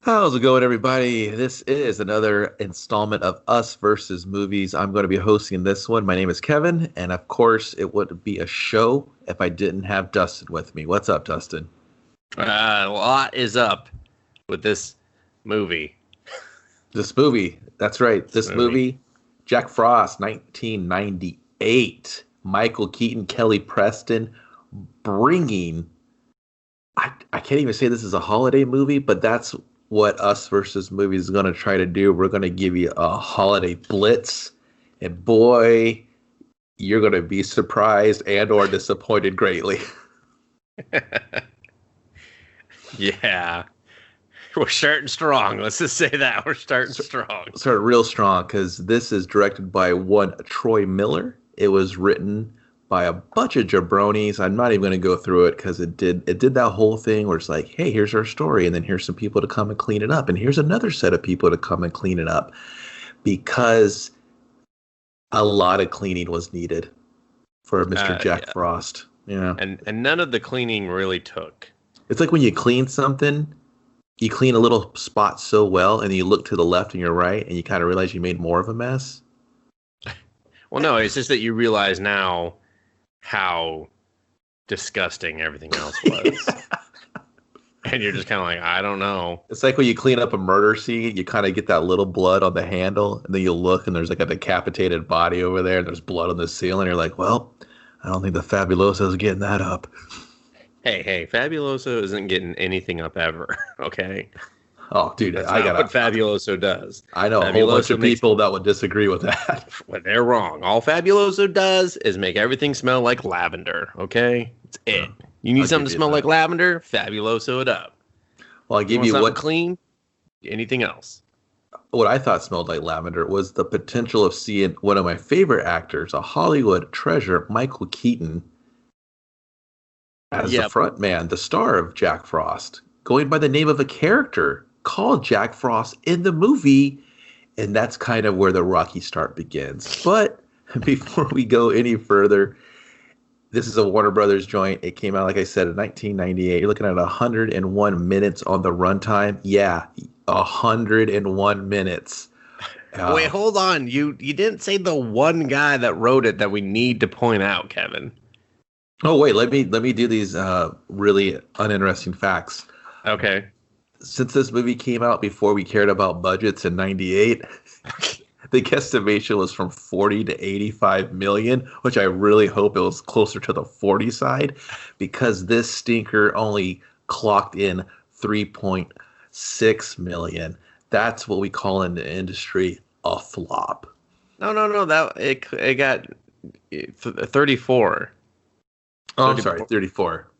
How's it going, everybody? This is another installment of Us versus Movies. I'm going to be hosting this one. My name is Kevin, and of course, it wouldn't be a show if I didn't have Dustin with me. What's up, Dustin? A lot is up with this movie. That's right. This movie, Jack Frost, 1998. Michael Keaton, Kelly Preston, bringing. I can't even say this is a holiday movie, but that's what Us versus Movies is going to try to do. We're going to give you a holiday blitz, and boy, you're going to be surprised and or disappointed greatly. Yeah, we're starting strong. Let's just say that we're starting strong. Start real strong because this is directed by one Troy Miller. It was written by a bunch of jabronis. I'm not even going to go through it because it did that whole thing where it's like, hey, here's our story, and then here's some people to come and clean it up, and here's another set of people to come and clean it up, because a lot of cleaning was needed for Mr. Jack Frost. Yeah, and none of the cleaning really took. It's like when you clean something, you clean a little spot so well, and then you look to the left and your right, and you kind of realize you made more of a mess. Well, no, it's just that you realize now how disgusting everything else was. And you're just kind of like, I don't know. It's like when you clean up a murder scene, you kind of get that little blood on the handle, and then you look, and there's like a decapitated body over there, and there's blood on the ceiling. You're like, well, I don't think the Fabuloso is getting that up. Hey, Fabuloso isn't getting anything up ever, okay? Oh, dude, That's not what Fabuloso does. I know a whole bunch of people that would disagree with that. Well, they're wrong. All Fabuloso does is make everything smell like lavender, okay? It's it. You need something to smell like lavender? Fabuloso it up. Well, I'll give you what clean. Anything else? What I thought smelled like lavender was the potential of seeing one of my favorite actors, a Hollywood treasure, Michael Keaton, as the front man, the star of Jack Frost, going by the name of a character called Jack Frost in the movie, and that's kind of where the rocky start begins. But before we go any further, this is a Warner Brothers joint. It came out, like I said, in 1998. You're looking at 101 minutes on the runtime. Yeah, 101 minutes. Wait, hold on. You didn't say the one guy that wrote it that we need to point out, Kevin. Oh, wait, let me do these really uninteresting facts. Okay. Since this movie came out before we cared about budgets in 98, the guesstimation was from 40 to 85 million, which I really hope it was closer to the 40 side, because this stinker only clocked in 3.6 million. That's what we call in the industry a flop. No. That it got 34. Oh, I'm sorry, 34.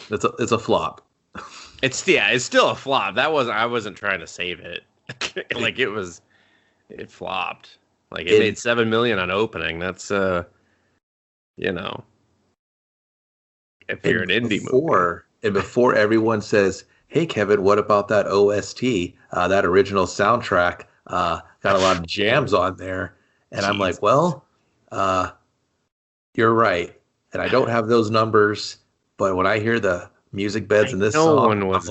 It's a flop. It's still a flop. I wasn't trying to save it. Like it flopped. Like it made 7 million on opening. That's if you're an indie movie. And before everyone says, "Hey Kevin, what about that OST? That original soundtrack got a lot of jams on there." And I'm like, "Well, you're right." And I don't have those numbers, but when I hear the music beds in this song, no one was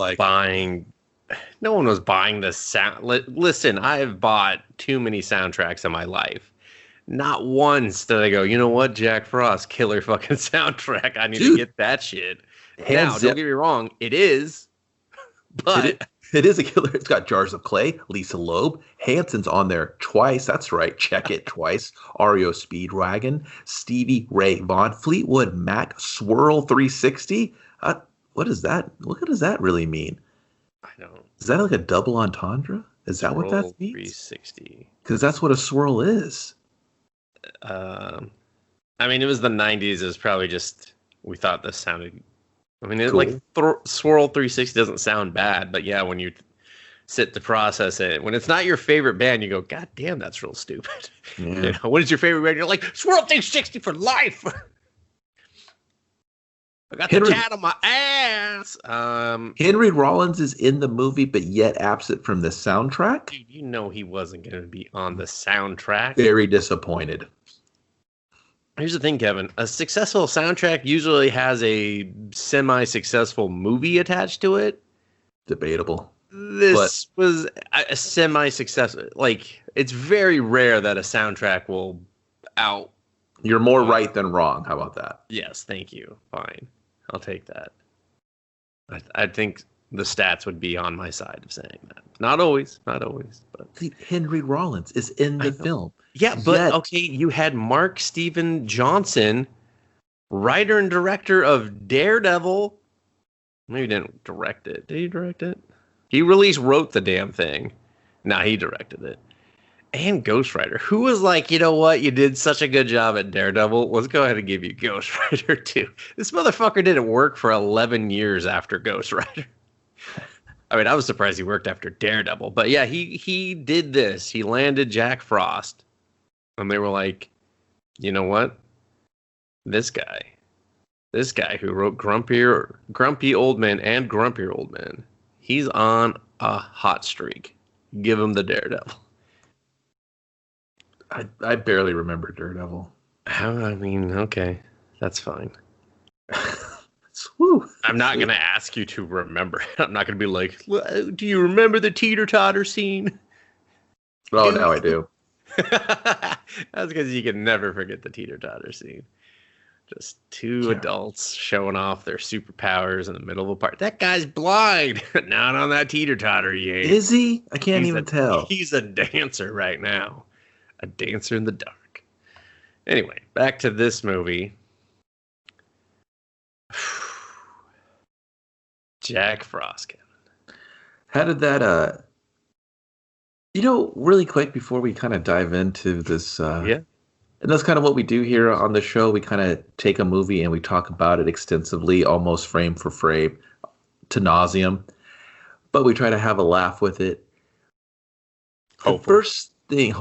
buying the sound. Listen, I've bought too many soundtracks in my life. Not once did I go, you know what, Jack Frost, killer fucking soundtrack. I need to get that shit. Now, don't get me wrong, it is, but it is a killer. It's got Jars of Clay, Lisa Loeb, Hanson's on there twice. That's right, check it twice. REO Speedwagon, Stevie Ray Vaughan, Fleetwood Mac, Swirl 360. What is that? What does that really mean? I don't. Is that like a double entendre? Is that what that means? 360. Because that's what a swirl is. I mean, it was the 90s. It was probably just, we thought this sounded, I mean, cool. Swirl 360 doesn't sound bad, but yeah, when you sit to process it, when it's not your favorite band, you go, God damn, that's real stupid. Yeah. You know, what is your favorite band? You're like, Swirl 360 for life. I got the tat on my ass. Henry Rollins is in the movie, but yet absent from the soundtrack. Dude, you know he wasn't going to be on the soundtrack. Very disappointed. Here's the thing, Kevin. A successful soundtrack usually has a semi-successful movie attached to it. Debatable. this was a semi-success. Like, it's very rare that a soundtrack will out. You're more right than wrong. How about that? Yes, thank you. Fine. I'll take that. I think the stats would be on my side of saying that. Not always, but Henry Rollins is in the film. Yeah, but okay, you had Mark Steven Johnson, writer and director of Daredevil. Maybe he didn't direct it. Did he direct it? He at least wrote the damn thing. Nah, he directed it. And Ghost Rider, who was like, you know what? You did such a good job at Daredevil. Let's go ahead and give you Ghost Rider too. This motherfucker didn't work for 11 years after Ghost Rider. I mean, I was surprised he worked after Daredevil. But yeah, he did this. He landed Jack Frost. And they were like, you know what? This guy who wrote Grumpy Old Men and Grumpier Old Men, he's on a hot streak. Give him the Daredevil. I barely remember Daredevil. I mean, okay, that's fine. Woo. I'm not going to ask you to remember it. I'm not going to be like, do you remember the teeter-totter scene? Oh, now I do. That's because you can never forget the teeter-totter scene. Just two adults showing off their superpowers in the middle of a party. That guy's blind. Not on that teeter-totter, he ain't. Is he? I can't even tell. He's a dancer right now. A dancer in the dark. Anyway, back to this movie. Jack Frost, Kevin. How did that, really quick before we kind of dive into this, and that's kind of what we do here on the show. We kind of take a movie and we talk about it extensively, almost frame for frame, to nauseum, but we try to have a laugh with it. The first thing,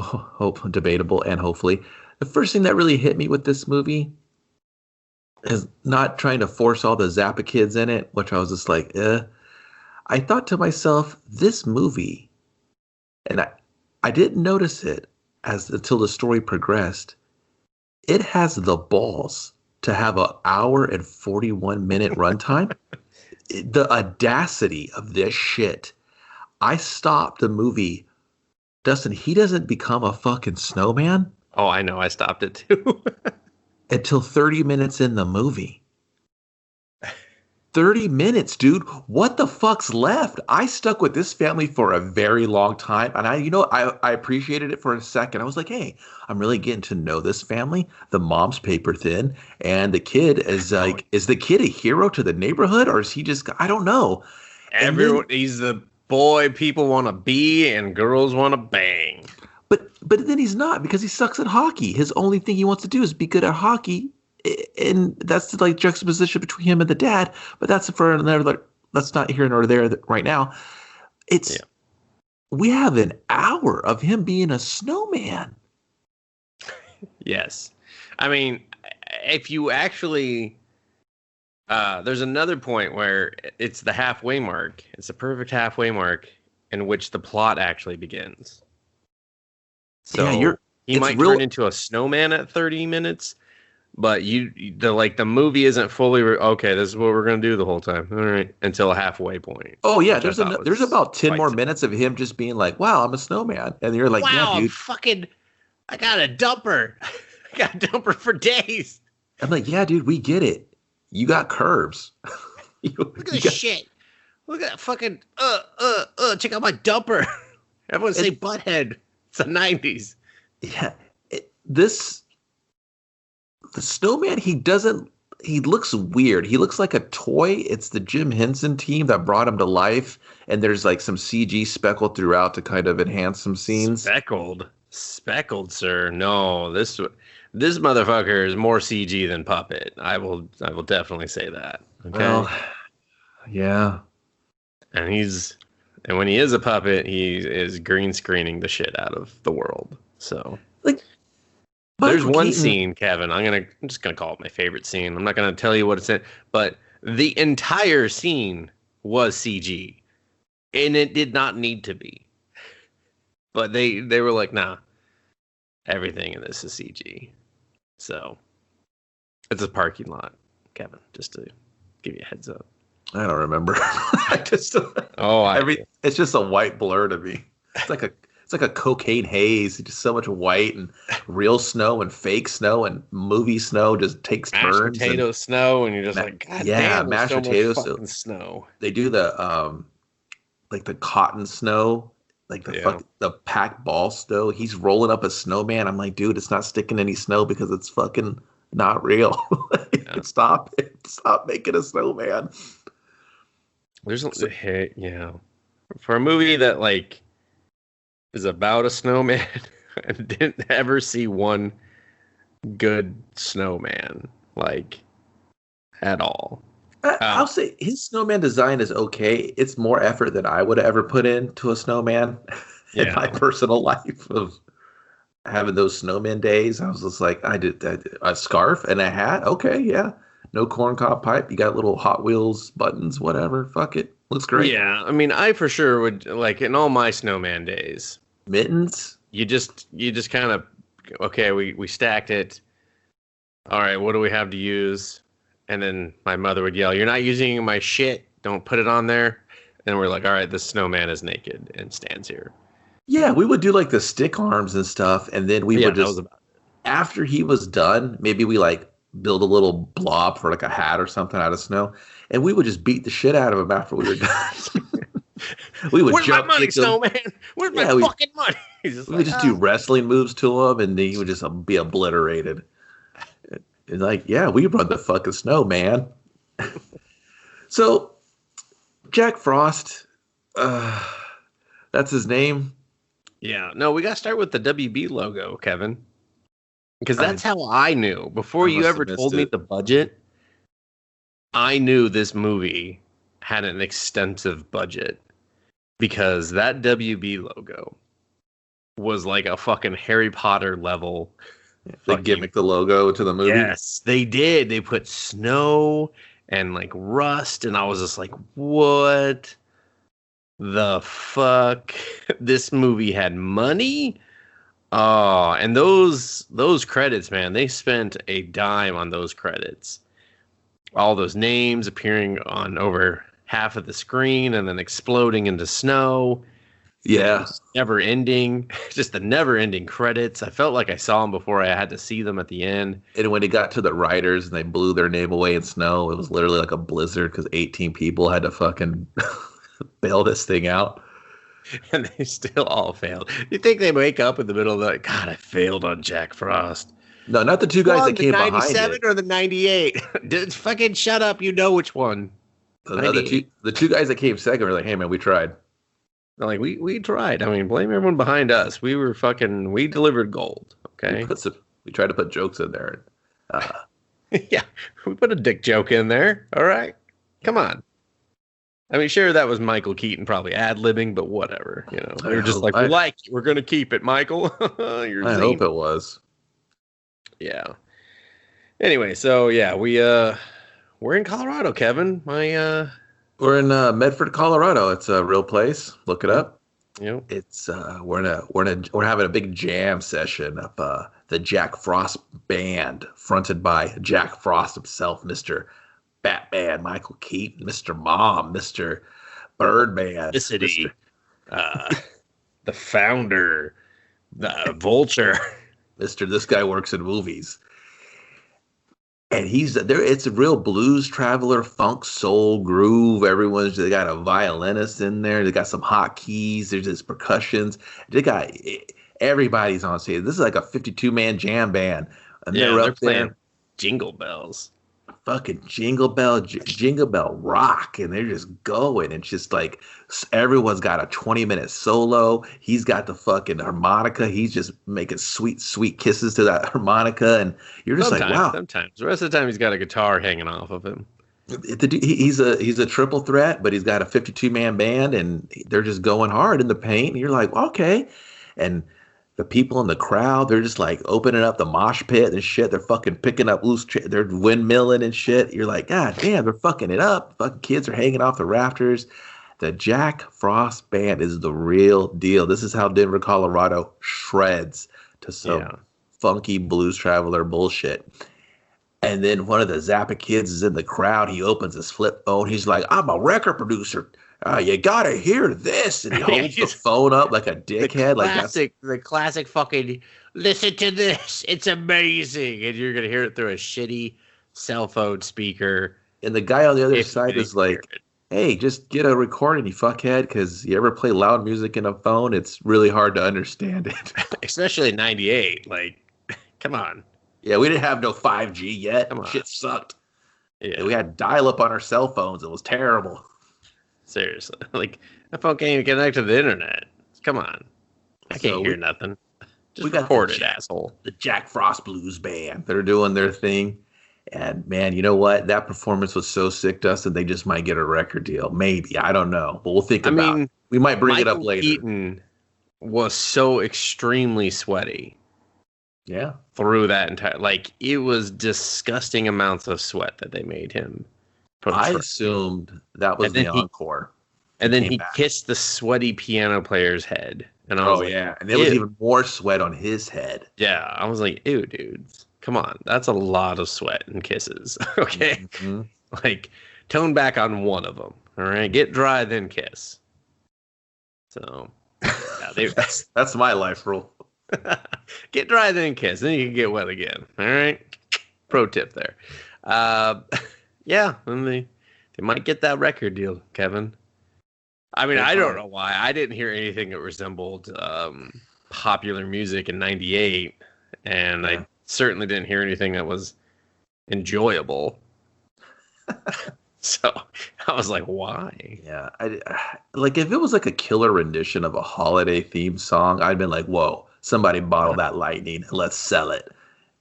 debatable and hopefully, the first thing that really hit me with this movie is not trying to force all the Zappa kids in it, which I was just like, I thought to myself, this movie, and I didn't notice it until the story progressed, it has the balls to have an hour and 41-minute runtime. The audacity of this shit. I stopped the movie. Dustin, he doesn't become a fucking snowman. Oh, I know. I stopped it too. Until 30 minutes in the movie. 30 minutes, dude. What the fuck's left? I stuck with this family for a very long time. And I appreciated it for a second. I was like, hey, I'm really getting to know this family. The mom's paper thin. And the kid is like, is the kid a hero to the neighborhood? Or is he just, I don't know. He's the boy people want to be and girls want to bang. But then he's not, because he sucks at hockey. His only thing he wants to do is be good at hockey. And that's the juxtaposition between him and the dad. But that's for another, that's not here nor there right now. We have an hour of him being a snowman. Yes. I mean, if you actually, there's another point where it's the halfway mark. It's the perfect halfway mark in which the plot actually begins. So he might turn into a snowman at 30 minutes, but the movie isn't fully okay. This is what we're gonna do the whole time, all right, until a halfway point. Oh yeah, there's about 10 more minutes of him just being like, "Wow, I'm a snowman," and you're like, "Wow, yeah, dude, I got a dumper. I got a dumper for days." I'm like, "Yeah, dude, we get it. You got curves. Look at this shit. Look at that fucking check out my dumper." Everyone say butthead. It's the 90s. Yeah. The snowman, he looks weird. He looks like a toy. It's the Jim Henson team that brought him to life. And there's some CG speckled throughout to kind of enhance some scenes. Speckled, sir. No, this motherfucker is more CG than puppet. I will definitely say that. Okay. Well, yeah. And when he is a puppet, he is green screening the shit out of the world. So, there's one scene, Kevin. I'm just gonna call it my favorite scene. I'm not gonna tell you what it's in, but the entire scene was CG, and it did not need to be. But they were like, nah, everything in this is CG. So, it's a parking lot, Kevin. Just to give you a heads up. I don't remember. I just it's just a white blur to me. It's like a cocaine haze. Just so much white and real snow and fake snow and movie snow just takes mashed turns. Potato snow, and you're just like, God damn, mashed so potatoes. Much fucking snow. They do the like the cotton snow, like the packed ball snow. He's rolling up a snowman. I'm like, dude, it's not sticking any snow because it's fucking not real. Stop it. Stop making a snowman. There's for a movie that like is about a snowman, I didn't ever see one good snowman like at all. I'll say his snowman design is okay. It's more effort than I would have ever put into a snowman in my personal life of having those snowman days. I was just like, I did a scarf and a hat. Okay, yeah. No corncob pipe. You got little Hot Wheels buttons, whatever. Fuck it. Looks great. Yeah, I mean, I for sure would, like, in all my snowman days. Mittens? You just kind of, okay, we stacked it. All right, what do we have to use? And then my mother would yell, "You're not using my shit. Don't put it on there." And we're like, all right, the snowman is naked and stands here. Yeah, we would do, like, the stick arms and stuff, and then we would just, after he was done, maybe we, like, build a little blob for like a hat or something out of snow, and we would just beat the shit out of him after we were done. We would Where's jump my money, snowman? Where's my fucking money? We would just do wrestling moves to him, and then he would just be obliterated. And like, yeah, we run the fucking snow, man. So, Jack Frost, that's his name. Yeah, no, we got to start with the WB logo, Kevin. Because that's how I knew. Before you ever told me the budget, I knew this movie had an extensive budget. Because that WB logo was like a fucking Harry Potter level. They gimmicked the logo to the movie? Yes, they did. They put snow and like rust, and I was just like, what the fuck? This movie had money? Oh, and those credits, man, they spent a dime on those credits. All those names appearing on over half of the screen and then exploding into snow. Yeah. Never ending. Just the never ending credits. I felt like I saw them before I had to see them at the end. And when it got to the writers and they blew their name away in snow, it was literally like a blizzard because 18 people had to fucking bail this thing out. And they still all failed. You think they wake up in the middle of the, God, I failed on Jack Frost. No, not the two guys that came behind it. The 97 or the 98? Fucking shut up. You know which one. No, the two guys that came second were like, hey, man, we tried. They're like, we tried. I mean, blame everyone behind us. We delivered gold. Okay. We tried to put jokes in there. Yeah. We put a dick joke in there. All right. Come on. I mean, sure, that was Michael Keaton probably ad-libbing, but whatever. You know, they're just like, we're going to keep it, Michael. I hope it was. Yeah. Anyway, so yeah, we're in Colorado, Kevin. We're in Medford, Colorado. It's a real place. Look it up. Yep. It's we're having a big jam session of the Jack Frost band, fronted by Jack Frost himself, Mr. Batman, Michael Keaton, Mr. Mom, Mr. Birdman, the founder, the Vulture, Mr. This guy works in movies. And he's there. It's a real blues traveler, funk, soul, groove. They got a violinist in there. They got some hot keys. There's this percussions. Everybody's on stage. This is like a 52-man jam band. And they're playing Jingle Bells. Fucking jingle bell rock, and they're just going. It's just like everyone's got a 20-minute solo. He's got the fucking harmonica. He's just making sweet kisses to that harmonica, and you're just like, wow. Sometimes the rest of the time he's got a guitar hanging off of him. He's a triple threat, but he's got a 52-man band, and they're just going hard in the paint. And you're like, okay, and the people in the crowd, they're just like opening up the mosh pit and shit. They're fucking picking up they're windmilling and shit. You're like, God damn, they're fucking it up. Fucking kids are hanging off the rafters. The Jack Frost band is the real deal. This is how Denver, Colorado shreds to some funky blues traveler bullshit. And then one of the Zappa kids is in the crowd. He opens his flip phone. He's like, I'm a record producer. You gotta hear this. And he holds the phone up like a dickhead. The classic fucking, listen to this. It's amazing. And you're going to hear it through a shitty cell phone speaker. And the guy on the other side is like, hey, just get a recording, you fuckhead, because you ever play loud music in a phone, it's really hard to understand it. Especially in 98. Like, come on. Yeah, we didn't have no 5G yet. Shit sucked. Yeah. We had dial-up on our cell phones. It was terrible. Seriously. Like, that phone can't even connect to the internet. Come on. I can't hear nothing. Just record it, asshole. The Jack Frost Blues Band. They're doing their thing. And, man, you know what? That performance was so sick, Dustin, they just might get a record deal. Maybe. I don't know. But we'll think about it. We might bring it up later. Keaton was so extremely sweaty. Yeah. Through that entire... Like, it was disgusting amounts of sweat that they made him. I assumed that was the encore. And then he kissed the sweaty piano player's head. And I was like, yeah. And there was even more sweat on his head. Yeah. I was like, ew, dude. Come on, that's a lot of sweat and kisses. Okay, like tone back on one of them. All right, get dry then kiss. So yeah, that's my life rule. Get dry then kiss, then you can get wet again. All right, pro tip there. Yeah, and they might get that record deal, Kevin. I mean, I don't know why I didn't hear anything that resembled popular music in '98, and I certainly didn't hear anything that was enjoyable. So I was like, why? Yeah. Like if it was like a killer rendition of a holiday themed song, I'd been like, whoa, somebody bottle that lightning and let's sell it.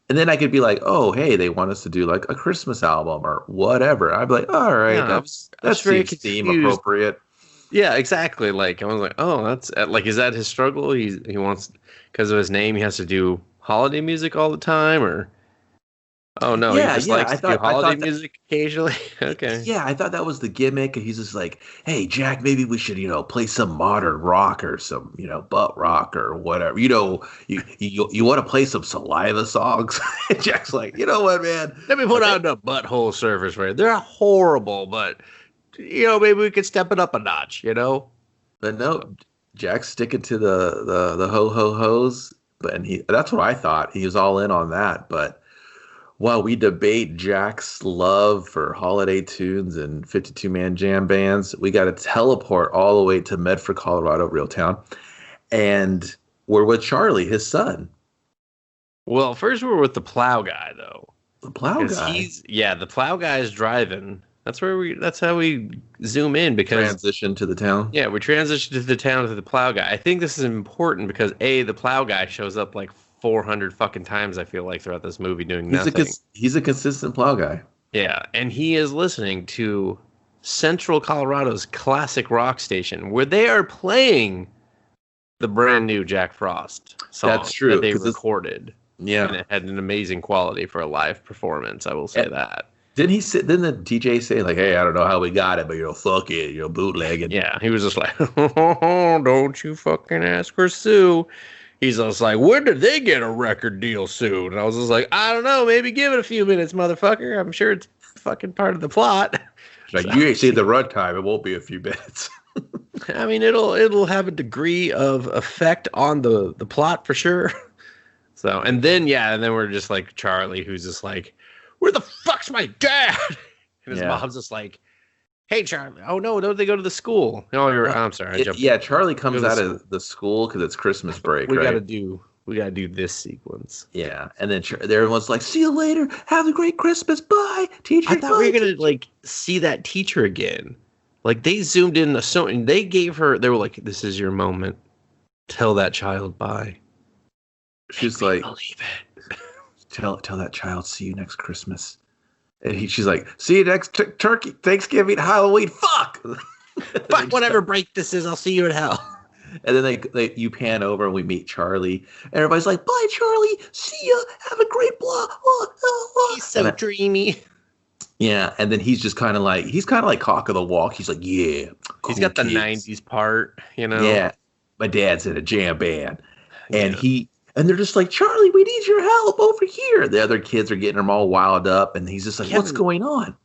And then I could be like, oh, hey, they want us to do like a Christmas album or whatever. I'd be like, all right, that's very theme appropriate. Yeah, exactly. Like I was like, oh, that's like, is that his struggle? He wants, because of his name, he has to do holiday music all the time, or he just likes to do holiday music occasionally. Okay. Yeah, I thought that was the gimmick. He's just like, hey, Jack, maybe we should, play some modern rock or some, butt rock or whatever. You want to play some Saliva songs? And Jack's like, you know what, man? Let me put out the Butthole Surfers for you. They're horrible, but maybe we could step it up a notch. But no, Jack's sticking to the ho ho ho's. But that's what I thought. He was all in on that. But while we debate Jack's love for holiday tunes and 52-man jam bands, we got to teleport all the way to Medford, Colorado, real town. And we're with Charlie, his son. Well, first we're with the plow guy, though. The plow guy? The plow guy is driving. That's how we zoom in, because transition to the town. Yeah, we transition to the town to the plow guy. I think this is important because the plow guy shows up like 400 fucking times, I feel like, throughout this movie doing nothing. He's a consistent plow guy. Yeah, and he is listening to Central Colorado's classic rock station where they are playing the brand new Jack Frost song. That's true, that they recorded. Yeah, and it had an amazing quality for a live performance. I will say that. Didn't the DJ say like, hey, I don't know how we got it, but fuck it, bootlegging? Yeah, he was just like, don't you fucking ask for Sue. He's just like, when did they get a record deal, Sue? And I was just like, I don't know, maybe give it a few minutes, motherfucker. I'm sure it's fucking part of the plot. Like, you ain't seen the runtime, it won't be a few minutes. I mean, it'll have a degree of effect on the plot for sure. So, and then we're just like Charlie, who's just like, where the fuck's my dad? And his mom's just like, hey, Charlie. Oh, no, don't they go to the school? Oh, I'm sorry. Charlie comes out of the school because it's Christmas break, we gotta do this sequence. Yeah, and then everyone's like, see you later. Have a great Christmas. Bye, teacher. I thought we were going to, see that teacher again. Like, they zoomed in, and they gave her, they were like, this is your moment. Tell that child bye. She's like, believe it. Tell that child, see you next Christmas. And she's like, see you next turkey, Thanksgiving, Halloween. Fuck! Fuck, whatever break this is, I'll see you in hell. And then you pan over and we meet Charlie. And everybody's like, bye, Charlie. See ya. Have a great blah. He's so dreamy. Yeah, and then he's kind of like cock of the walk. He's like, yeah. Cool, he's got the 90s part, Yeah, my dad's in a jam band. And And they're just like, Charlie, we need your help over here. The other kids are getting them all wild up, and he's just like, Kevin, what's going on?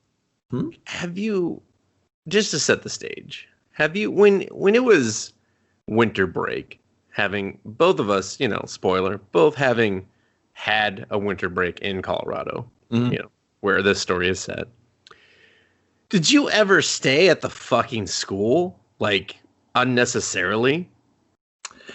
Have you, just to set the stage, have you, when it was winter break, having both of us, spoiler, both having had a winter break in Colorado, where this story is set, did you ever stay at the fucking school, like, unnecessarily?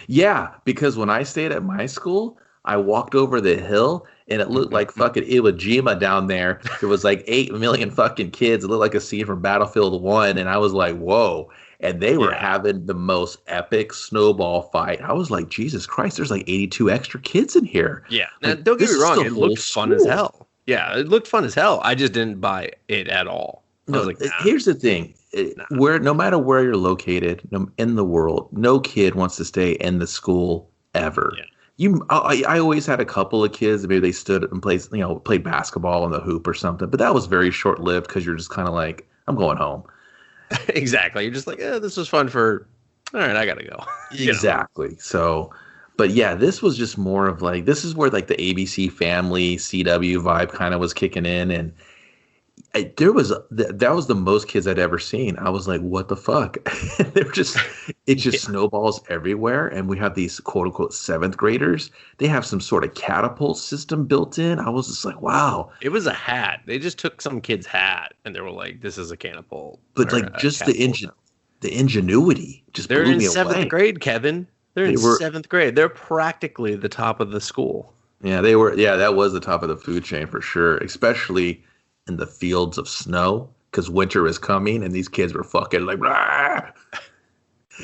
Yeah, because when I stayed at my school, I walked over the hill and it looked like fucking Iwo Jima down there. There was like 8 million fucking kids. It looked like a scene from Battlefield 1. And I was like, whoa. And they were having the most epic snowball fight. I was like, Jesus Christ, there's like 82 extra kids in here. Yeah. Now, don't get me wrong. It looked fun as hell. Yeah, it looked fun as hell. I just didn't buy it at all. I was like, nah. Here's the thing. Where no matter where you're located in the world, no kid wants to stay in the school ever. Yeah. I always had a couple of kids. Maybe they stood and played basketball on the hoop or something, but that was very short lived because you're just kind of like, I'm going home. Exactly. You're just like, this was fun for. All right, I gotta go. Exactly. So, but yeah, this was just more of like, this is where like the ABC Family CW vibe kind of was kicking in, and that was the most kids I'd ever seen. I was like, what the fuck? It just snowballs everywhere. And we have these quote unquote 7th graders. They have some sort of catapult system built in. I was just like, wow. It was a hat. They just took some kid's hat and they were like, this is a catapult. But like just the ingenuity just blew me away. They're in 7th grade, Kevin. They're in 7th grade. They're practically the top of the school. Yeah, they were. Yeah, that was the top of the food chain for sure, especially in the fields of snow, because winter is coming and these kids were fucking like, rah!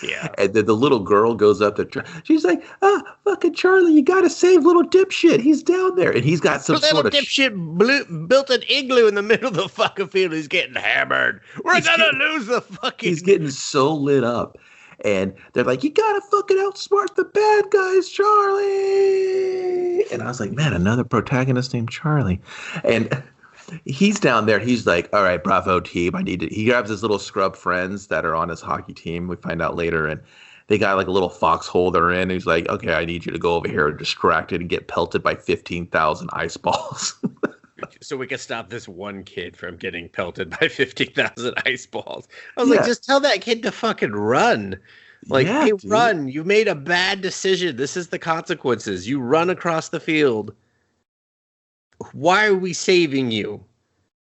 Yeah. And then the little girl goes up to she's like, fucking Charlie, you gotta save little dipshit, he's down there. And he's got some sort of dipshit built an igloo in the middle of the fucking field. He's getting hammered. We're gonna lose the fucking. He's getting so lit up. And they're like, you gotta fucking outsmart the bad guys, Charlie. And I was like, man, another protagonist named Charlie. And he's down there. He's like, all right, bravo team. He grabs his little scrub friends that are on his hockey team. We find out later. And they got like a little foxhole they're in. And he's like, okay, I need you to go over here and distract it and get pelted by 15,000 ice balls. So we can stop this one kid from getting pelted by 15,000 ice balls. I was like, just tell that kid to fucking run. Like, hey, dude, run. You made a bad decision. This is the consequences. You run across the field. Why are we saving you?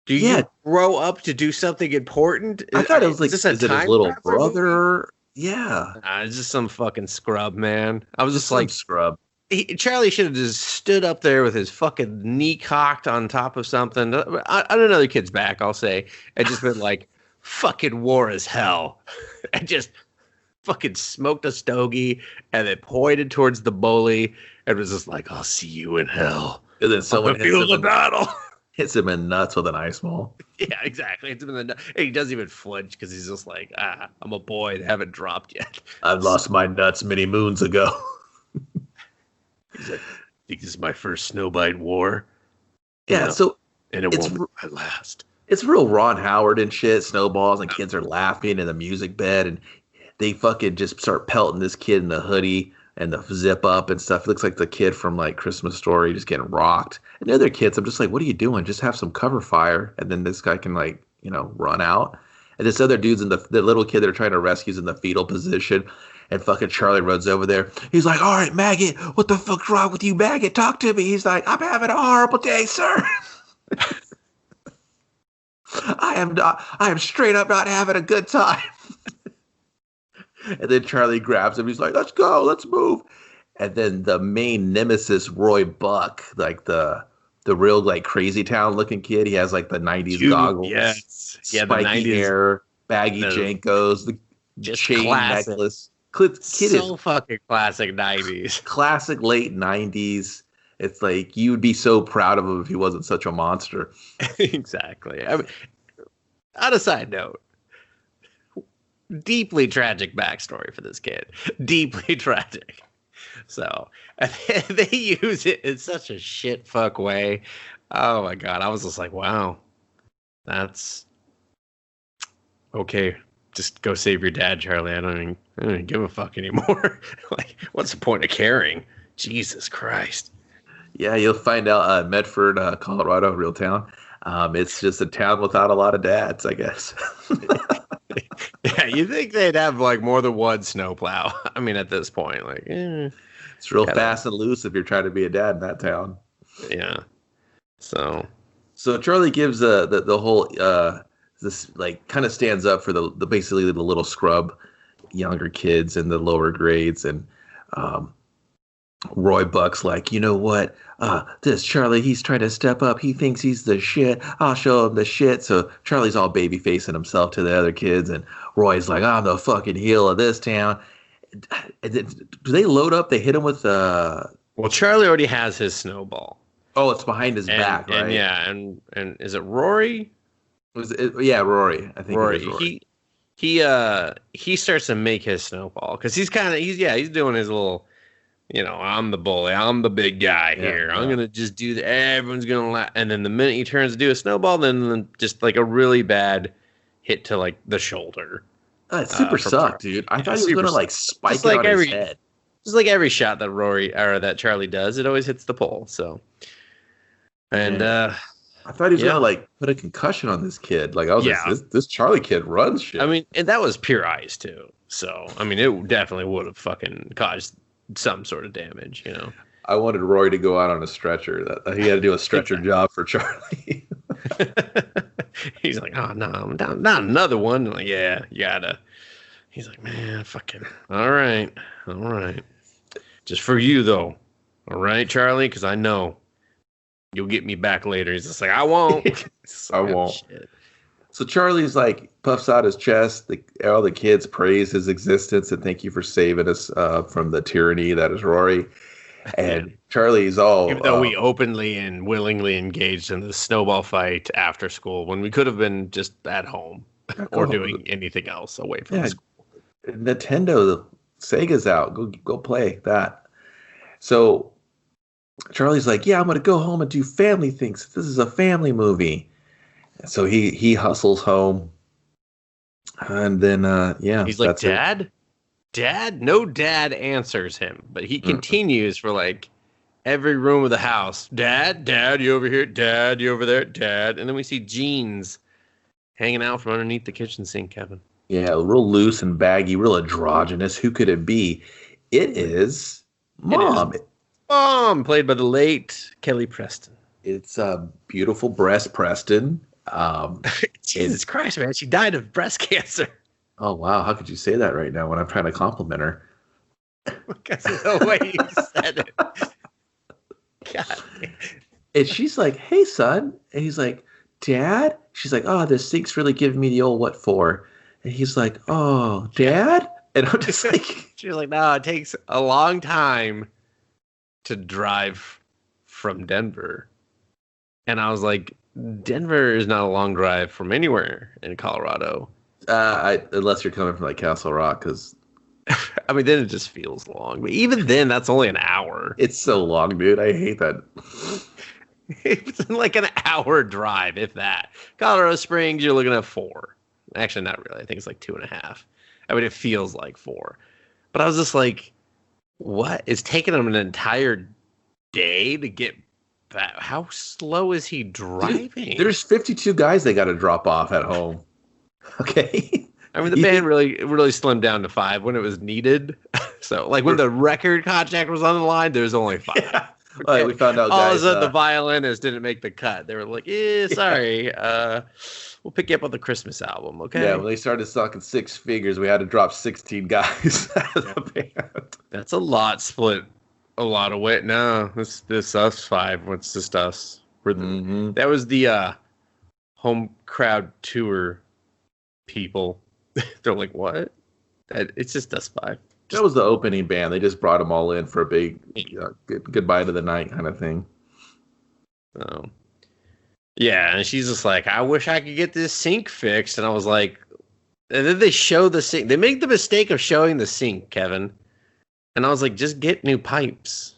Do you grow up to do something important? I thought it was like, is it his little brother? Yeah. It's just some fucking scrub, man. I was just like, scrub. Charlie should have just stood up there with his fucking knee cocked on top of something. On another kid's back, I'll say. And just been like, fucking war is hell. And just fucking smoked a stogie and then pointed towards the bully and was just like, I'll see you in hell. And then someone hits him in nuts with an ice ball. Yeah, exactly. Hits him in the nuts. And he doesn't even flinch because he's just like, I'm a boy. They haven't dropped yet. I've lost my nuts many moons ago. He's like, I think this is my first snowbite war. Yeah, so and it won't be my last. It's real Ron Howard and shit, snowballs, and kids are laughing in the music bed, and they fucking just start pelting this kid in the hoodie and the zip up and stuff. It looks like the kid from like Christmas Story just getting rocked. And the other kids, I'm just like, what are you doing? Just have some cover fire. And then this guy can like, run out. And this other dude's in the little kid they're trying to rescue is in the fetal position. And fucking Charlie runs over there. He's like, all right, Maggot, what the fuck's wrong with you, Maggot? Talk to me. He's like, I'm having a horrible day, sir. I am straight up not having a good time. And then Charlie grabs him. He's like, let's go, let's move. And then the main nemesis, Roy Buck, like the real like crazy town looking kid. He has like the 90s goggles. Yes. Yeah, spiky the 90s hair, baggy Jankos, the chain necklace. Kid so fucking classic 90s. Classic late 90s. It's like you would be so proud of him if he wasn't such a monster. Exactly. I mean, on a side note, deeply tragic backstory for this kid. Deeply tragic. So they use it in such a shit fuck way. Oh my God. I was just like, wow, that's okay. Just go save your dad, Charlie. I don't even give a fuck anymore. Like, what's the point of caring? Jesus Christ. Yeah, you'll find out Medford, Colorado, real town. It's just a town without a lot of dads, I guess. Yeah, you think they'd have like more than one snowplow? I mean, at this point, like, it's real fast and loose if you're trying to be a dad in that town. Yeah. So Charlie gives the whole this like kind of stands up for the basically the little scrub younger kids in the lower grades, and Roy Buck's like, you know what? This Charlie, he's trying to step up. He thinks he's the shit. I'll show him the shit. So Charlie's all baby facing himself to the other kids, and Roy's like, I'm the fucking heel of this town. Do they load up? They hit him with well, Charlie already has his snowball. Oh, it's behind his back, right? And yeah, and is it Rory? Yeah, Rory. I think Rory. It is Rory. He starts to make his snowball because he's doing his little, I'm the bully, I'm the big guy here. Yeah. I'm gonna just do that. Everyone's gonna laugh. And then the minute he turns to do a snowball, then just like a really bad hit to like the shoulder. It super sucked, dude. I thought he was gonna like spike it on his head. Just like every shot that that Charlie does, it always hits the pole. So, and I thought he was gonna like put a concussion on this kid. Like I was like, this Charlie kid runs shit. I mean, and that was pure ice too. So I mean, it definitely would have fucking caused some sort of damage. I wanted Roy to go out on a stretcher. That he had to do a stretcher job for Charlie. He's like, oh no, I'm down, not another one. I'm like, yeah, you gotta. He's like, man, fucking, all right, just for you though, all right, Charlie, because I know you'll get me back later. He's just like, I won't. I won't. Shit. So Charlie's like puffs out his chest. All the kids praise his existence and thank you for saving us from the tyranny that is Rory. And Charlie's all... Even though we openly and willingly engaged in the snowball fight after school when we could have been just at home or doing anything else away from school. Nintendo, the Sega's out. Go play that. So Charlie's like, yeah, I'm going to go home and do family things. This is a family movie. So he hustles home. And then, he's like, Dad? Dad? No dad answers him, but he continues for like every room of the house. Dad, you over here. Dad, you over there. Dad. And then we see jeans hanging out from underneath the kitchen sink, Kevin. Yeah, real loose and baggy, real androgynous. Who could it be? It is Mom. Mom, played by the late Kelly Preston. It's beautiful breast Preston. Jesus Christ, man. She died of breast cancer. Oh, wow. How could you say that right now when I'm trying to compliment her? Because of the way you said it. God. And she's like, hey, son. And he's like, Dad? She's like, oh, this sink's really giving me the old what for. And he's like, oh, Dad? And I'm just like... She's like, no, it takes a long time to drive from Denver. And I was like, Denver is not a long drive from anywhere in Colorado. Unless you're coming from like Castle Rock, because I mean, then it just feels long. But even then, that's only an hour. It's so long, dude. I hate that. It's like an hour drive, if that. Colorado Springs, you're looking at 4. Actually, not really. I think it's like 2.5. I mean, it feels like 4. But I was just like, what? It's taking them an entire day to get back. How slow is he driving? Dude, there's 52 guys they got to drop off at home. Okay. I mean, the band really slimmed down to 5 when it was needed. So, like, when the record contract was on the line, there's only 5. Yeah. Okay. We found out, all of a sudden, the violinist didn't make the cut. They were like, sorry. We'll pick you up on the Christmas album, okay? Yeah, when they started sucking 6 figures, we had to drop 16 guys out of the band. That's a lot split. A lot of weight. No, this us 5. What's just us? That was the home crowd tour people. They're like, what? It's just us 5. That was the opening band. They just brought them all in for a big goodbye to the night kind of thing. So, yeah, and she's just like, I wish I could get this sink fixed. And I was like, and then they show the sink. They make the mistake of showing the sink, Kevin. And I was like, just get new pipes.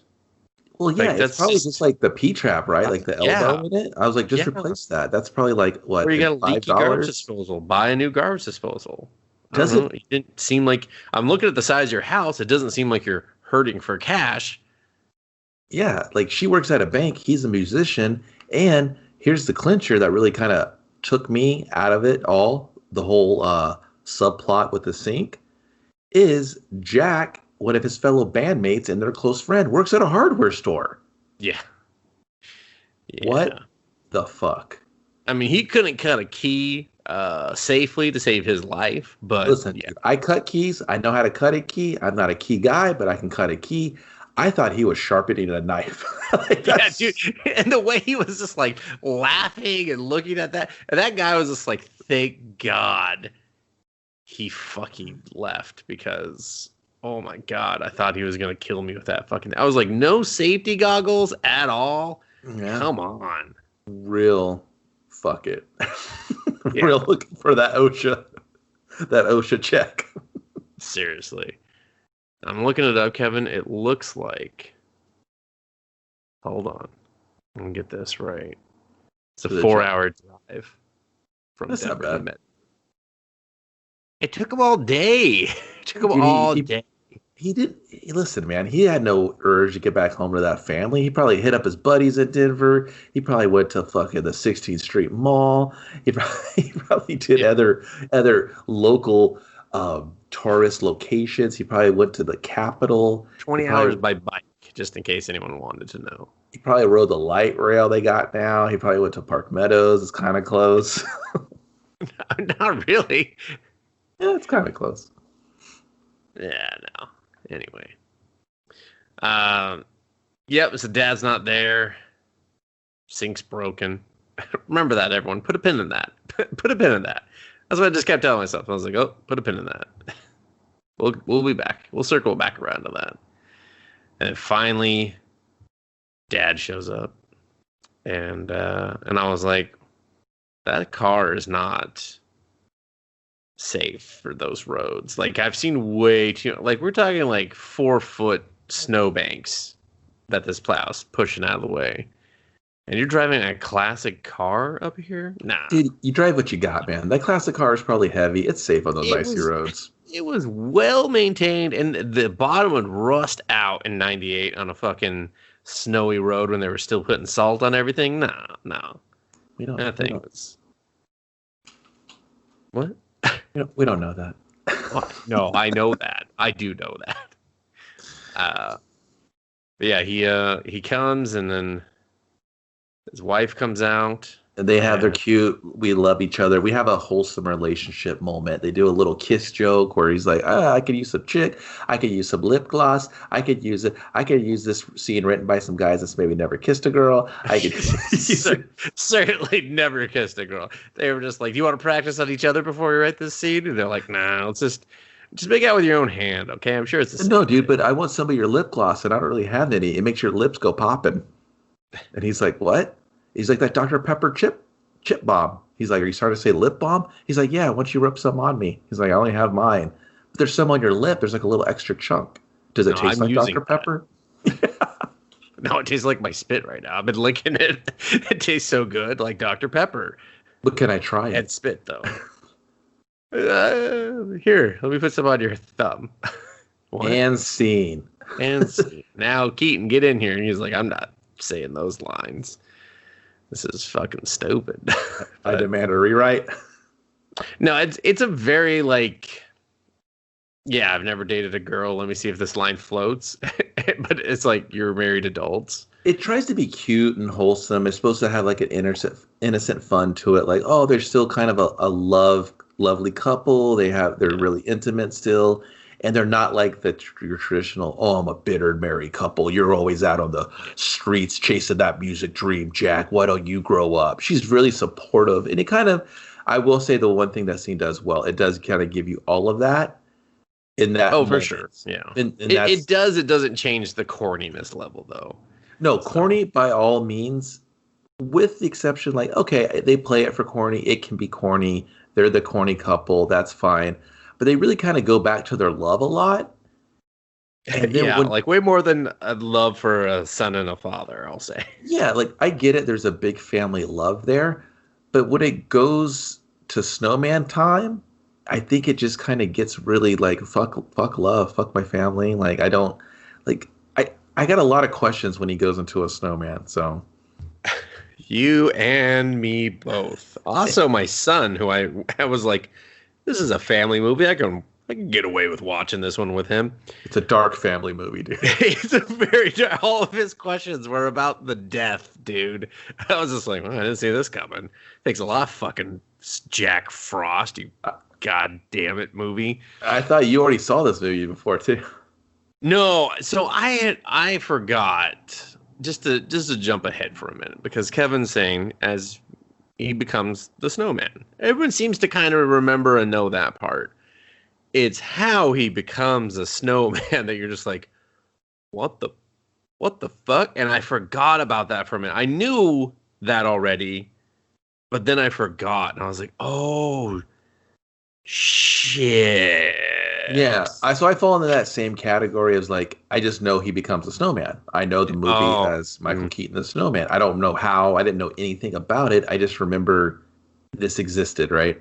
Well, yeah, like, that's probably just like the P-trap, right? Like the elbow in it. I was like, just replace that. That's probably like, what, or you got a leaky garbage disposal. Buy a new garbage disposal. It didn't seem like, I'm looking at the size of your house. It doesn't seem like you're hurting for cash. Yeah, like she works at a bank. He's a musician. And here's the clincher that really kind of took me out of it all. The whole subplot with the sink is Jack, one of his fellow bandmates and their close friend, works at a hardware store. Yeah. What the fuck? I mean, he couldn't cut a key safely to save his life, but listen, I cut keys. I know how to cut a key. I'm not a key guy, but I can cut a key. I thought he was sharpening a knife. Like, yeah, dude. And the way he was just like laughing and looking at that, and that guy was just like, thank God he fucking left, because oh my God, I thought he was gonna kill me with that fucking. I was like, no safety goggles at all. Yeah. Come on, real fuck it. Yeah. Real looking for that OSHA check. Seriously. I'm looking it up, Kevin. It looks like. Hold on. Let me get this right. It's a 4-hour drive from Denver to Medford. It took him all day. It took him all day. He did. Listen, man. He had no urge to get back home to that family. He probably hit up his buddies in Denver. He probably went to fucking the 16th Street Mall. He probably did other local tourist locations. He probably went to the Capitol. 20 hours by bike, just in case anyone wanted to know. He probably rode the light rail they got now. He probably went to Park Meadows. It's kind of close. Not really. Yeah, it's kind of close. Yeah, no. Anyway. Yep, so Dad's not there. Sink's broken. Remember that, everyone. Put a pin in that. Put a pin in that. That's what I just kept telling myself. I was like, oh, put a pin in that. We'll be back. We'll circle back around to that. And then finally, Dad shows up. And I was like, that car is not safe for those roads. Like, I've seen way too, like, we're talking like 4-foot snowbanks that this plow's pushing out of the way. And you're driving a classic car up here? Nah. Dude, you drive what you got, man. That classic car is probably heavy. It's safe on those icy roads. It was well maintained, and the bottom would rust out in 98 on a fucking snowy road when they were still putting salt on everything. No. We don't. That thing was... What? We don't know that. No, I know that. I do know that. But yeah, he comes, and then his wife comes out. And they have their cute, we love each other. We have a wholesome relationship moment. They do a little kiss joke where he's like, I could use some chick. I could use some lip gloss. I could use it. I could use this scene written by some guys that's maybe never kissed a girl. I could certainly never kissed a girl. They were just like, do you want to practice on each other before we write this scene? And they're like, nah, let's just make out with your own hand, okay? I'm sure it's the same. No, dude, but I want some of your lip gloss, and I don't really have any. It makes your lips go popping. And he's like, what? He's like, that Dr. Pepper chip bomb. He's like, are you starting to say lip balm? He's like, yeah, why don't you rub some on me? He's like, I only have mine. But there's some on your lip. There's like a little extra chunk. Does it taste like Dr. Pepper? No, it tastes like my spit right now. I've been licking it. It tastes so good, like Dr. Pepper. But can I try it? And spit, though. Here, let me put some on your thumb. And scene. And scene. Now, Keaton, get in here. And he's like, I'm not saying those lines. This is fucking stupid. I demand a rewrite. No, it's a very like, yeah, I've never dated a girl. Let me see if this line floats. But it's like, you're married adults. It tries to be cute and wholesome. It's supposed to have like an innocent fun to it. Like, oh, they're still kind of a lovely couple. They're really intimate still. And they're not like your traditional, oh, I'm a bitter married couple. You're always out on the streets chasing that music dream, Jack. Why don't you grow up? She's really supportive. And it kind of, I will say the one thing that scene does well, it does kind of give you all of that in that moment. For sure. Yeah. It does. It doesn't change the corniness level, though. No, corny by all means, with the exception, like, okay, they play it for corny. It can be corny. They're the corny couple. That's fine. But they really kind of go back to their love a lot. And then like way more than a love for a son and a father, I'll say. Yeah, like I get it. There's a big family love there. But when it goes to snowman time, I think it just kind of gets really like, fuck love, fuck my family. Like, I don't, like, I got a lot of questions when he goes into a snowman. So you and me both. Also, my son, who I was like, this is a family movie. I can get away with watching this one with him. It's a dark family movie, dude. It's a very dark. All of his questions were about the death, dude. I was just like, well, I didn't see this coming. Thanks a lot, fucking Jack Frost, you god damn it movie. I thought you already saw this movie before too. No, so I forgot. Just to jump ahead for a minute, because Kevin's saying as he becomes the snowman. Everyone seems to kind of remember and know that part. It's how he becomes a snowman that you're just like, what the fuck? And I forgot about that for a minute. I knew that already, but then I forgot, and I was like, oh shit. Yeah, so I fall into that same category as like, I just know he becomes a snowman. I know the movie has Michael Keaton the snowman. I don't know how. I didn't know anything about it. I just remember this existed, right?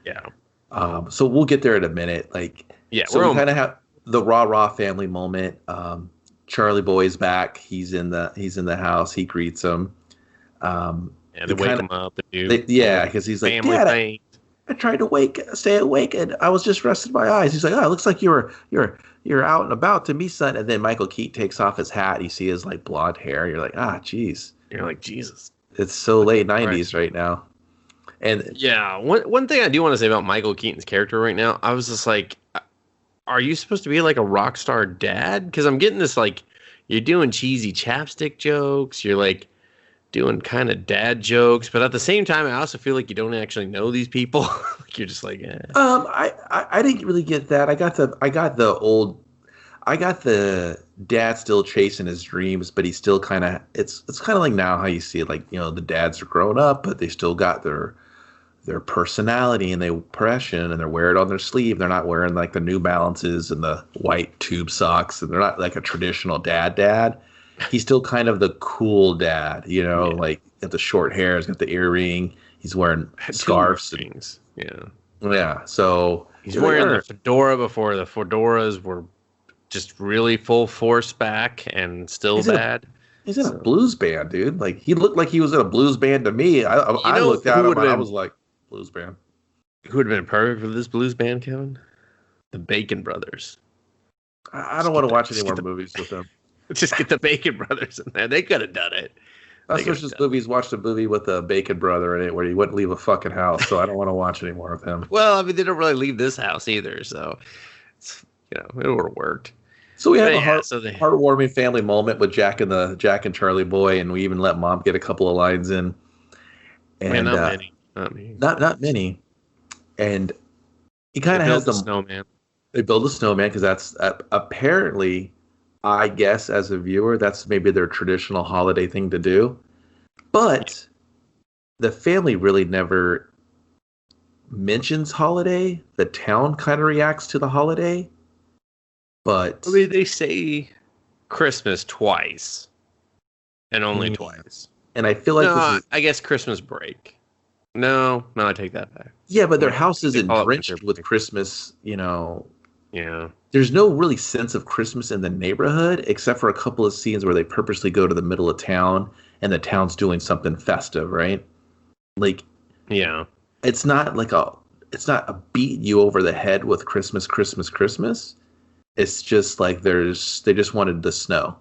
Yeah. So we'll get there in a minute. Like, yeah, so we kind of have the rah family moment. Charlie Boy's back. He's in the house. He greets him. They wake him up. Because he's like, Dad, I tried to stay awake, and I was just resting my eyes. He's like, oh, it looks like you're out and about to me, son. And then Michael Keaton takes off his hat. You see his like blonde hair. You're like, geez. You're like, Jesus. It's so late 90s right now. And yeah, one thing I do want to say about Michael Keaton's character right now, I was just like, are you supposed to be like a rock star dad? Because I'm getting this like, you're doing cheesy chapstick jokes. You're like doing kind of dad jokes, but at the same time, I also feel like you don't actually know these people. Like you're just like, eh. I didn't really get that. I got the dad still chasing his dreams, but he's still kind of, it's kind of like now how you see it, like, you know, the dads are grown up, but they still got their personality and their impression, and they're wearing it on their sleeve. They're not wearing like the New Balances and the white tube socks, and they're not like a traditional dad. He's still kind of the cool dad, you know, like got the short hair, he's got the earring, he's wearing scarves. Yeah. So he's wearing the fedora before the fedoras were just really full force back and still bad. He's in a blues band, dude. Like he looked like he was in a blues band to me. I looked at him and I was like, blues band. Who would have been perfect for this blues band, Kevin? The Bacon Brothers. I don't want to watch any more movies with them. Just get the Bacon Brothers in there. They could have done it. I switched this movies, watched a movie with a Bacon brother in it where he wouldn't leave a fucking house, so I don't want to watch any more of him. Well, I mean, they don't really leave this house either, so it would have worked. So we have heartwarming family moment with Jack and Charlie Boy, and we even let Mom get a couple of lines in. And not many. And he kind of has the snowman. They build a snowman because that's apparently, I guess, as a viewer, that's maybe their traditional holiday thing to do. But the family really never mentions holiday. The town kind of reacts to the holiday. But I mean, they say Christmas twice. And only twice. And I feel like I guess Christmas break. No, I take that back. Yeah, but their house isn't drenched with Christmas, you know. Yeah. There's no really sense of Christmas in the neighborhood, except for a couple of scenes where they purposely go to the middle of town and the town's doing something festive, right? Like, yeah. It's not a beat you over the head with Christmas. It's just like they just wanted the snow.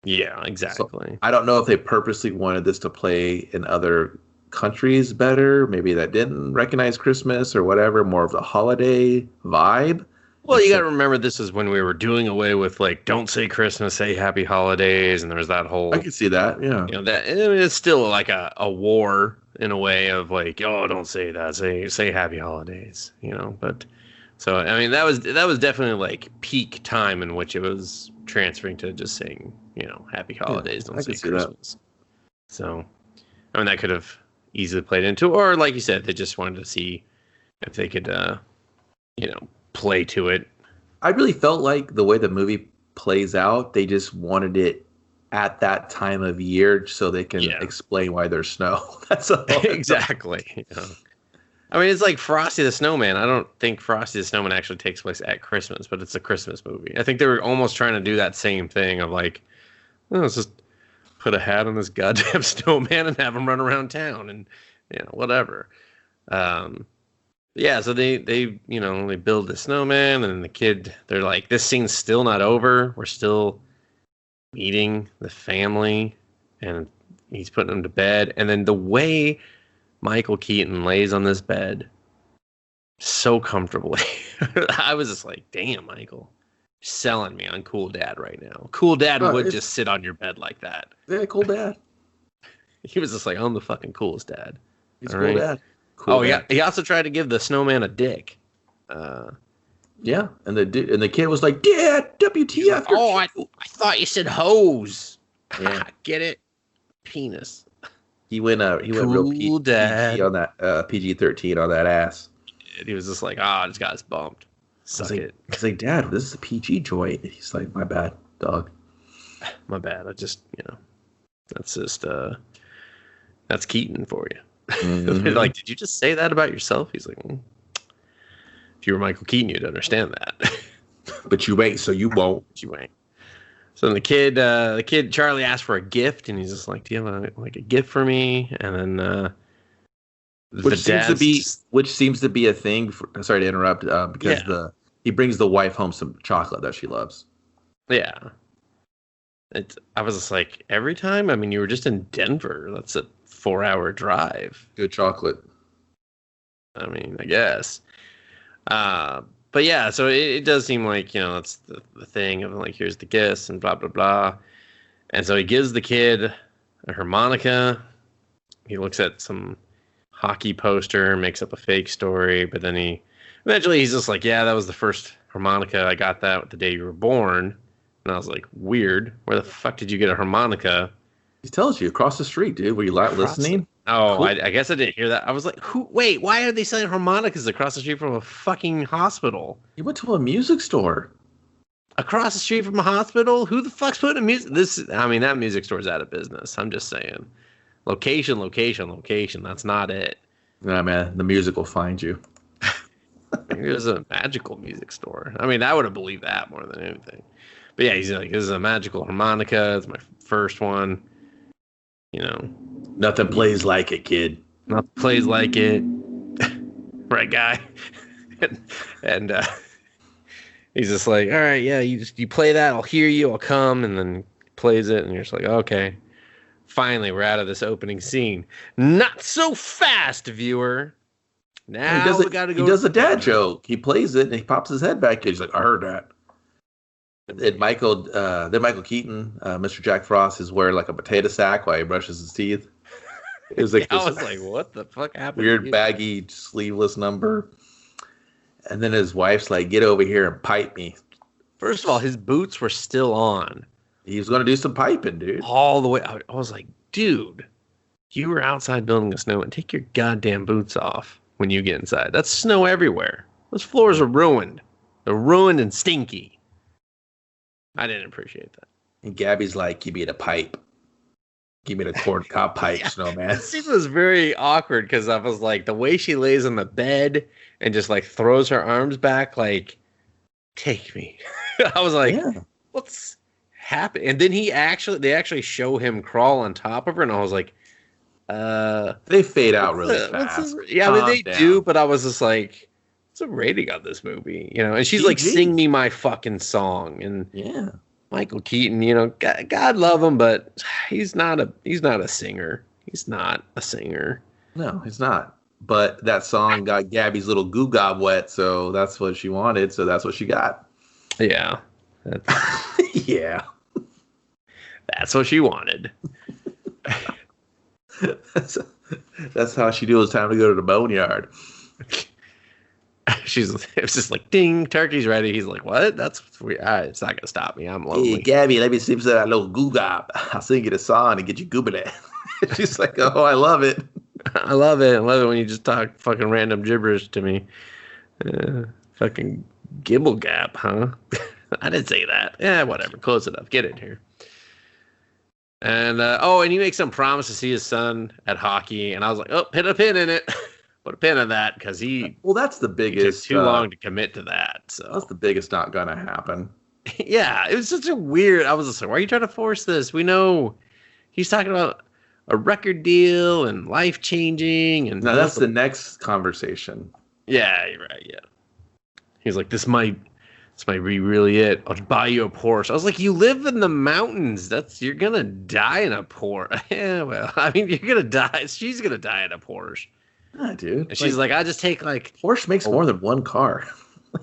Yeah, exactly. So I don't know if they purposely wanted this to play in other countries better. Maybe that didn't recognize Christmas or whatever, more of the holiday vibe. Well, you got to remember, this is when we were doing away with like, don't say Christmas, say Happy Holidays, and there's that whole. I can see that, yeah. You know, that it's still like a war in a way of like, oh, don't say that, say Happy Holidays, you know. But so I mean, that was definitely like peak time in which it was transferring to just saying, you know, Happy Holidays, don't say Christmas. That. So, I mean, that could have easily played into, or like you said, they just wanted to see if they could, you know, play to it. I really felt like the way the movie plays out, they just wanted it at that time of year so they can explain why there's snow. That's all. Exactly. Yeah. I mean, it's like Frosty the Snowman. I don't think Frosty the Snowman actually takes place at Christmas, but it's a Christmas movie. I think they were almost trying to do that same thing of like, Let's just put a hat on this goddamn snowman and have him run around town and whatever. Yeah, so they they build the snowman, and then the kid, they're like, this scene's still not over. We're still meeting the family, and he's putting them to bed. And then the way Michael Keaton lays on this bed so comfortably, I was just like, damn, Michael, you're selling me on Cool Dad right now. Cool Dad would just sit on your bed like that. Yeah, Cool Dad. He was just like, I'm the fucking coolest dad. He's Cool Dad. Cool dad. Yeah. He also tried to give the snowman a dick. Yeah, and the kid was like, Dad, WTF? I thought you said hose. Yeah. Get it? Penis. He went real PG on that PG-13 on that ass. He was just like, I just got us bumped. Suck it. He's like, Dad, this is a PG joint. He's like, my bad, dog. My bad. I just, that's just that's Keaton for you. Mm-hmm. Like, did you just say that about yourself? He's like, if you were Michael Keaton, you'd understand that. But you ain't, so you won't. You ain't. So then the kid Charlie asked for a gift, and he's just like, "Do you have a gift for me?" And then which seems to be a thing. Sorry to interrupt, because he brings the wife home some chocolate that she loves. Yeah. I was just like, every time. I mean, you were just in Denver. That's a 4-hour drive. Good chocolate. I mean, I guess. But yeah, so it does seem like, it's the thing of like, here's the gifts and blah, blah, blah. And so he gives the kid a harmonica. He looks at some hockey poster, makes up a fake story, but then eventually he's just like, yeah, that was the first harmonica. I got that the day you were born. And I was like, weird. Where the fuck did you get a harmonica? He tells you across the street, dude. Were you listening? Oh, cool. I guess I didn't hear that. I was like, wait, why are they selling harmonicas across the street from a fucking hospital? He went to a music store. Across the street from a hospital? Who the fuck's putting a music? That music store's out of business. I'm just saying. Location. That's not it. Nah, man. The music will find you. It was a magical music store. I mean, I would have believed that more than anything. But yeah, he's like, this is a magical harmonica. It's my first one. Nothing plays like it, kid. Nothing plays like it. Right, guy? and he's just like, all right, yeah, you play that, I'll hear you, I'll come, and then he plays it, and you're just like, okay. Finally, we're out of this opening scene. Not so fast, viewer. Now we gotta go. He does a dad joke. He plays it, and he pops his head back, and he's like, I heard that. And Michael Keaton, Mr. Jack Frost, is wearing like a potato sack while he brushes his teeth. It was like I was like, what the fuck happened? Weird baggy sleeveless number. And then his wife's like, get over here and pipe me. First of all, his boots were still on. He was going to do some piping, dude. All the way. I was like, dude, you were outside building a snowman. Take your goddamn boots off when you get inside. That's snow everywhere. Those floors are ruined. They're ruined and stinky. I didn't appreciate that. And Gabby's like, give me the pipe. Give me the corn cob pipe, snowman. This scene was very awkward because I was like, the way she lays on the bed and just like throws her arms back, like, take me. I was like, what's happening? And then they actually show him crawl on top of her, and I was like, they fade out really fast. They do, but I was just like, what's the rating on this movie? And she's like, sing me my fucking song. And Michael Keaton, God love him, but he's not a singer. He's not a singer. No, he's not. But that song got Gabby's little goo gob wet, so that's what she wanted, so that's what she got. Yeah. Yeah. That's what she wanted. That's how she knew it was time to go to the boneyard. It was just like, ding, turkey's ready. He's like, what? That's weird. It's not gonna stop me. I'm lonely. Hey, Gabby, let me sing some of that little goo gob. I'll sing you the song and get you goobling. She's like, oh, I love it. I love it. I love it when you just talk fucking random gibberish to me. Fucking gibble gap, huh? I didn't say that. Yeah, whatever. Close enough. Get in here. And and he makes some promise to see his son at hockey, and I was like, oh, put a pin in it. Put a pin in that because that's the biggest. It took too long to commit to that. So that's the biggest not gonna happen. Yeah, it was such a weird. I was just like, why are you trying to force this? We know he's talking about a record deal and life changing, and now that's the next conversation. Yeah, you're right. Yeah, he's like, this might be really it. I'll buy you a Porsche. I was like, you live in the mountains. You're gonna die in a Porsche. Yeah, well, I mean, you're gonna die. She's gonna die in a Porsche. Ah, dude. And she's like, I just take like Porsche makes more than one car.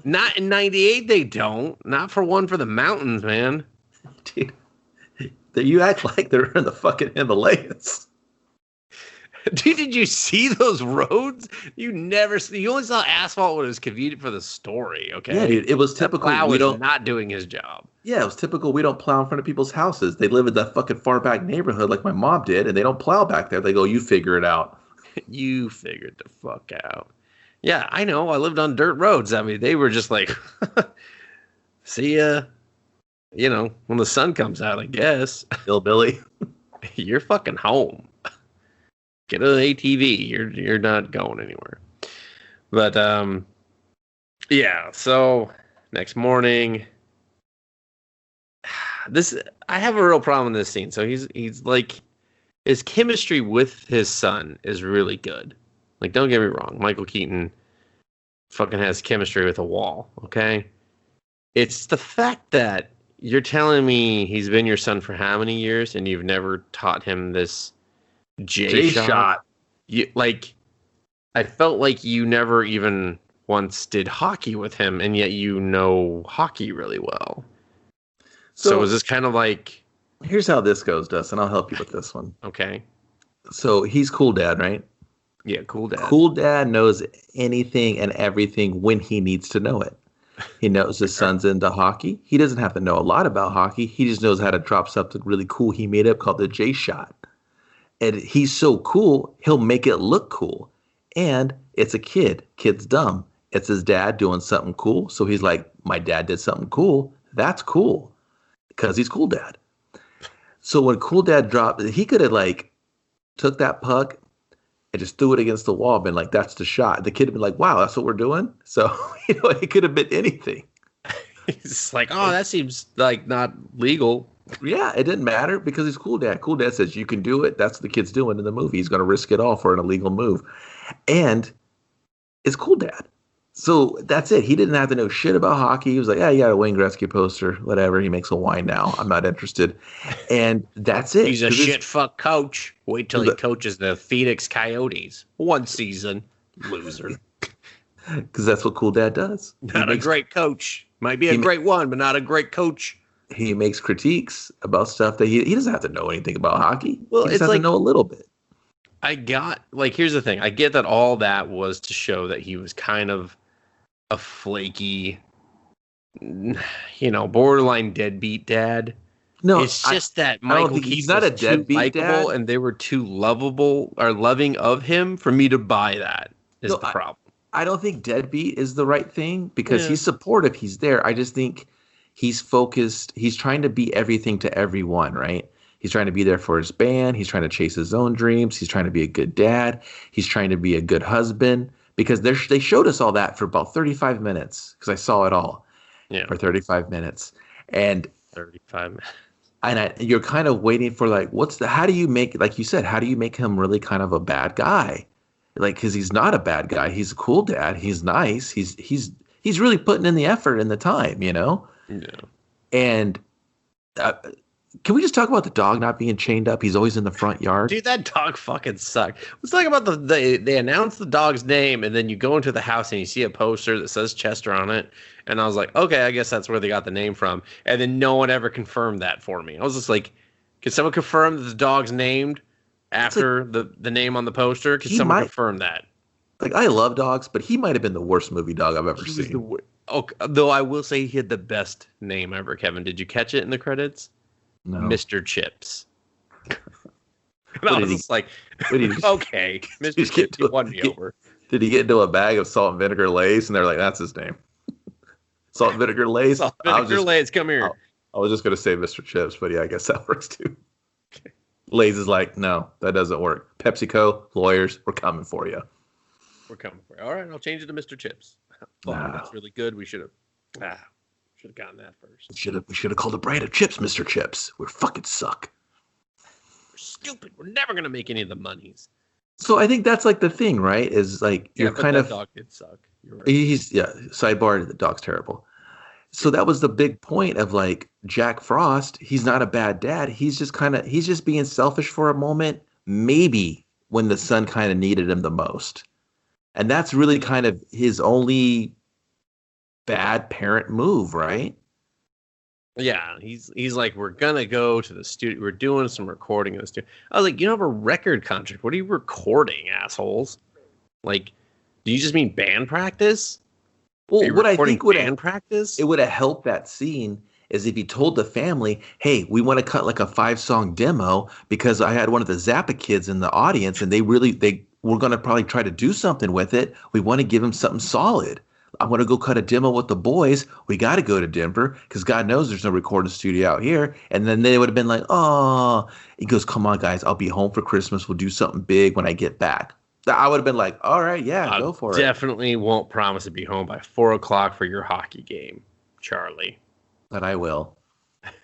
Not in '98. They don't. Not for the mountains, man. Dude, you act like they're in the fucking Himalayas. Dude, did you see those roads? You only saw asphalt when it was convenient for the story, okay? Yeah, dude, it was typical. Not doing his job. Yeah, it was typical. We don't plow in front of people's houses. They live in that fucking far back neighborhood like my mom did, and they don't plow back there. They go, you figure it out. You figured the fuck out. Yeah, I know. I lived on dirt roads. I mean, they were just like, see ya. You know, when the sun comes out, I guess. Hillbilly. You're fucking home. Get an ATV. You're not going anywhere. But yeah. So next morning, I have a real problem in this scene. So he's like, his chemistry with his son is really good. Like, don't get me wrong, Michael Keaton fucking has chemistry with a wall. Okay, it's the fact that you're telling me he's been your son for how many years, and you've never taught him this J shot. I felt like you never even once did hockey with him, and yet you know hockey really well. So is this kind of like... Here's how this goes, Dustin. I'll help you with this one. Okay. So he's cool dad, right? Yeah, cool dad. Cool dad knows anything and everything when he needs to know it. He knows his son's into hockey. He doesn't have to know a lot about hockey. He just knows how to drop something really cool he made up called the J shot. And he's so cool, he'll make it look cool. And it's a kid. Kid's dumb. It's his dad doing something cool. So he's like, my dad did something cool. That's cool. Because he's cool dad. So when cool dad dropped, he could have like took that puck and just threw it against the wall, been like, that's the shot. The kid would been like, wow, that's what we're doing. So, it could have been anything. He's like, oh, that seems like not legal. Yeah, it didn't matter because he's cool dad. Cool dad says you can do it. That's what the kid's doing in the movie. He's going to risk it all for an illegal move. And it's cool dad. So that's it. He didn't have to know shit about hockey. He was like, yeah, you got a Wayne Gretzky poster, whatever. He makes a wine now. I'm not interested. And that's it. He's a shit fuck coach. Wait till he coaches the Phoenix Coyotes. One season. Loser. Because that's what cool dad does. Not a great coach. Might be a great one, but not a great coach. He makes critiques about stuff that he doesn't have to know anything about hockey. Well, he just has to know a little bit. Here's the thing. I get that all that was to show that he was kind of a flaky, borderline deadbeat dad. No, it's just that Michael he's not a deadbeat dad, and they were too lovable or loving of him for me to buy that. Is the problem? I don't think deadbeat is the right thing because he's supportive. He's there. I just think he's focused. He's trying to be everything to everyone, right? He's trying to be there for his band. He's trying to chase his own dreams. He's trying to be a good dad. He's trying to be a good husband. Because they showed us all that for about 35 minutes. Because I saw it all for 35 minutes. And 35 minutes. And you're kind of waiting for like, how do you make, like you said, how do you make him really kind of a bad guy? Like, because he's not a bad guy. He's a cool dad. He's nice. He's really putting in the effort and the time, Yeah. And can we just talk about the dog not being chained up? He's always in the front yard. Dude, that dog fucking sucked. Let's talk about they announce the dog's name, and then you go into the house and you see a poster that says Chester on it. And I was like, okay, I guess that's where they got the name from. And then no one ever confirmed that for me. I was just like, can someone confirm that the dog's named after the name on the poster? Can someone confirm that? Like, I love dogs, but he might have been the worst movie dog I've ever seen. Though I will say he had the best name ever, Kevin. Did you catch it in the credits? No. Mr. Chips. And I was just like, okay, Mr. Chips, you won me over. Did he get into a bag of salt and vinegar Lay's? And they're like, that's his name. Salt and vinegar Lay's? Salt and vinegar Lay's, come here. I was just going to say Mr. Chips, but yeah, I guess that works too. Okay. Lay's is like, no, that doesn't work. PepsiCo, lawyers, we're coming for you. We're coming for you. All right, I'll change it to Mr. Chips. Oh, that's really good. We should have Should have gotten that first. We should have called a brand of chips, Mr. Chips. We fucking suck. We're stupid. We're never gonna make any of the monies. So I think that's like the thing, right? Is like you're kind of dog did suck. You're right. Sidebar, the dog's terrible. So that was the big point of like Jack Frost. He's not a bad dad. He's just being selfish for a moment, maybe when the son kind of needed him the most. And that's really kind of his only bad parent move, right? Yeah, he's like, we're gonna go to the studio. We're doing some recording in the studio. I was like, you don't have a record contract. What are you recording, assholes? Like, do you just mean band practice? Well, what I think would have helped that scene is if he told the family, hey, we want to cut like a 5-song demo because I had one of the Zappa kids in the audience and we're going to probably try to do something with it. We want to give them something solid. I want to go cut a demo with the boys. We got to go to Denver because God knows there's no recording studio out here. And then they would have been like, oh, he goes, come on, guys, I'll be home for Christmas. We'll do something big when I get back. I would have been like, all right, yeah, go for it. Definitely won't promise to be home by 4:00 for your hockey game, Charlie. But I will.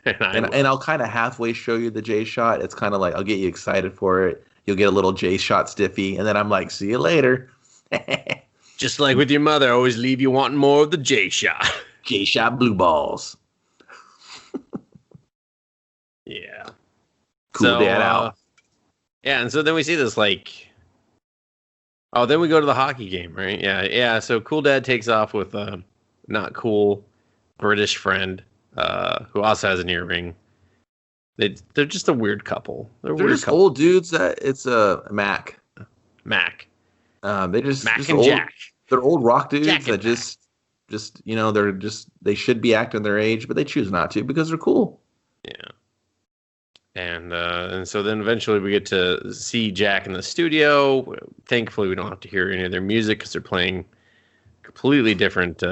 and I'll kind of halfway show you the J shot. It's kind of like I'll get you excited for it. You'll get a little J shot stiffy, and then I'm like, see you later. Just like with your mother, always leave you wanting more of the J shot. J shot blue balls. Yeah. Cool dad out. Yeah, and so then we see this like. Oh, then we go to the hockey game, right? Yeah. So Cool Dad takes off with a not cool British friend who also has an earring. They're just a weird couple. They're just couple. Old dudes. It's a Mac. They just Mac just and old, Jack. They're old rock dudes Jack that just they should be acting their age, but they choose not to because they're cool. Yeah. And so then eventually we get to see Jack in the studio. Thankfully, we don't have to hear any of their music because they're playing completely different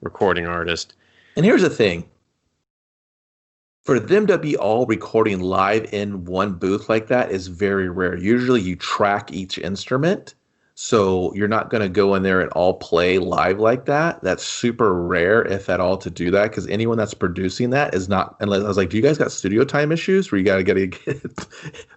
recording artist. And here's the thing. For them to be all recording live in one booth like that is very rare. Usually you track each instrument. So you're not going to go in there and all play live like that. That's super rare, if at all, to do that. Because anyone that's producing that is not. Unless I was like, do you guys got studio time issues where you got to get it?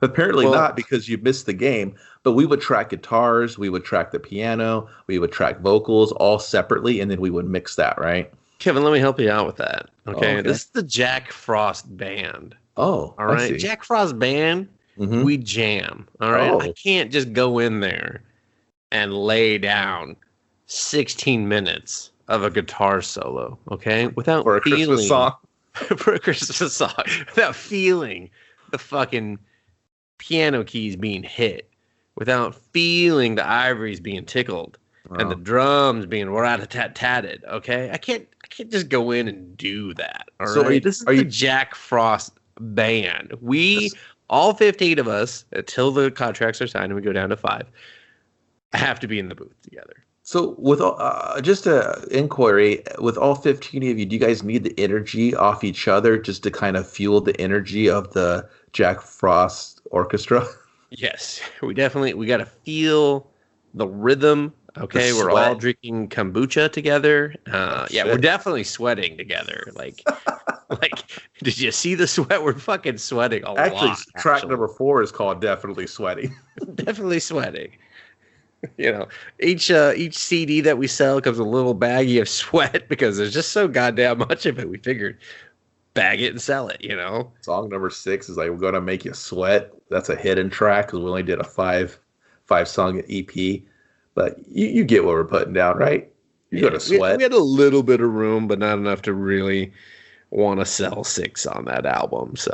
Apparently not, because you missed the game. But we would track guitars, we would track the piano, we would track vocals all separately, and then we would mix that, right? Kevin, let me help you out with that. Okay. This is the Jack Frost Band. Oh, all right. Jack Frost Band. Mm-hmm. We jam. All right. I can't just go in there and lay down 16 minutes of a guitar solo, okay? Without for a feeling Christmas song. For a Christmas song. Without feeling the fucking piano keys being hit. Without feeling the ivories being tickled. Wow. And the drums being rat-a-tat-tatted, okay? I can't just go in and do that, all so right? This is the Jack Frost Band. All 15 of us, until the contracts are signed and we go down to 5, have to be in the booth together. So with just an inquiry, with all 15 of you, do you guys need the energy off each other just to kind of fuel the energy of the Jack Frost Orchestra? Yes, we got to feel the rhythm. Okay, we're all drinking kombucha together. We're definitely sweating together. Like, did you see the sweat? We're fucking sweating a lot. Actually, track number 4 is called Definitely Sweating. Definitely sweating. You know, each CD that we sell comes with a little baggie of sweat because there's just so goddamn much of it. We figured bag it and sell it, you know. Song number 6 is like, we're going to make you sweat. That's a hidden track because we only did a 5-song EP. But you get what we're putting down, right? You're going to sweat. We had a little bit of room, but not enough to really want to sell 6 on that album. So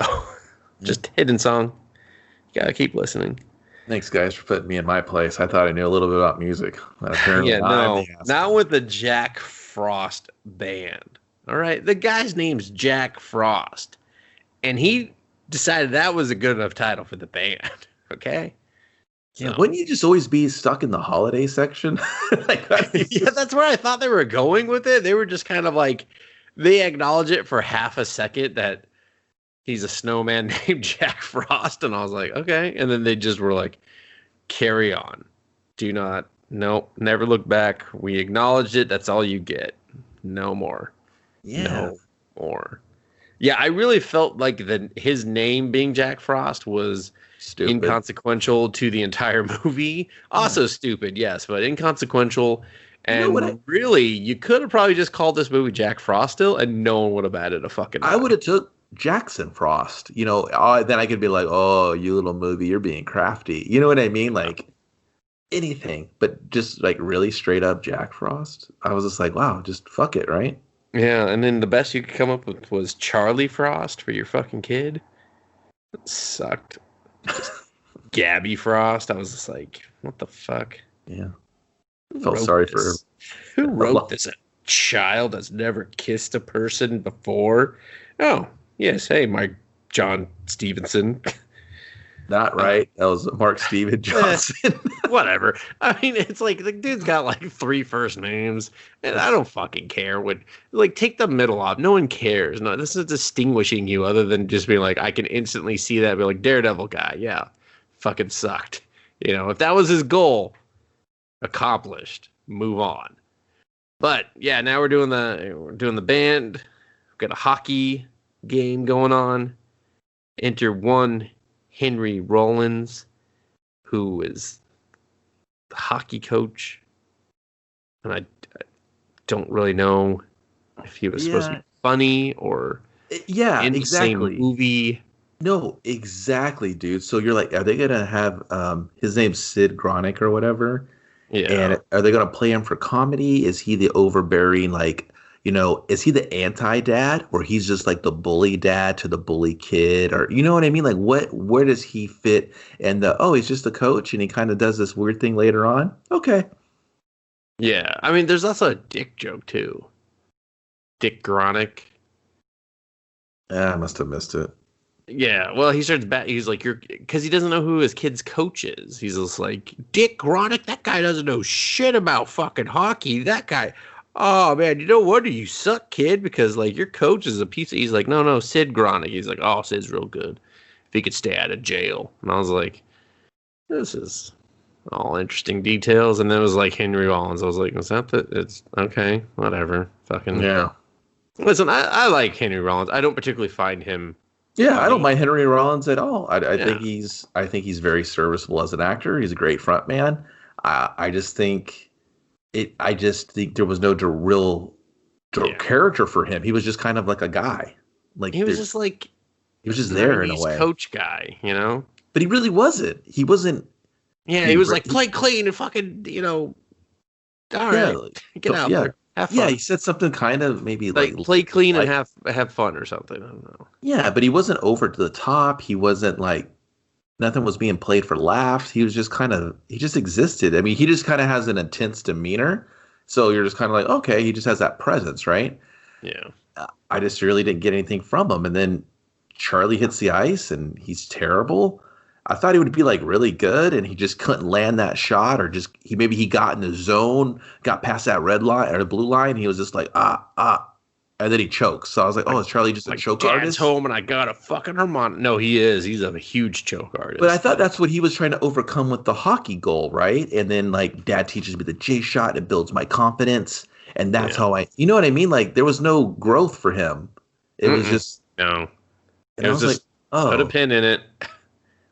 just hidden song. You got to keep listening. Thanks, guys, for putting me in my place. I thought I knew a little bit about music. Apparently not with the Jack Frost Band. All right, the guy's name's Jack Frost, and he decided that was a good enough title for the band. Okay. Yeah, wouldn't you just always be stuck in the holiday section? Yeah, that's where I thought they were going with it. They were just kind of like, they acknowledge it for half a second that he's a snowman named Jack Frost, and I was like, okay. And then they just were like, carry on. Never look back. We acknowledged it. That's all you get. No more. Yeah. more. Yeah, I really felt like his name being Jack Frost was stupid, inconsequential to the entire movie. Also stupid, yes, but inconsequential. And really, you could have probably just called this movie Jack Frost still, and no one would have added a fucking eye. I would have took Jackson Frost. You know, then I could be like, oh, you little movie, you're being crafty. You know what I mean? Like anything, but just like really straight up Jack Frost. I was just like, wow, just fuck it, right? Yeah, and then the best you could come up with was Charlie Frost for your fucking kid. It sucked. Just Gabby Frost. I was just like, what the fuck? Yeah. I felt sorry for her. Who wrote this? A child that's never kissed a person before? Oh, yes. Hey, Mike John Stevenson. Not right. That was Mark Steven Johnson. Whatever. I mean, it's like the dude's got like 3 first names, and I don't fucking care. Take the middle off. No one cares. No, this is distinguishing you other than just being like, I can instantly see that. Be like, Daredevil guy. Yeah, fucking sucked. You know, if that was his goal, accomplished. Move on. But yeah, now we're doing the band. We've got a hockey game going on. Enter one Henry Rollins, who is the hockey coach, and I don't really know if he was supposed to be funny or in the same movie. No, exactly, dude. So you're like, are they gonna have his name's Sid Gronick or whatever? Yeah. And are they gonna play him for comedy? Is he the overbearing, like, you know, is he the anti-dad, or he's just like the bully dad to the bully kid, or you know what I mean? Like, where does he fit? And he's just a coach, and he kind of does this weird thing later on. Okay. Yeah, I mean, there's also a dick joke too. Dick Gronick. I must have missed it. Yeah, well, he starts back. He's like, because he doesn't know who his kid's coach is. He's just like, Dick Gronick. That guy doesn't know shit about fucking hockey. That guy. Oh, man, you know what? You suck, kid, because, like, your coach is a piece of... He's like, no, Sid Gronick. He's like, oh, Sid's real good. If he could stay out of jail. And I was like, this is all interesting details. And then it was like Henry Rollins. I was like, is that it's okay, whatever. Fucking... Yeah. Listen, I like Henry Rollins. I don't particularly find him... Yeah, I don't mind Henry Rollins at all. I think he's very serviceable as an actor. He's a great front man. I just think there was no real character for him. He was just kind of like a guy. Like he was just there in a way. Coach guy, you know. But he really wasn't. He wasn't. Yeah, he was like play clean and fucking, you know. All right, get out there. Have fun. Yeah, he said something kind of maybe like play clean and have fun or something. I don't know. Yeah, but he wasn't over to the top. He wasn't like nothing was being played for laughs. He was just he just existed. I mean, he just kind of has an intense demeanor. So you're just kind of like, okay, he just has that presence, right? Yeah. I just really didn't get anything from him. And then Charlie hits the ice and he's terrible. I thought he would be like really good, and he just couldn't land that shot, or just he got in the zone, got past that red line or the blue line. He was just like and then he chokes. So I was like, oh, is Charlie just a choke artist? Dad's home and I got a fucking harmonica. No, he is. He's a huge choke artist. But I thought that's what he was trying to overcome with the hockey goal, right? And then like Dad teaches me the J shot, it builds my confidence, and that's how you know what I mean? Like there was no growth for him. It was just no. It was just like, put a pin in it.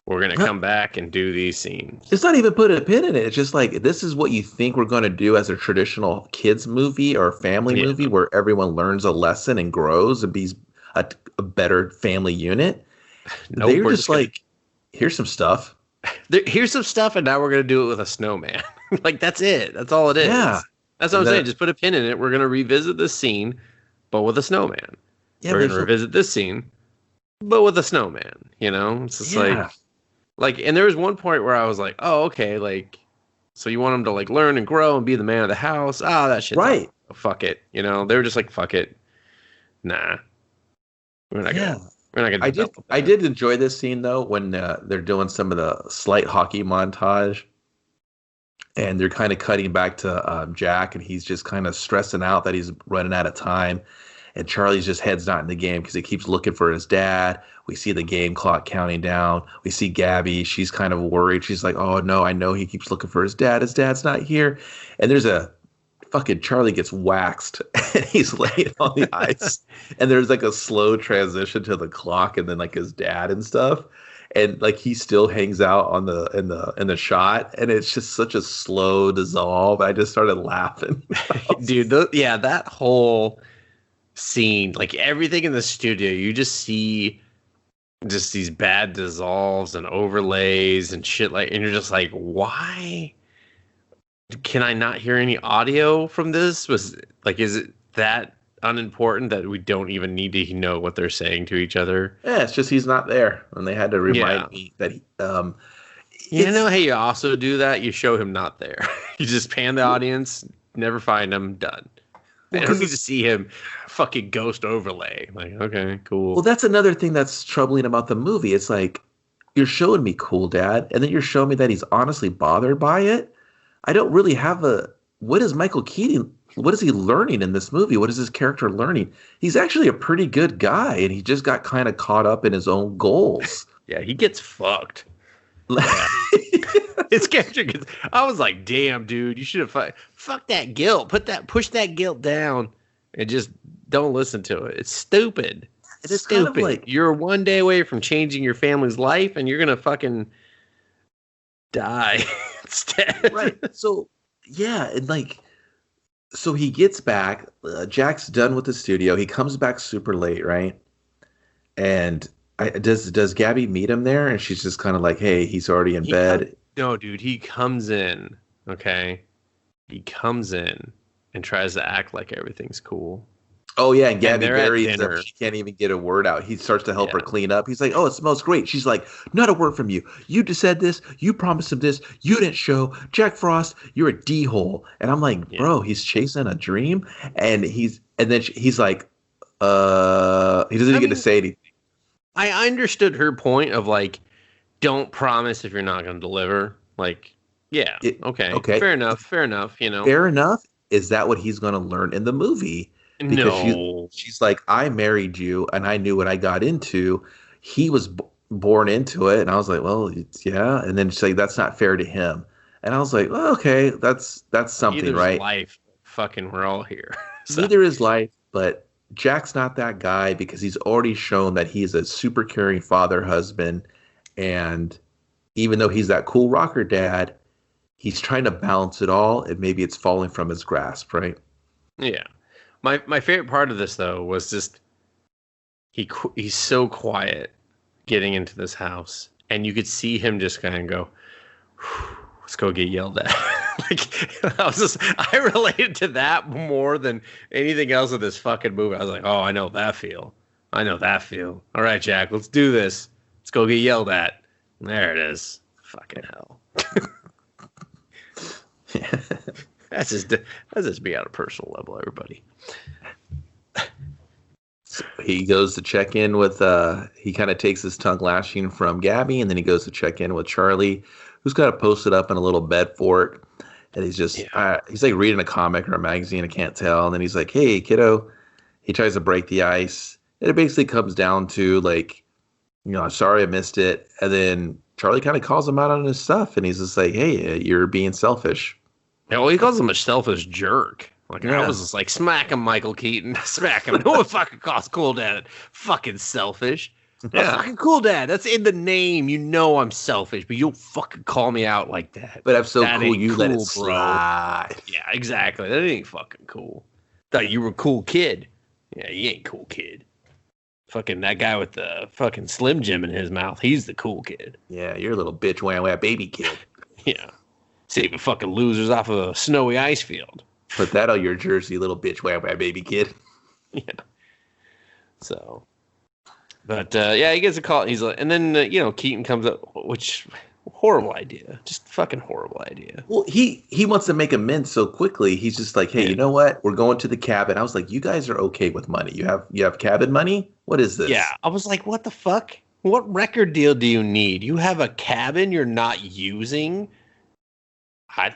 We're going to come back and do these scenes. It's not even put a pin in it. It's just like, this is what you think we're going to do as a traditional kids movie or family movie where everyone learns a lesson and grows and be a better family unit. Nope, they're just like, here's some stuff. Here's some stuff, and now we're going to do it with a snowman. Like, that's it. That's all it is. Yeah. That's what I'm saying. Just put a pin in it. We're going to revisit this scene, but with a snowman. Yeah, we're going to revisit this scene, but with a snowman. You know? It's just like, and there was one point where I was like, oh, okay, like, so you want him to, like, learn and grow and be the man of the house? Oh, that shit. Right. Fuck it. You know, they were just like, fuck it. Nah. We're not gonna do that. I did enjoy this scene, though, when they're doing some of the slight hockey montage. And they're kind of cutting back to Jack, and he's just kind of stressing out that he's running out of time. And Charlie's just head's not in the game because he keeps looking for his dad. We see the game clock counting down. We see Gabby. She's kind of worried. She's like, oh, no, I know he keeps looking for his dad. His dad's not here. And there's a fucking Charlie gets waxed and he's laying on the ice, and there's like a slow transition to the clock and then like his dad and stuff, and like he still hangs out on the in the shot, and it's just such a slow dissolve. I just started laughing. Dude, that whole scene, like everything in the studio, you just see just these bad dissolves and overlays and shit, like, and you're just like, why can I not hear any audio from this? Was like, is it that unimportant that we don't even need to know what they're saying to each other? Yeah, it's just he's not there, and they had to remind me that he. You know how you also do that? You show him not there. You just pan the audience, never find him, done. I don't need to see him fucking ghost overlay. Like, okay, cool. Well, that's another thing that's troubling about the movie. It's like, you're showing me cool dad, and then you're showing me that he's honestly bothered by it. I don't really have what is Michael Keaton, what is he learning in this movie? What is his character learning? He's actually a pretty good guy, and he just got kind of caught up in his own goals. Yeah, he gets fucked. His character gets, I was like, damn, dude, you should have fuck that guilt. Push that guilt down and just don't listen to it. It's stupid. It's stupid. Kind of like, you're one day away from changing your family's life, and you're gonna fucking die instead. Right. So yeah, and like, so he gets back. Jack's done with the studio. He comes back super late, right? And does Gabby meet him there? And she's just kind of like, hey, he's already in bed. No, dude, he comes in. Okay, he comes in and tries to act like everything's cool. Oh yeah, and Gabby buries him. She can't even get a word out. He starts to help her clean up. He's like, "Oh, it smells great." She's like, "Not a word from you. You just said this. You promised him this. You didn't show. Jack Frost, you're a d-hole." And I'm like, "Bro, he's chasing a dream." And he's like, he doesn't even get to say anything. I understood her point of like, don't promise if you're not going to deliver. Like, yeah, okay, fair enough. You know, fair enough. Is that what he's going to learn in the movie? Because no, she's like, I married you, and I knew what I got into. He was born into it, and I was like, well, yeah. And then she's like, that's not fair to him. And I was like, well, okay, that's something, neither's right? Life, fucking, we're all here. So. Neither is life, but Jack's not that guy because he's already shown that he's a super caring father, husband, and even though he's that cool rocker dad, he's trying to balance it all, and maybe it's falling from his grasp, right? Yeah. My favorite part of this, though, was just he's so quiet getting into this house, and you could see him just kind of go, let's go get yelled at. Like, I related to that more than anything else in this fucking movie. I was like, oh, I know that feel. All right, Jack, let's do this. Let's go get yelled at. There it is. Fucking hell. That's just me on a personal level, everybody. So he goes to check in with he kind of takes his tongue lashing from Gabby, and then he goes to check in with Charlie, who's kind of posted up in a little Medford, and he's just he's like reading a comic or a magazine, I can't tell, and then he's like, hey kiddo, he tries to break the ice, and it basically comes down to like, you know, I'm sorry I missed it, and then Charlie kind of calls him out on his stuff, and he's just like, hey, you're being selfish. Yeah, well, he calls him a selfish jerk. Like, I was just like, smack him, Michael Keaton. Smack him. No one fucking calls Cool Dad fucking selfish. Yeah. Fucking Cool Dad. That's in the name. You know I'm selfish, but you don't fucking call me out like that. But I'm so that cool, you cool, let it slide. Yeah, exactly. That ain't fucking cool. Thought you were a cool kid. Yeah, you ain't cool kid. Fucking that guy with the fucking Slim Jim in his mouth. He's the cool kid. Yeah, you're a little bitch wah baby kid. Yeah. Saving fucking losers off of a snowy ice field. Put that on your jersey, little bitch wah baby kid. Yeah. So, but yeah, he gets a call. He's like, and then Keaton comes up, which horrible idea, just fucking horrible idea. Well, he wants to make amends so quickly. He's just like, hey, you know what? We're going to the cabin. I was like, you guys are okay with money. You have cabin money. What is this? Yeah, I was like, what the fuck? What record deal do you need? You have a cabin you're not using.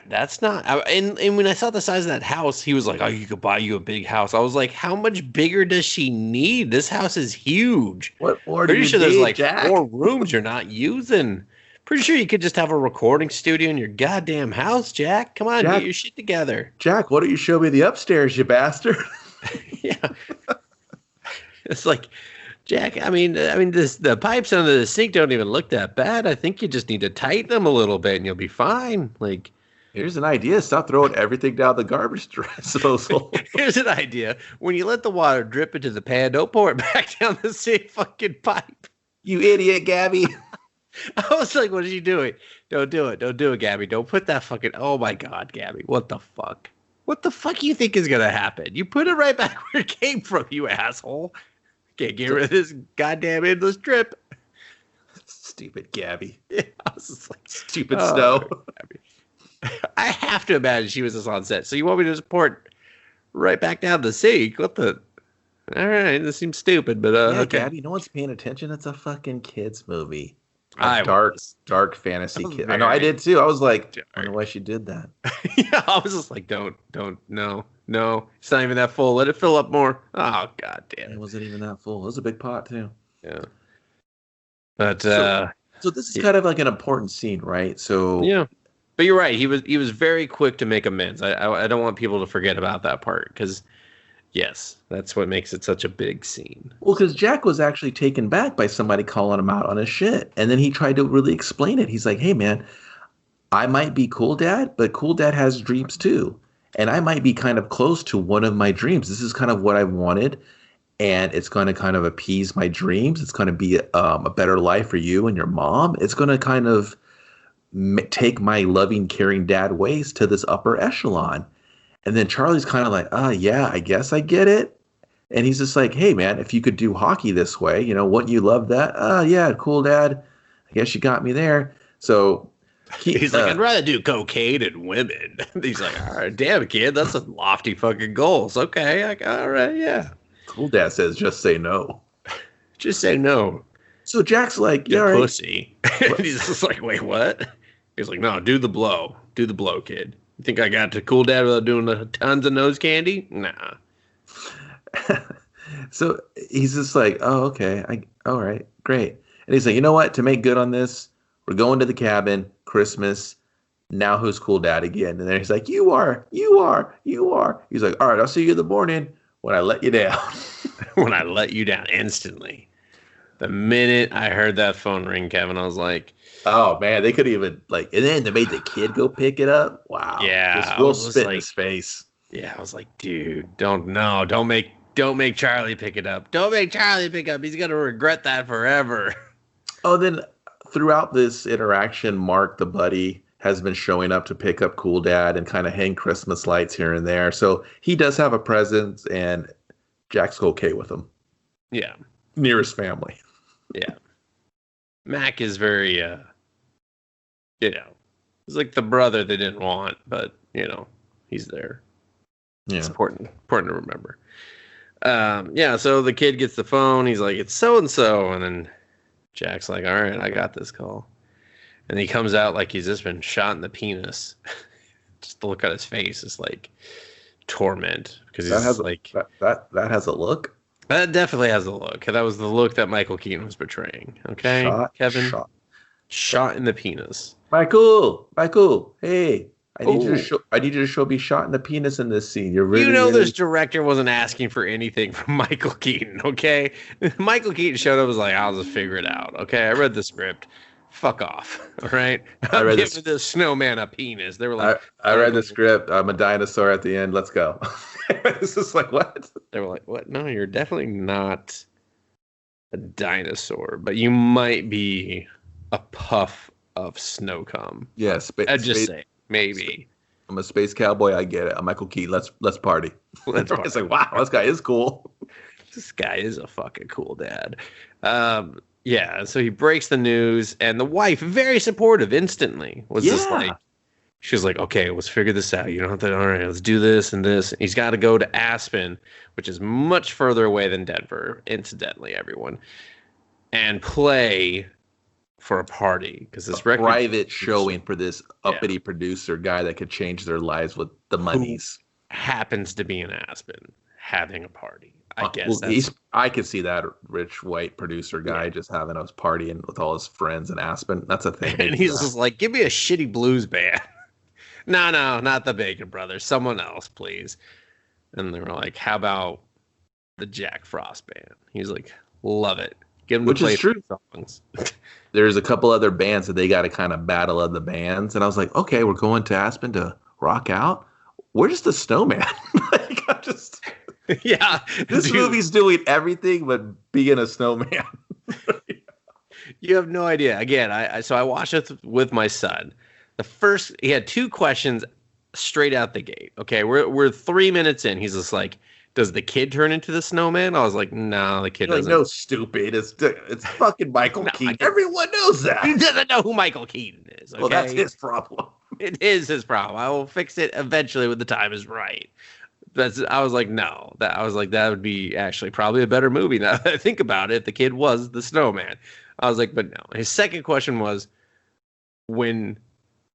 That's not. And when I saw the size of that house, he was like, "Oh, you could buy you a big house." I was like, "How much bigger does she need? This house is huge." What more? Pretty sure there's like 4 rooms you're not using. Pretty sure you could just have a recording studio in your goddamn house, Jack. Come on, get your shit together. Jack, why don't you show me the upstairs, you bastard? Yeah. It's like, Jack, I mean, the pipes under the sink don't even look that bad. I think you just need to tighten them a little bit and you'll be fine. Like, here's an idea. Stop throwing everything down the garbage disposal. Here's an idea. When you let the water drip into the pan, don't pour it back down the same fucking pipe. You idiot, Gabby. I was like, what are you doing? Don't do it. Don't do it, Gabby. Don't put that fucking... Oh, my God, Gabby. What the fuck? What the fuck you think is going to happen? You put it right back where it came from, you asshole. Can't get rid of this goddamn endless drip. Stupid Gabby. Yeah, I was just like... Stupid Snow. Gabby. I have to imagine she was just on set. So you want me to just pour it right back down the sink? What the... All right, this seems stupid, but yeah, okay. Gabby, no one's paying attention. It's a fucking kids movie. Dark fantasy kid. I know, I did too. I was like, I don't know why she did that. Yeah, I was just like, don't, no. It's not even that full. Let it fill up more. Oh, God damn. It wasn't even that full. It was a big pot too. Yeah. But so this is kind of like an important scene, right? So yeah. But you're right. He was very quick to make amends. I don't want people to forget about that part because. Yes, that's what makes it such a big scene. Well, because Jack was actually taken back by somebody calling him out on his shit. And then he tried to really explain it. He's like, hey, man, I might be Cool Dad, but Cool Dad has dreams too. And I might be kind of close to one of my dreams. This is kind of what I wanted. And it's going to kind of appease my dreams. It's going to be a better life for you and your mom. It's going to kind of take my loving, caring dad ways to this upper echelon. And then Charlie's kind of like, yeah, I guess I get it. And he's just like, hey, man, if you could do hockey this way, wouldn't you love that? Yeah, cool, Dad. I guess you got me there. So he's like, I'd rather do cocaine and women. He's like, all right, damn, kid, that's a lofty fucking goals. Okay, all right, yeah. Cool Dad says, just say no. Just say no. So Jack's like, yeah, right. Pussy. He's just like, wait, what? He's like, no, do the blow. Do the blow, kid. You think I got to Cool Dad without doing tons of nose candy? Nah. So he's just like, oh, okay. All right, great. And he's like, you know what? To make good on this, we're going to the cabin, Christmas. Now who's Cool Dad again? And then he's like, you are. He's like, all right, I'll see you in the morning when I let you down. When I let you down instantly. The minute I heard that phone ring, Kevin, I was like, oh man, they could even and then they made the kid go pick it up. Wow. Yeah. Just Will spit in his face. Yeah, I was like, dude, don't make Charlie pick it up. Don't make Charlie pick up. He's gonna regret that forever. Oh, then throughout this interaction, Mark the buddy has been showing up to pick up Cool Dad and kind of hang Christmas lights here and there. So he does have a presence, and Jack's okay with him. Yeah. Nearest family. Yeah. Mac is very, he's like the brother they didn't want, but, he's there. Yeah. It's important to remember. So the kid gets the phone. He's like, it's so-and-so. And then Jack's like, all right, I got this call. And he comes out like he's just been shot in the penis. Just the look on his face is like torment. Because he's that has a look. That definitely has a look. That was the look that Michael Keaton was portraying. Okay, Kevin? Shot in the penis. Michael, hey. I need you to show me shot in the penis in this scene. You're really, this director wasn't asking for anything from Michael Keaton, okay? Michael Keaton showed up and was like, I'll just figure it out, okay? I read the script. Fuck off, all right? I read the snowman a penis. They were like, I read the script. I'm a dinosaur at the end. Let's go. It's just like, what? They were like, what? No, you're definitely not a dinosaur, but you might be a puff of snow cum. Yeah, I'd just say maybe. I'm a space cowboy. I get it. I'm Michael Keaton. Let's party. Let's party. It's like, wow, this guy is cool. This guy is a fucking cool dad. Yeah, so he breaks the news, and the wife, very supportive instantly, was just like, she was like, okay, let's figure this out. You don't have to, all right, let's do this and this. He's got to go to Aspen, which is much further away than Denver, incidentally, everyone, and play for a party. Because this private showing for this uppity producer guy that could change their lives with the monies. Happens to be in Aspen having a party. I could see that rich white producer guy just having us partying with all his friends in Aspen. That's a thing. And he's just like, give me a shitty blues band. No, not the Bacon Brothers. Someone else, please. And they were like, how about the Jack Frost band? He's like, love it. Give them to play songs. There's a couple other bands that they got to kind of battle of the bands. And I was like, okay, we're going to Aspen to rock out. We're just the Snowman. Like, I'm just... Yeah. This movie's doing everything but being a snowman. You have no idea. Again, I watched it with my son. He had 2 questions straight out the gate. Okay, we're 3 minutes in. He's just like, does the kid turn into the snowman? I was like, no, the kid doesn't. No, stupid. It's fucking Michael Keaton. Everyone knows that. He doesn't know who Michael Keaton is. Okay? Well, that's his problem. It is his problem. I will fix it eventually when the time is right. I was like, no. That would be actually probably a better movie now that I think about it. If the kid was the snowman. I was like, but no. His second question was, when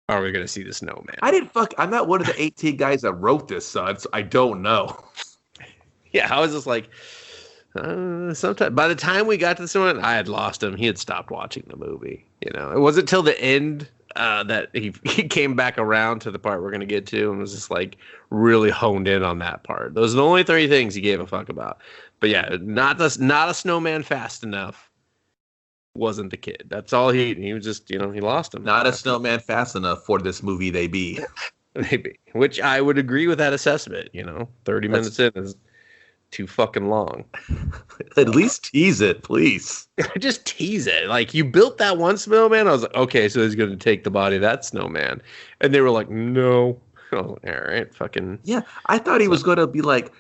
are we going to see the snowman? I'm not one of the 18 guys that wrote this, son, so I don't know. Yeah, I was just like, sometime. By the time we got to the snowman, I had lost him. He had stopped watching the movie. You know, it wasn't till the end that he came back around to the part we're going to get to and was just like really honed in on that part. Those are the only 3 things he gave a fuck about. But yeah, not a snowman fast enough. Wasn't the kid. That's all he was just, he lost him. Not a snowman fast enough for this movie they be. Maybe. Which I would agree with that assessment, 30 minutes in is too fucking long. At least tease it, please. Just tease it. Like, you built that one snowman. I was like, okay, so he's going to take the body of that snowman. And they were like, no. Oh, all right, fucking. Yeah, I thought he was going to be like,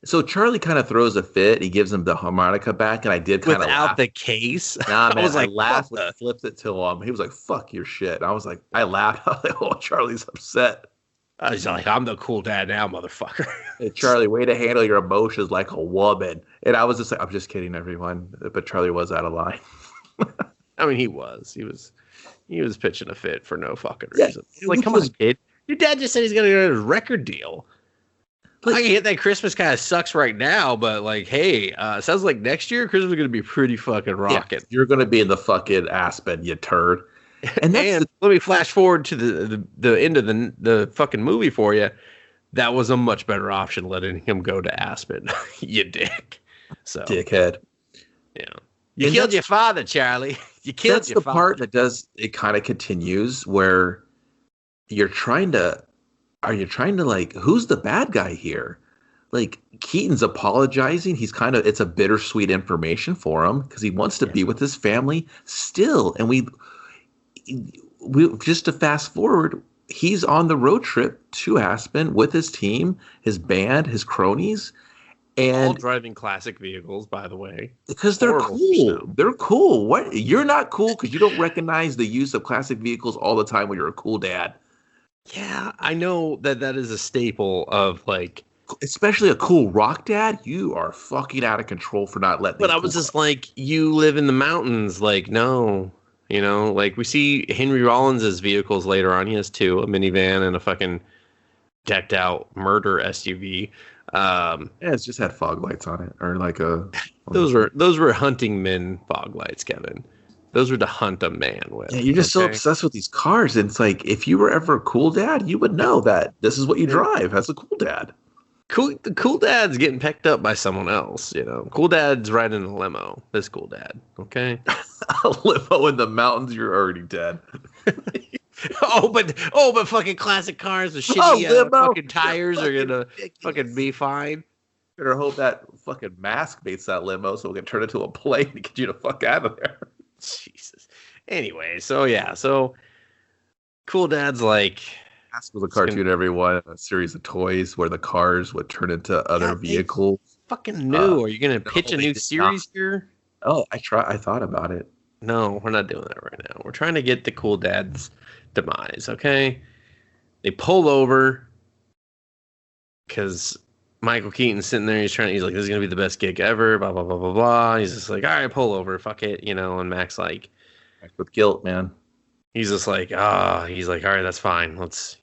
so Charlie kind of throws a fit. He gives him the harmonica back, and I did kind of without laugh. The case. Nah, man, I laughed when he flipped it to him. He was like, fuck your shit. And I was like, I laughed. I was like, oh, Charlie's upset. I was like, I'm the cool dad now, motherfucker. Hey, Charlie, way to handle your emotions like a woman. And I was just like, I'm just kidding, everyone. But Charlie was out of line. I mean, he was pitching a fit for no fucking reason. Yeah, like, come on, kid. Your dad just said he's going to get a record deal. I can hit that Christmas kind of sucks right now, but like, hey, sounds like next year Christmas is going to be pretty fucking rocking. Yeah, you're going to be in the fucking Aspen, you turd. And let me flash forward to the end of the fucking movie for you. That was a much better option, letting him go to Aspen. You dick. So dickhead. Yeah. You killed your father, Charlie. You killed your father. That's the part that it kind of continues where you're trying to like, who's the bad guy here? Like, Keaton's apologizing. It's a bittersweet information for him because he wants to be with his family still. And we just to fast forward, he's on the road trip to Aspen with his team, his band, his cronies, and all driving classic vehicles, by the way, because they're cool. They're cool. What? You're not cool because you don't recognize the use of classic vehicles all the time when you're a cool dad. Yeah, I know that is a staple of, like, especially a cool rock dad. You are fucking out of control for not letting. But I was just like, you live in the mountains. Like, no, like, we see Henry Rollins' vehicles later on. He has 2, a minivan and a fucking decked out murder SUV. Yeah, it's just had fog lights on it, or like a. Those were hunting men fog lights, Kevin. Those were to hunt a man with. Yeah, you're just so obsessed with these cars. And it's like, if you were ever a cool dad, you would know that this is what you drive as a cool dad. The cool dad's getting picked up by someone else, Cool dad's riding a limo. This cool dad, okay? A limo in the mountains, you're already dead. but fucking classic cars with shitty fucking tires are gonna fucking be fine. Better hope that fucking mask baits that limo so we can turn it to a plane to get you the fuck out of there. Jesus. Anyway, so cool dad's like, Mask was a cartoon, everyone, a series of toys where the cars would turn into other vehicles. Fucking new. Are you gonna pitch a new series here? Oh, I thought about it. No, we're not doing that right now. We're trying to get the cool dad's demise. Okay, they pull over because Michael Keaton's sitting there. He's like, this is going to be the best gig ever, blah, blah, blah, blah, blah. He's just like, all right, pull over. Fuck it. And Mac's like, with guilt, man. He's just like, he's like, all right, that's fine. Let's,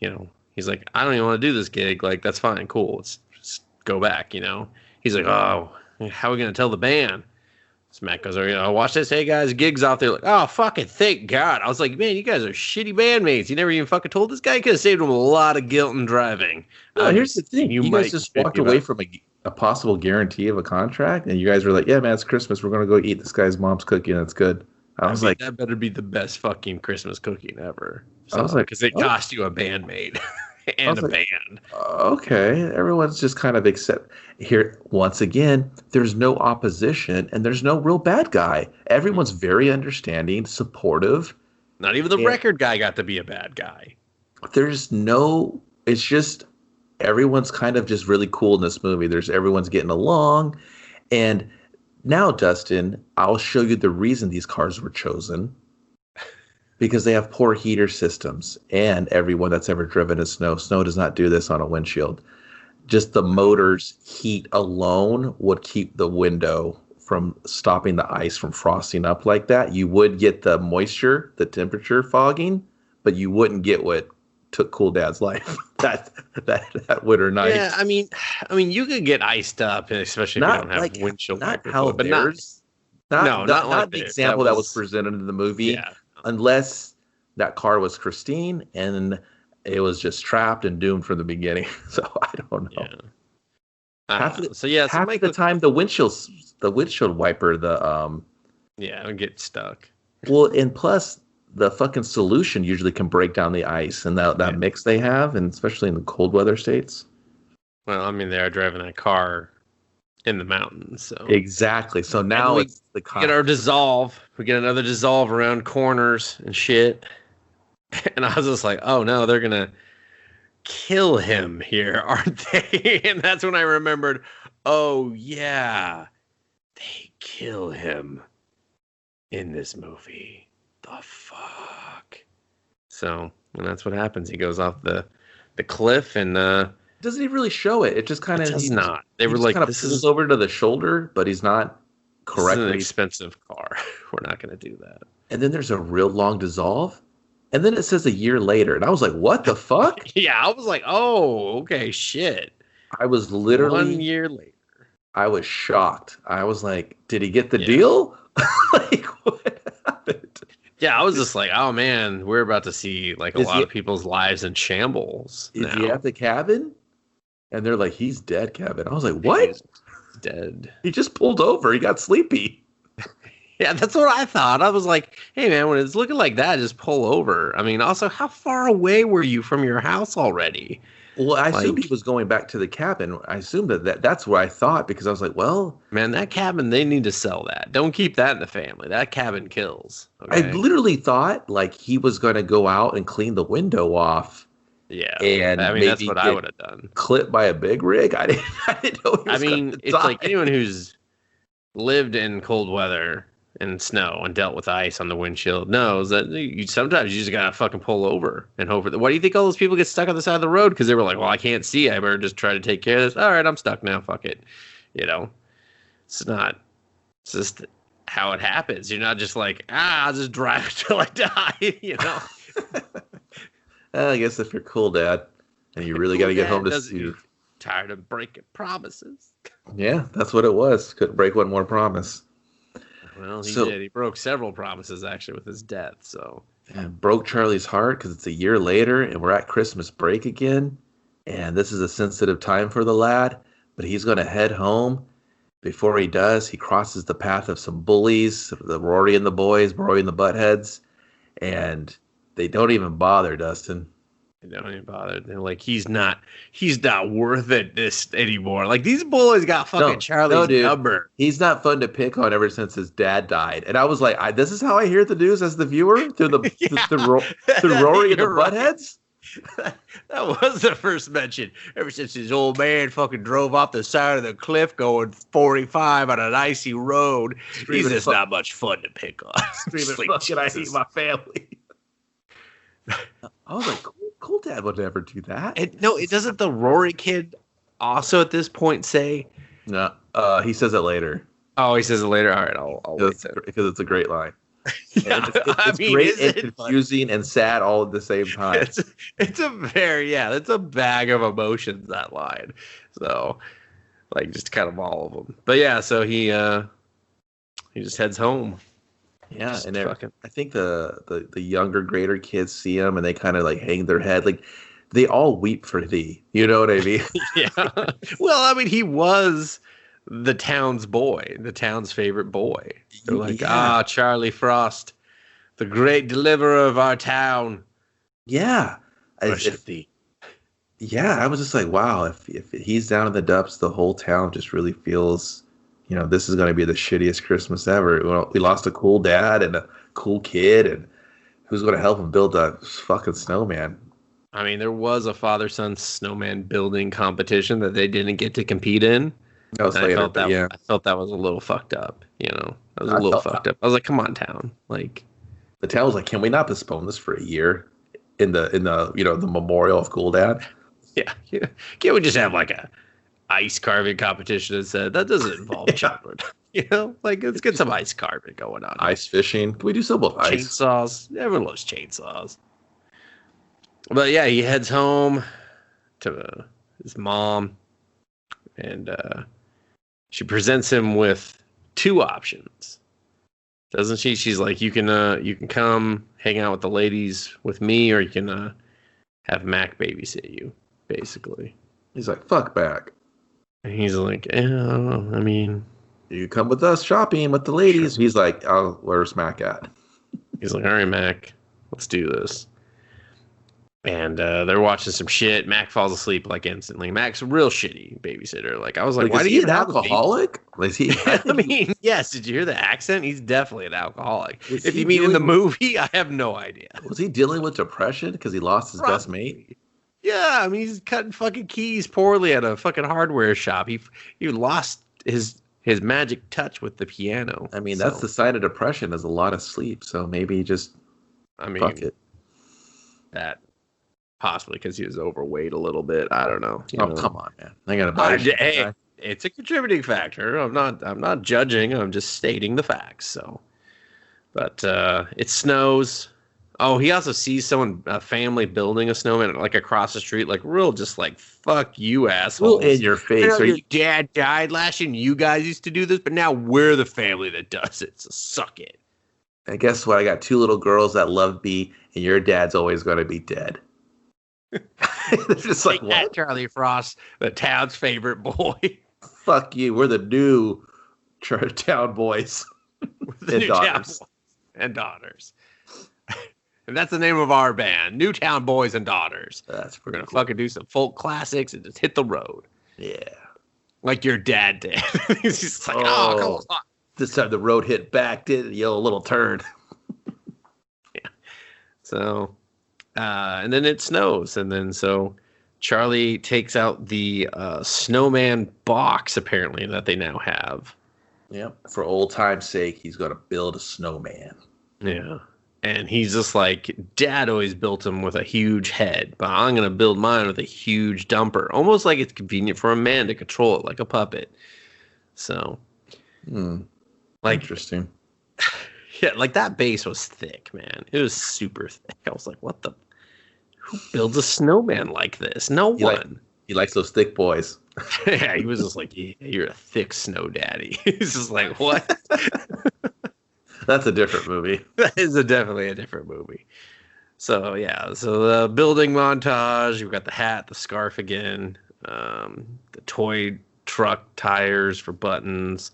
he's like, I don't even want to do this gig. Like, that's fine. Cool. Let's just go back, He's like, oh, how are we gonna tell the band? Smack goes, watch this. Hey guys, gig's off there. Like, oh fucking thank God. I was like, man, you guys are shitty bandmates. You never even fucking told this guy. Could have saved him a lot of guilt and driving. No, here's the thing. You guys just walked away from a possible guarantee of a contract, and you guys were like, yeah, man, it's Christmas. We're gonna go eat this guy's mom's cookie, and it's good. I was like, that better be the best fucking Christmas cookie ever. So, I was like, because it cost you a bandmate and a band. Okay, everyone's just kind of here. Once again, there's no opposition and there's no real bad guy. Everyone's very understanding, supportive. Not even the record guy got to be a bad guy. It's just everyone's kind of just really cool in this movie. Everyone's getting along. And now, Dustin, I'll show you the reason these cars were chosen. Because they have poor heater systems, and everyone that's ever driven in snow does not do this on a windshield. Just the motor's heat alone would keep the window from stopping the ice from frosting up like that. You would get the moisture, the temperature fogging, but you wouldn't get what took Cool Dad's life that winter night. Yeah, I mean, you could get iced up, especially if you don't have windshield. Not how theirs. Not the example that was presented in the movie. Yeah. Unless that car was pristine and it was just trapped and doomed from the beginning. So I don't know. Yeah. Half of the time the windshield wiper, it would get stuck. Well, and plus the fucking solution usually can break down the ice and that mix they have, and especially in the cold weather states. Well, I mean, they are driving that car in the mountains, so exactly. So now it's the get our dissolve. We get another dissolve around corners and shit. And I was just like, oh no, they're gonna kill him here, aren't they? And that's when I remembered, oh yeah, they kill him in this movie. The fuck. So, and that's what happens. He goes off the cliff and doesn't he really show it? It just kind of does not. They were like, this is over to the shoulder, but he's not correctly. This is an expensive car. We're not going to do that. And then there's a real long dissolve, and then it says a year later, and I was like, what the fuck? Yeah, I was like, oh, okay, shit. I was literally 1 year later. I was shocked. I was like, did he get the deal? Like, what happened? Yeah, I was just like, oh man, we're about to see like a lot of people's lives in shambles. Is he at the cabin? And they're like, he's dead, Kevin. I was like, what? He's dead. He just pulled over. He got sleepy. Yeah, that's what I thought. I was like, hey, man, when it's looking like that, just pull over. I mean, also, how far away were you from your house already? Well, I assumed he was going back to the cabin. I assumed that's what I thought, because I was like, well... Man, that cabin, they need to sell that. Don't keep that in the family. That cabin kills. Okay? I literally thought, like, he was going to go out and clean the window off. Yeah, and I mean that's what I would have done. Clipped by a big rig. I didn't know. I mean, it's like anyone who's lived in cold weather and snow and dealt with ice on the windshield knows that sometimes you just gotta fucking pull over and hope for that. Why do you think all those people get stuck on the side of the road? Because they were like, well, I can't see. I better just try to take care of this. All right, I'm stuck now. Fuck it. It's just how it happens. You're not just like, I'll just drive until I die. I guess if you're cool, Dad, and you really got to get home to see. Tired of breaking promises. Yeah, that's what it was. Couldn't break one more promise. Well, he did. He broke several promises, actually, with his death. So broke Charlie's heart because it's a year later, and we're at Christmas break again. And this is a sensitive time for the lad, but he's going to head home. Before he does, he crosses the path of some bullies, the Rory and the boys, Rory and the Buttheads, and they don't even bother, Dustin. They don't even bother. They're like, he's not worth it this anymore. Like, these boys got fucking Charlie's number. He's not fun to pick on ever since his dad died. And I was like, this is how I hear the news as the viewer through the through Rory and the Buttheads. That was the first mention. Ever since his old man fucking drove off the side of the cliff going 45 on an icy road, he's just not much fun to pick on. Screaming, fucking, I hate my family. I was like, cool Dad would never do that. It doesn't the Rory kid also at this point say? No, he says it later. Oh, he says it later? All right, I'll wait then. Because it's a great line. Yeah, it's great and confusing and sad all at the same time. It's a very, it's a bag of emotions, that line. So, like just kind of all of them. But yeah, so he just heads home. Yeah, just and I think the younger grader kids see him and they kind of like hang their head, like they all weep for thee. You know what I mean? Yeah. Well, I mean, he was the town's boy, the town's favorite boy. They're like, Charlie Frost, the great deliverer of our town. Yeah. Worship thee. Yeah, I was just like, wow, if he's down in the depths, the whole town just really feels, this is going to be the shittiest Christmas ever. We lost a cool dad and a cool kid, and who's going to help him build a fucking snowman? I mean, there was a father-son snowman building competition that they didn't get to compete in. I felt that was a little fucked up. That was a little fucked up. I was like, come on, town. Like, the town was like, can we not postpone this for a year in the the memorial of Cool Dad? Yeah. Can't we just have like a ice carving competition instead? That doesn't involve children. Like, let's get some ice carving going on. Ice fishing. Can we do some with ice? Chainsaws. Everyone loves chainsaws. But yeah, he heads home to his mom, and she presents him with two options, doesn't she? She's like, you can come hang out with the ladies with me, or you can have Mac babysit you, basically. He's like, fuck Mac. And he's like, I mean, you come with us shopping with the ladies. Sure. He's like, oh, where's Mac at? He's like, all right, Mac, let's do this. And they're watching some shit. Mac falls asleep like instantly. Mac's a real shitty babysitter. Like, I was like, why do you an alcoholic? Was he? I mean, yes. Did you hear the accent? He's definitely an alcoholic. If you mean in the movie, I have no idea. Was he dealing with depression because he lost his best mate? Yeah, I mean, he's cutting fucking keys poorly at a fucking hardware shop. He lost his magic touch with the piano. I mean, that's the sign of depression, is a lot of sleep. So maybe just, fuck it. That. Possibly because he was overweight a little bit. I don't know. Come on, man! I gotta buy. Hey, it's a contributing factor. I'm not judging. I'm just stating the facts. So, but it snows. Oh, he also sees a family building a snowman like across the street, like real, just like fuck you, asshole, in your face. Your dad died last year, and you guys used to do this, but now we're the family that does it. So suck it. And guess what? I got two little girls that love me, and your dad's always gonna be dead. It's just like, what? Charlie Frost, the town's favorite boy. Fuck you. We're the new town boys. The new daughters. Town boys and daughters. And that's the name of our band, Newtown Boys and Daughters. We're going to fucking do some folk classics and just hit the road. Yeah. Like your dad did. He's just like, come on. This time the road hit back, did a little turn. Yeah. So... and then it snows, and then so Charlie takes out the snowman box, apparently, that they now have. Yep. For old time's sake, he's going to build a snowman. Yeah. And he's just like, Dad always built him with a huge head, but I'm going to build mine with a huge dumper. Almost like it's convenient for a man to control it like a puppet. So. Interesting. Yeah, like that base was thick, man. It was super thick. I was like, what the? Who builds a snowman like this? No one. He likes those thick boys. Yeah, he was just like, yeah, you're a thick snow daddy. He's just like, what? That's a different movie. That is definitely a different movie. So, yeah. So the building montage, you've got the hat, the scarf again, the toy truck tires for buttons,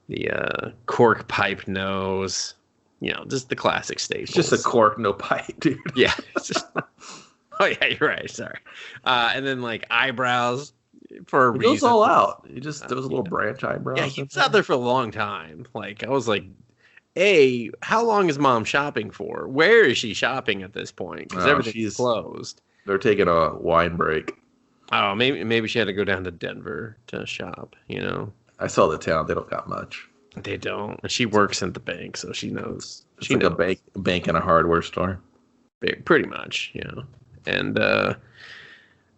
the cork pipe nose, just the classic staples. It's just a cork, no pipe, dude. Yeah. It's just, oh, yeah, you're right. Sorry. And then, like, eyebrows for a reason. It goes all out. There was a little branch eyebrow. Yeah, he was out there for a long time. Like, I was like, how long is Mom shopping for? Where is she shopping at this point? Because everything's closed. They're taking a wine break. Oh, maybe she had to go down to Denver to shop, I saw the town. They don't got much. They don't. She works at the bank, so she knows. It's like a bank and a hardware store. Pretty much, And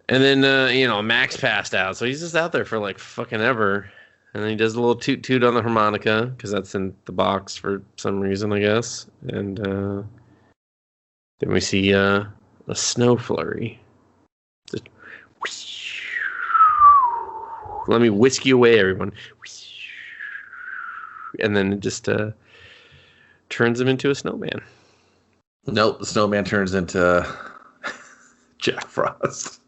then, Max passed out, so he's just out there for like fucking ever. And then he does a little toot toot on the harmonica, because that's in the box for some reason, I guess. And then we see a snow flurry. Just, Let me whisk you away, everyone. And then it just turns him into a snowman. Nope, the snowman turns into Jack Frost.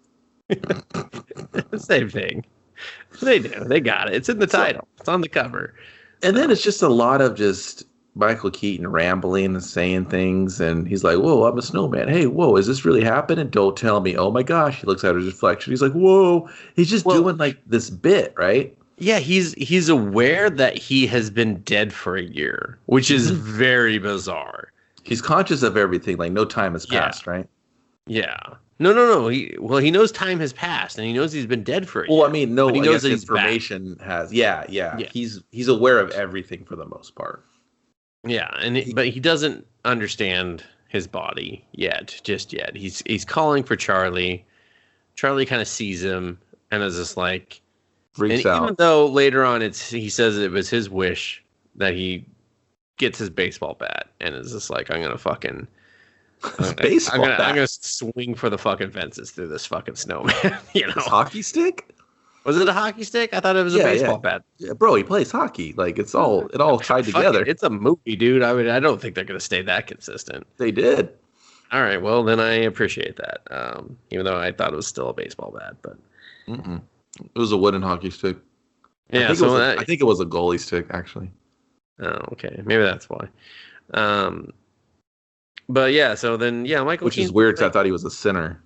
Same thing. They do. They got it. It's in the title. It's on the cover. And then it's just a lot of just Michael Keaton rambling and saying things. And he's like, whoa, I'm a snowman. Hey, whoa, is this really happening? Don't tell me. Oh, my gosh. He looks at his reflection. He's like, whoa. He's just doing like this bit, right? Yeah, he's aware that he has been dead for a year, which is very bizarre. He's conscious of everything. Like, no time has passed, right? Yeah. No. He knows time has passed, and he knows he's been dead for a year. Well, I mean, no, he knows that information has. Yeah. He's aware of everything for the most part. Yeah, but he doesn't understand his body just yet. He's calling for Charlie. Charlie kind of sees him and is just like, freaks out. Even though later on he says it was his wish that he gets his baseball bat, and is just like, I'm gonna fucking. I'm gonna swing for the fucking fences through this fucking snowman. You know, his hockey stick. Was it a hockey stick? I thought it was a baseball bat. Yeah, bro, he plays hockey. Like it all tied together. It's a movie, dude. I mean, I don't think they're gonna stay that consistent. They did. All right, well then I appreciate that. Even though I thought it was still a baseball bat, but it was a wooden hockey stick. Yeah, I think it was a goalie stick actually. Oh, okay, maybe that's why. But yeah, so then Michael. Which is weird because I thought he was a center.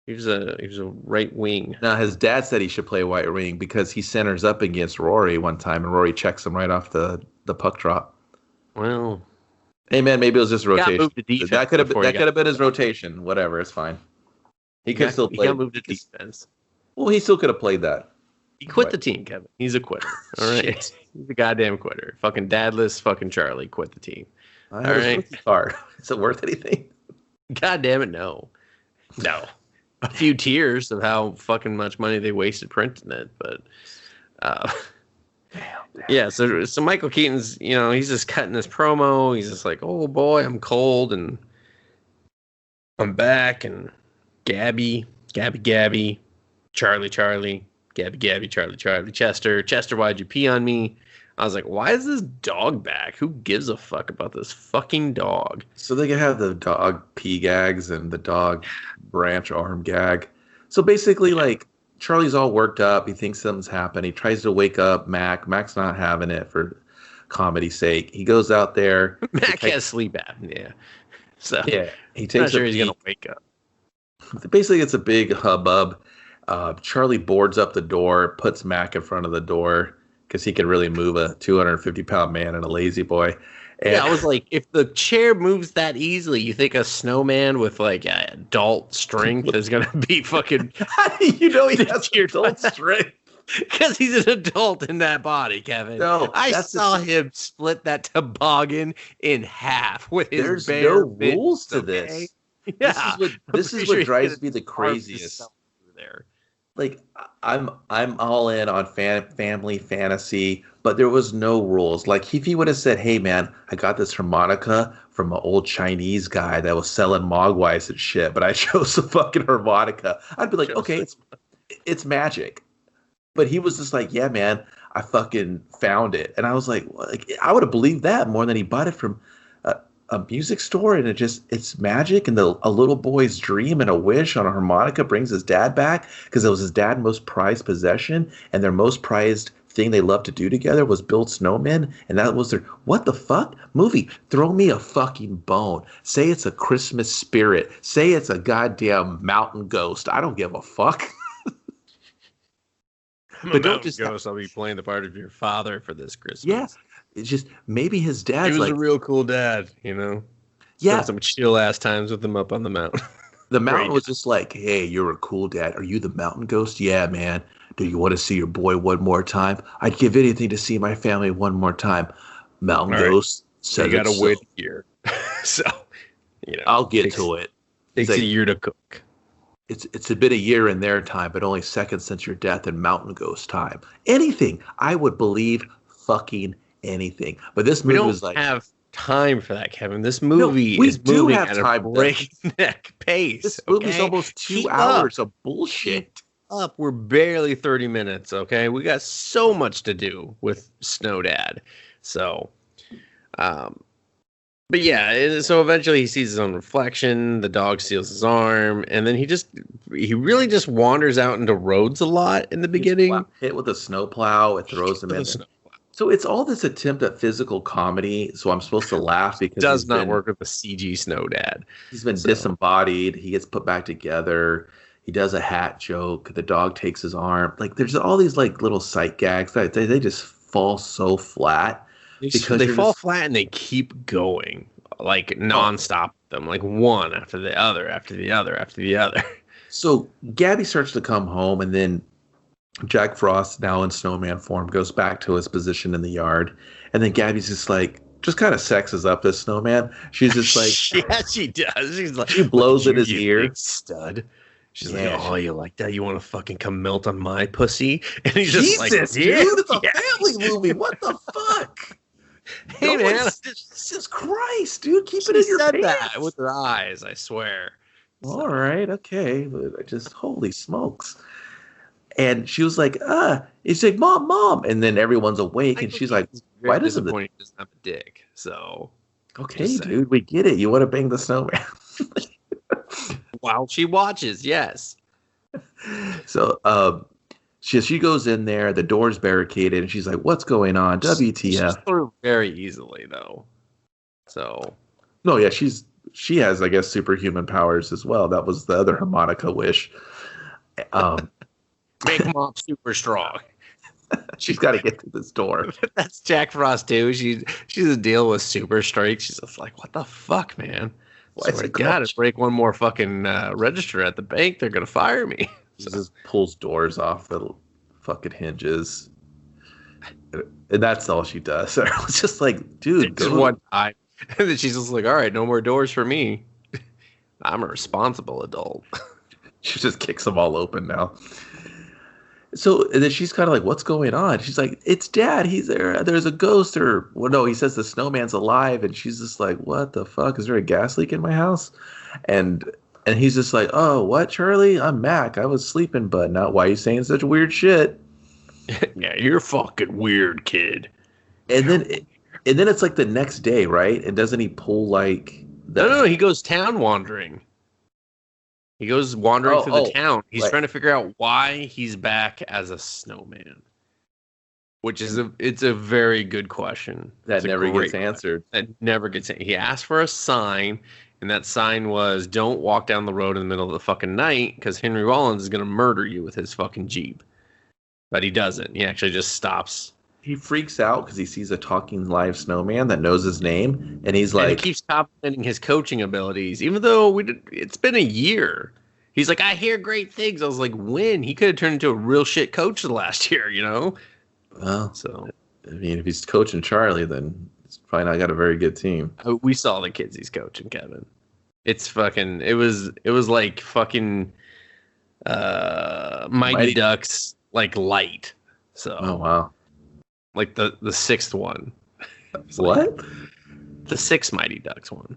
He was a right wing. Now his dad said he should play right wing because he centers up against Rory one time, and Rory checks him right off the puck drop. Well, hey man, maybe it was just rotation. That could have been his rotation. Whatever, it's fine. He could still play. He got moved to defense. Well, he still could have played that. He quit the team, Kevin. He's a quitter. All right, he's a goddamn quitter. Fucking dadless. Fucking Charlie quit the team. All right. Card. Is it worth anything? God damn it, no. A few tears of how fucking much money they wasted printing it, but yeah. So Michael Keaton's, he's just cutting this promo. He's just like, oh boy, I'm cold and I'm back, and Gabby, Charlie, Gabby, Charlie, Chester, why'd you pee on me? I was like, why is this dog back? Who gives a fuck about this fucking dog? So they can have the dog pee gags and the dog branch arm gag. So basically, like, Charlie's all worked up. He thinks something's happened. He tries to wake up Mac. Mac's not having it for comedy's sake. He goes out there. Mac has sleep apnea. So yeah, he takes. I'm not sure he's gonna wake up. Basically, it's a big hubbub. Charlie boards up the door, puts Mac in front of the door, because he can really move a 250-pound man and a lazy boy. And I was like, if the chair moves that easily, you think a snowman with like adult strength is gonna be fucking? How do you know he has adult strength? Because he's an adult in that body, Kevin. No, I saw him split that toboggan in half with his There's bare no rules to okay? this. Yeah, this is what drives me the craziest. There. Like I'm all in on family fantasy, but there was no rules. Like if he would have said, "Hey man, I got this harmonica from an old Chinese guy that was selling mogwais and shit, but I chose the fucking harmonica," I'd be like, "Okay, it's magic." But he was just like, "Yeah, man, I fucking found it," and I was like, I would have believed that more than he bought it from a music store, and it's magic, and a little boy's dream and a wish on a harmonica brings his dad back because it was his dad's most prized possession, and their most prized thing they loved to do together was build snowmen, and that was their what the fuck movie. Throw me a fucking bone. Say it's a Christmas spirit. Say it's a goddamn mountain ghost. I don't give a fuck. But don't just ghost. I'll be playing the part of your father for this Christmas. Yeah. It's just maybe his dad's he was a real cool dad, Yeah. Spent some chill ass times with him up on the mountain. The mountain was just like, hey, you're a cool dad. Are you the mountain ghost? Yeah, man. Do you want to see your boy one more time? I'd give anything to see my family one more time. Mountain ghost said you gotta wait a year. So, I'll get to it. Takes a year to cook. It's been a year in their time, but only seconds since your death in mountain ghost time. Anything. I would believe fucking anything. But this movie was like, have time for that, Kevin. This movie is moving at a breakneck pace. This movie's almost 2 hours of bullshit. up, we're barely 30 minutes, okay? We got so much to do with Snow Dad. So, but yeah, so eventually he sees his own reflection, the dog steals his arm, and then he really just wanders out into roads a lot in the beginning. Hit with a snowplow, it throws him in. So it's all this attempt at physical comedy. So I'm supposed to laugh because does not work with the CG Snow Dad. He's been disembodied. He gets put back together. He does a hat joke. The dog takes his arm. Like there's all these like little sight gags that they just fall so flat. Because they fall flat and they keep going like nonstop. Them like one after the other, after the other, after the other. So Gabby starts to come home, and then Jack Frost, now in snowman form, goes back to his position in the yard, and then Gabby's just kind of sexes up this snowman. She's just like, yeah, she does. She's like, she blows in his ear, big stud. She's like, oh, you like that? You want to fucking come melt on my pussy? And he's just like, dude, it's a family movie. What the fuck? Hey, man. Jesus Christ, dude. Keep it in your pants. That with her eyes, I swear. All right, okay. Holy smokes. And she was like, He's like, Mom. And then everyone's awake, and she's like, why doesn't he doesn't have a dick? So, okay, dude, we get it. You want to bang the snowman. While she watches, yes. So, she goes in there, the door's barricaded, and she's like, what's going on? WTF. She's through very easily, though. So. No, yeah, she has, I guess, superhuman powers as well. That was the other harmonica wish. Make Mom super strong. She's got to get through this door. That's Jack Frost, too. She's a deal with super strength. She's just like, what the fuck, man? Why swear to God, if break one more fucking register at the bank, they're going to fire me. She just pulls doors off the fucking hinges. And that's all she does. So I was just like, dude, just one time. And then she's just like, all right, no more doors for me. I'm a responsible adult. She just kicks them all open now. So and then she's kind of like, what's going on? She's like, it's Dad. He's there. There's a ghost no, he says the snowman's alive. And she's just like, what the fuck? Is there a gas leak in my house? And he's just like, oh, what, Charlie? I'm Mac. I was sleeping, but not. Why are you saying such weird shit? Yeah, you're fucking weird, kid. And then it's like the next day, right? And doesn't he pull like... No, he goes town wandering. He goes wandering through the town. He's trying to figure out why he's back as a snowman. Which is it's a very good question. That never gets answered. That never gets answered. He asked for a sign, and that sign was, don't walk down the road in the middle of the fucking night, because Henry Rollins is going to murder you with his fucking Jeep. But he doesn't. He actually just stops. He freaks out because he sees a talking live snowman that knows his name, and he's like... And he keeps complimenting his coaching abilities, even though it's been a year. He's like, I hear great things. I was like, when? He could have turned into a real shit coach the last year, you know? Well, so I mean, if he's coaching Charlie, then it's probably not got a very good team. We saw the kids he's coaching, Kevin. It's fucking... It was like fucking Mighty Ducks, like, light. So... Oh, wow. Like the sixth one. What? The sixth Mighty Ducks one.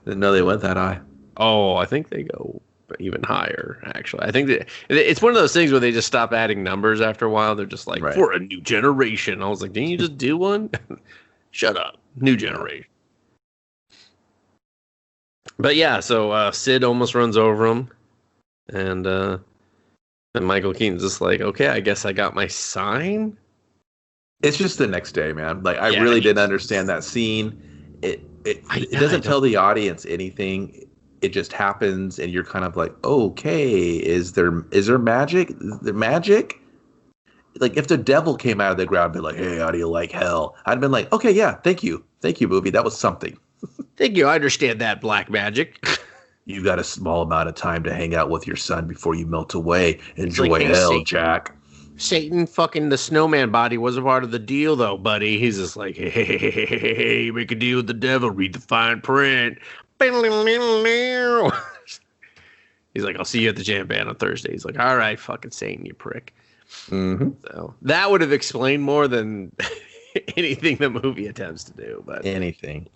Didn't know they went that high. Oh, I think they go even higher, actually. I think that it's one of those things where they just stop adding numbers after a while. They're just like, for a new generation. I was like, didn't you just do one? Shut up. New generation. But yeah, so Sid almost runs over him. And Michael Keaton's just like, okay, I guess I got my sign. It's just the next day, man. Like, I really didn't understand that scene. It doesn't tell the audience anything. It just happens, and you're kind of like, okay, is there magic? Is there magic? Like, if the devil came out of the ground and be like, hey, how do you like hell? I'd have been like, okay, yeah, thank you, movie. That was something. Thank you. I understand that, black magic. You got a small amount of time to hang out with your son before you melt away. Enjoy hell, Jack. Satan fucking the snowman body was a part of the deal, though, buddy. He's just like, hey, make a deal with the devil, read the fine print. He's like, I'll see you at the jam band on Thursday. He's like, all right, fucking Satan, you prick. Mm-hmm. So that would have explained more than anything the movie attempts to do. But anything.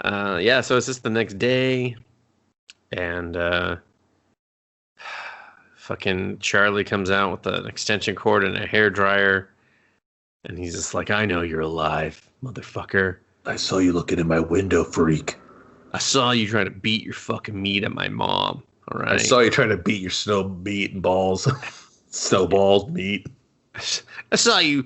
So it's just the next day, and fucking Charlie comes out with an extension cord and a hairdryer. And he's just like, I know you're alive, motherfucker. I saw you looking in my window, freak. I saw you trying to beat your fucking meat at my mom. All right. I saw you trying to beat your snow meat and balls. Snowballs, meat. I saw you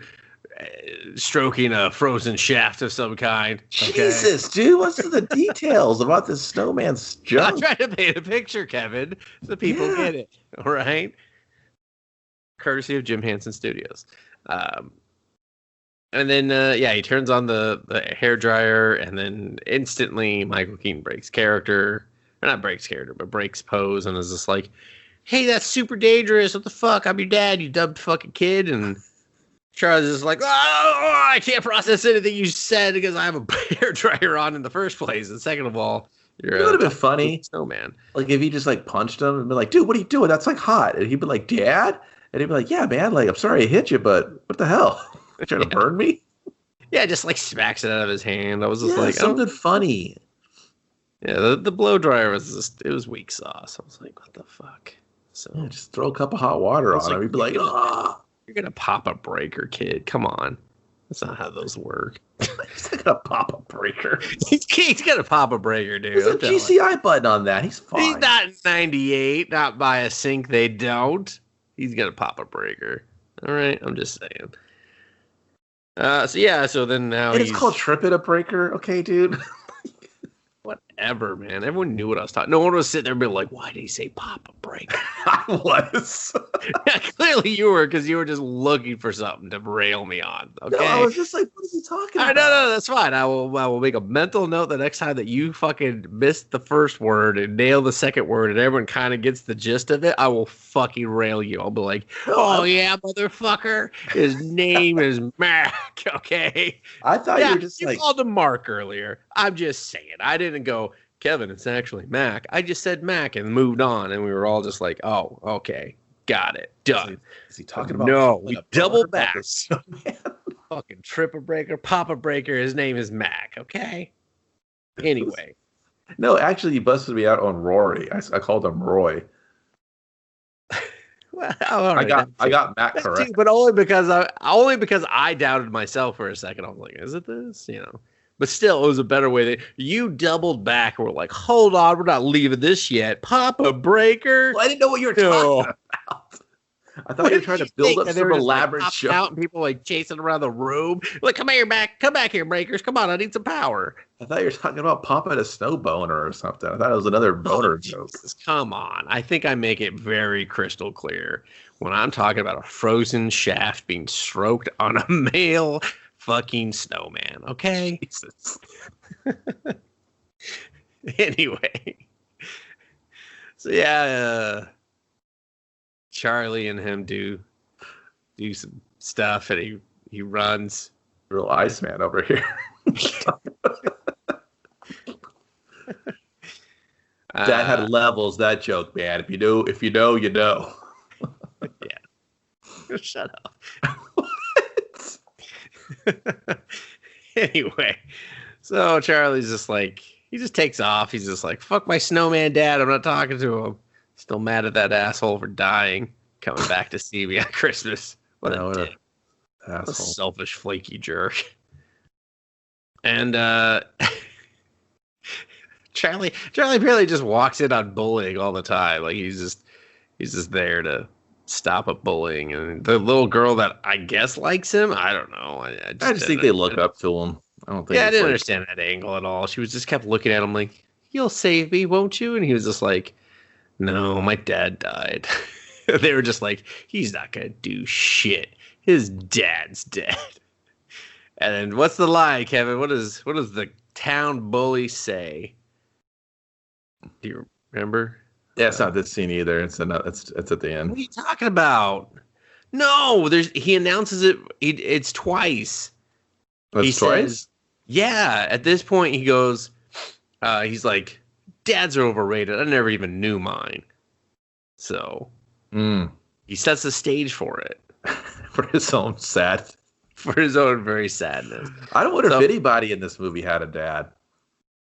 stroking a frozen shaft of some kind. Okay? Jesus, dude, what's the details about this snowman's junk? I'm trying to paint a picture, Kevin, so people get it. All right. Courtesy of Jim Henson Studios. And then, he turns on the hairdryer, and then instantly Michael Keaton breaks character. Or not breaks character, but breaks pose, and is just like, hey, that's super dangerous. What the fuck? I'm your dad, you dumb fucking kid. And Charles is like, I can't process anything you said because I have a hairdryer on in the first place. And second of all, it would have been funny. Snowman. Like, if he just, like, punched him and been like, dude, what are you doing? That's, like, hot. And he'd be like, Dad? And he'd be like, yeah, man, like, I'm sorry I hit you, but what the hell? You're trying to burn me? Yeah, just, like, smacks it out of his hand. I was just like, something funny. Yeah, the blow dryer was just, it was weak sauce. I was like, what the fuck? So just throw a cup of hot water on him. He'd be like, you're going to pop a breaker, kid. Come on. That's not how those work. He's not going to pop a breaker. He's going to pop a breaker, dude. There's a GCI button on that. He's fine. He's not 98. Not by a sink, they don't. He's going to pop a breaker. All right? I'm just saying. So then now it's called tripping a breaker. Okay, dude. Whatever, man. Everyone knew what I was talking. No one was sitting there being like, why did he say pop a breaker? I was. Yeah, clearly you were, because you were just looking for something to rail me on. Okay. No, I was just like, what is he talking about? No, that's fine. I will make a mental note the next time that you fucking missed the first word and nail the second word and everyone kind of gets the gist of it. I will fucking rail you. I'll be like, yeah, motherfucker. His name is Mac. Okay. I thought you were just you called him Mark earlier. I'm just saying. I didn't go, Kevin, it's actually Mac. I just said Mac and moved on, and we were all just like, oh, okay, got it, done. Is he talking about? No, we double back. Fucking trip a breaker, pop a breaker. His name is Mac. Okay. Anyway. No, actually, you busted me out on Rory. I called him Roy. Well, I got Mac correct, but only because I doubted myself for a second. I was like, is it this? You know. But still, it was a better way. That you doubled back and were like, hold on, we're not leaving this yet. Pop a breaker. Well, I didn't know what you were talking about. I thought you were trying to build up some elaborate show. Out and people like chasing around the room. Like, come back here, breakers. Come on, I need some power. I thought you were talking about popping a snow boner or something. I thought it was another boner joke. Jesus, come on. I think I make it very crystal clear when I'm talking about a frozen shaft being stroked on a male fucking snowman, okay? Jesus. Anyway. So yeah, Charlie and him do some stuff, and he runs. Real Iceman over here. That had levels, that joke, man. If you know, you know. Yeah. Shut up. Anyway, so Charlie's just like, he just takes off. He's just like, fuck my snowman dad. I'm not talking to him. Still mad at that asshole for dying, coming back to see me on Christmas. What a selfish, flaky jerk. And Charlie apparently just walks in on bullying all the time. Like he's just there to stop a bullying, and the little girl that I guess likes him, I don't know. I just think they look up to him. I don't think. Yeah, I didn't understand that angle at all. She was just kept looking at him like, "You'll save me, won't you?" And he was just like, "No, my dad died." They were just like, "He's not gonna do shit. His dad's dead." And then what's the lie, Kevin? What does the town bully say? Do you remember? Yeah, it's not this scene either. It's at the end. What are you talking about? No, he announces it. It's twice. That's twice? Yeah. At this point, he goes, he's like, dads are overrated. I never even knew mine. So he sets the stage for it. For his own very sadness. I don't wonder if anybody in this movie had a dad.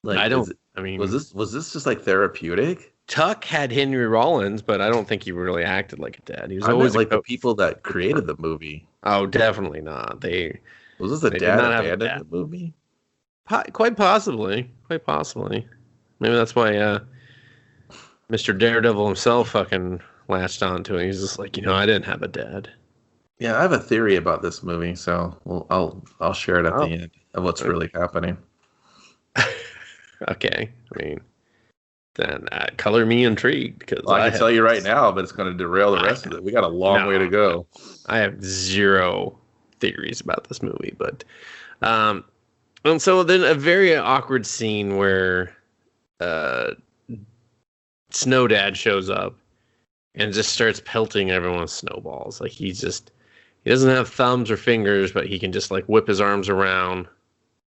Like, I don't. Was this just like therapeutic? Tuck had Henry Rollins, but I don't think he really acted like a dad. He was always like the people that created the movie. Oh, definitely not. Was this the dad abandoned the movie? Quite possibly. Maybe that's why Mr. Daredevil himself fucking latched onto it. He's just like, I didn't have a dad. Yeah, I have a theory about this movie, so I'll share it at the end of what's really happening. Okay, I mean, then color me intrigued because I can tell you right now, but it's going to derail the rest of it. We got a long way to go. I have zero theories about this movie, but and so then a very awkward scene where Snow Dad shows up and just starts pelting everyone with snowballs. Like he doesn't have thumbs or fingers, but he can just like whip his arms around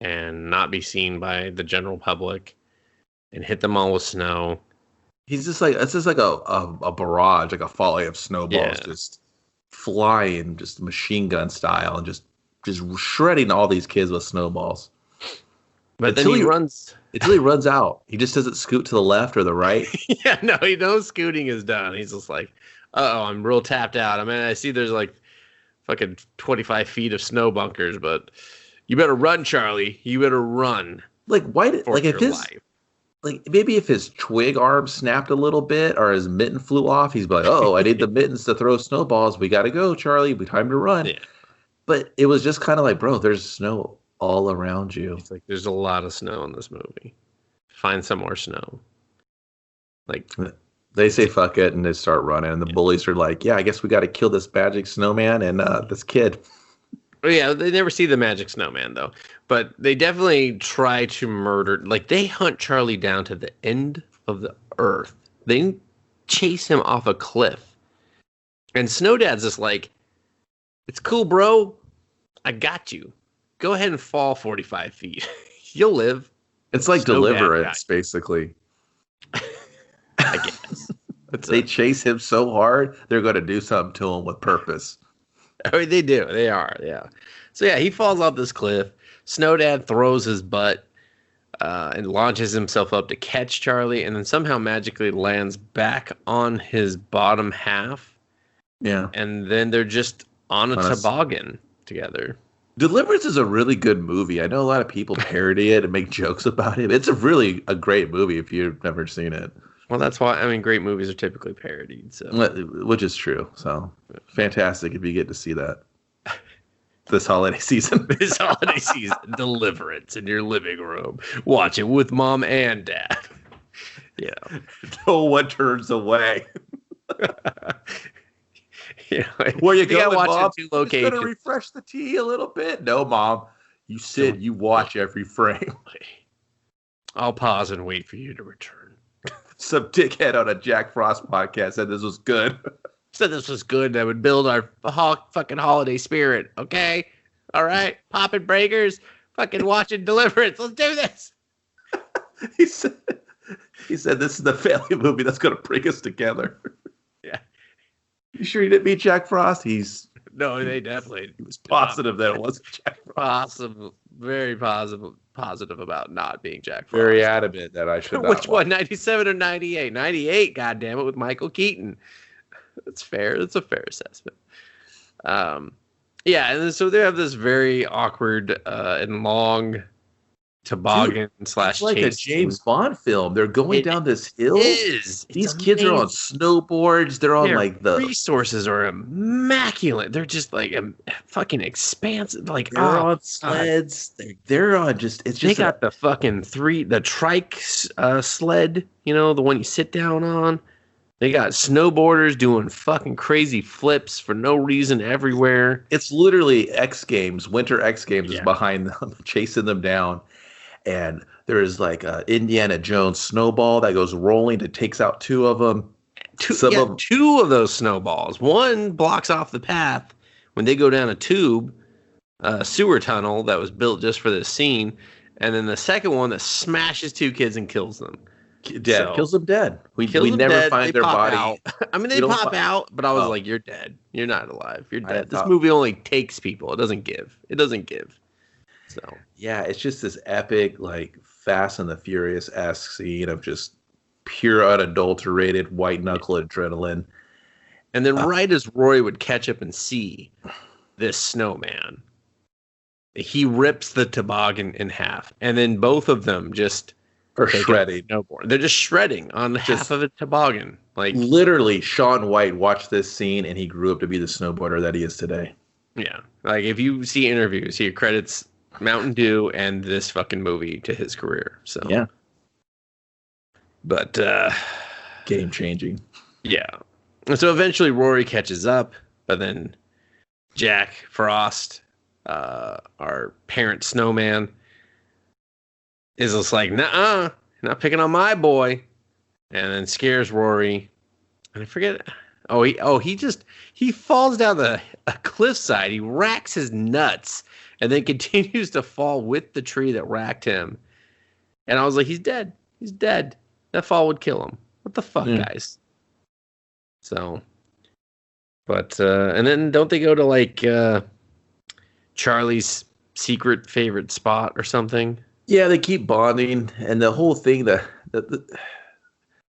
and not be seen by the general public and hit them all with snow. It's just like a barrage, like a volley of snowballs just flying, just machine gun style, and just shredding all these kids with snowballs. But then he runs until he runs out. He just doesn't scoot to the left or the right. Yeah, no, he knows scooting is done. He's just like, I'm real tapped out. I mean, I see there's like fucking 25 feet of snow bunkers, but you better run, Charlie. You better run. Like, why did maybe if his twig arm snapped a little bit or his mitten flew off, he's like, I need the mittens to throw snowballs. We got to go, Charlie. Time to run. Yeah. But it was just kind of like, bro, there's snow all around you. It's like, there's a lot of snow in this movie. Find some more snow. Like, they say fuck it and they start running. And the bullies are like, I guess we got to kill this magic snowman and this kid. Yeah, they never see the magic snowman, though. But they definitely try to murder. Like, they hunt Charlie down to the end of the earth. They chase him off a cliff. And Snow Dad's just like, it's cool, bro. I got you. Go ahead and fall 45 feet. You'll live. It's like Deliverance, basically. I guess. They chase him so hard, they're going to do something to him with purpose. I mean, they do. They are, yeah. So, he falls off this cliff. Snow Dad throws his butt and launches himself up to catch Charlie, and then somehow magically lands back on his bottom half. Yeah. And then they're just on a toboggan together. Deliverance is a really good movie. I know a lot of people parody it and make jokes about it. It's a great movie if you've never seen it. Well, that's why, great movies are typically parodied. So, which is true. So, fantastic if you get to see that this holiday season. Deliverance in your living room. Watch it with mom and dad. Yeah. No one turns away. Where you going, Mom? Just going to refresh the tea a little bit. No, Mom. You sit, you watch every frame. I'll pause and wait for you to return. Some dickhead on a Jack Frost podcast said this was good. That would build our fucking holiday spirit. Okay? All right? Popping breakers. Fucking watching Deliverance. Let's do this. He said this is the family movie that's going to bring us together. Yeah. You sure you didn't meet Jack Frost? No, they definitely. He was positive that it wasn't Jack Frost. Very positive about not being Jack Frost. Very adamant that I should not. Which one, 97 or 98? 98, goddammit, with Michael Keaton. That's fair. That's a fair assessment. And so they have this very awkward and long toboggan / it's like a James Bond film. They're going down this hill. These kids are on snowboards. They're on the resources are immaculate. They're just like fucking expansive. Like they're on sleds. They're on just. It's just they got the fucking the trike sled. The one you sit down on. They got snowboarders doing fucking crazy flips for no reason everywhere. It's literally X Games. Winter X Games is behind them, chasing them down. And there is like a Indiana Jones snowball that goes rolling. It takes out two of them. Two of those snowballs. One blocks off the path when they go down a sewer tunnel that was built just for this scene. And then the second one that smashes two kids and kills them. Kills them dead. We never find their body. Out. They pop out, but I was like, you're dead. You're not alive. You're dead. This movie only takes people. It doesn't give. So yeah, it's just this epic, like Fast and the Furious-esque scene of just pure unadulterated white knuckle adrenaline. And then right as Rory would catch up and see this snowman, he rips the toboggan in half, and then both of them just are shredding. They're just shredding on half of a toboggan. Like literally, Shaun White watched this scene, and he grew up to be the snowboarder that he is today. Yeah, like if you see interviews, he credits Mountain Dew and this fucking movie to his career. So yeah, but game changing. Yeah, and so eventually Rory catches up, but then Jack Frost, our parent snowman, is just like, "Nuh-uh, not picking on my boy," and then scares Rory. And I forget. He falls down a cliffside. He racks his nuts, and then continues to fall with the tree that racked him. And I was like, he's dead. He's dead. That fall would kill him. What the fuck, guys? So, but and then don't they go to like Charlie's secret favorite spot or something? Yeah, they keep bonding, and the whole thing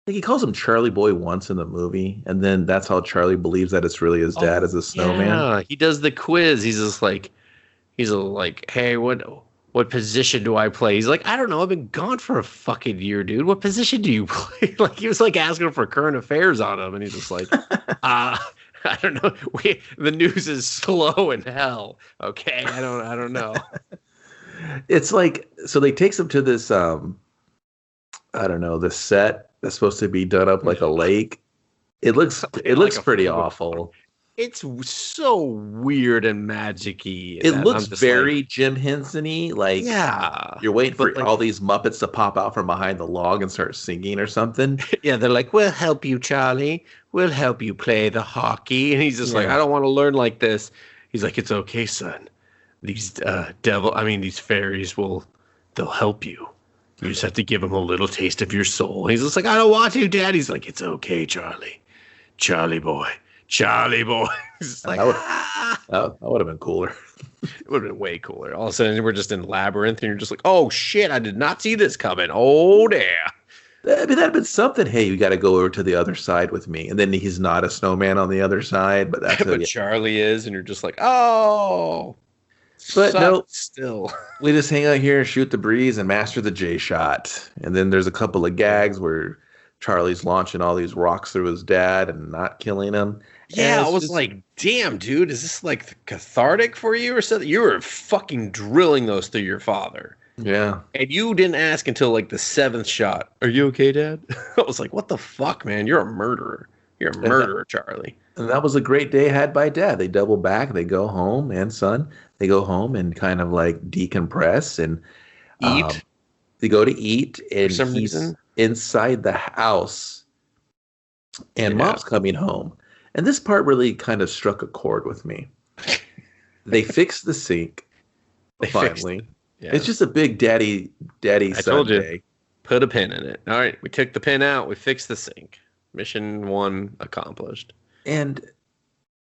he calls him Charlie Boy once in the movie, and then that's how Charlie believes that it's really his dad as a snowman. Yeah, he does the quiz. He's like, hey, what position do I play? He's like, I don't know. I've been gone for a fucking year, dude. What position do you play? Like he was like asking for current affairs on him, and he's just like, I don't know. The news is slow in hell. Okay, I don't know. It's like, so they takes him to this this set that's supposed to be done up like a lake. It looks pretty awful. It's so weird and magic-y. It looks very Jim Henson-y. Like, yeah, you're waiting for all these Muppets to pop out from behind the log and start singing or something. Yeah, they're like, "We'll help you, Charlie. We'll help you play the hockey." And he's just like, "I don't want to learn like this." He's like, "It's okay, son. These these fairies they'll help you. You just have to give them a little taste of your soul." He's just like, "I don't want to, Dad." He's like, "It's okay, Charlie. Charlie boy. Charlie boy." He's like, that would have been cooler. It would have been way cooler. All of a sudden, we're just in Labyrinth, and you're just like, "Oh, shit, I did not see this coming. Oh, damn." I mean, that'd been something. Hey, you got to go over to the other side with me. And then he's not a snowman on the other side, but that's but Charlie is, and you're just like, "Oh." But no, still. We just hang out here, shoot the breeze, and master the J shot. And then there's a couple of gags where Charlie's launching all these rocks through his dad and not killing him. Yeah, I was like, damn, dude, is this like cathartic for you or something? You were fucking drilling those through your father. Yeah. And you didn't ask until like the 7th shot. "Are you okay, Dad?" I was like, what the fuck, man? You're a murderer. You're a murderer, Charlie. And that was a great day had by Dad. They double back. They go home, and son, they go home and kind of like decompress and eat. They go to eat, and for some reason inside the house, and Mom's coming home. And this part really kind of struck a chord with me. They fix the sink. Finally. Yeah. It's just a big daddy I told you, day. Put a pin in it. All right, we took the pin out. We fixed the sink. Mission 1 accomplished. And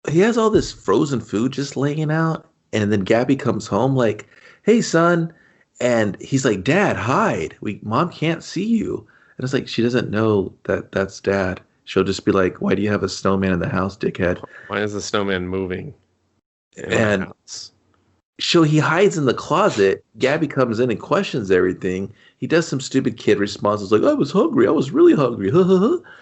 he has all this frozen food just laying out. And then Gabby comes home like, "Hey, son." And he's like, "Dad, hide. Mom can't see you." And it's like, she doesn't know that that's Dad. She'll just be like, "Why do you have a snowman in the house, dickhead? Why is the snowman moving?" And he hides in the closet. Gabby comes in and questions everything. He does some stupid kid responses like, "I was hungry. I was really hungry."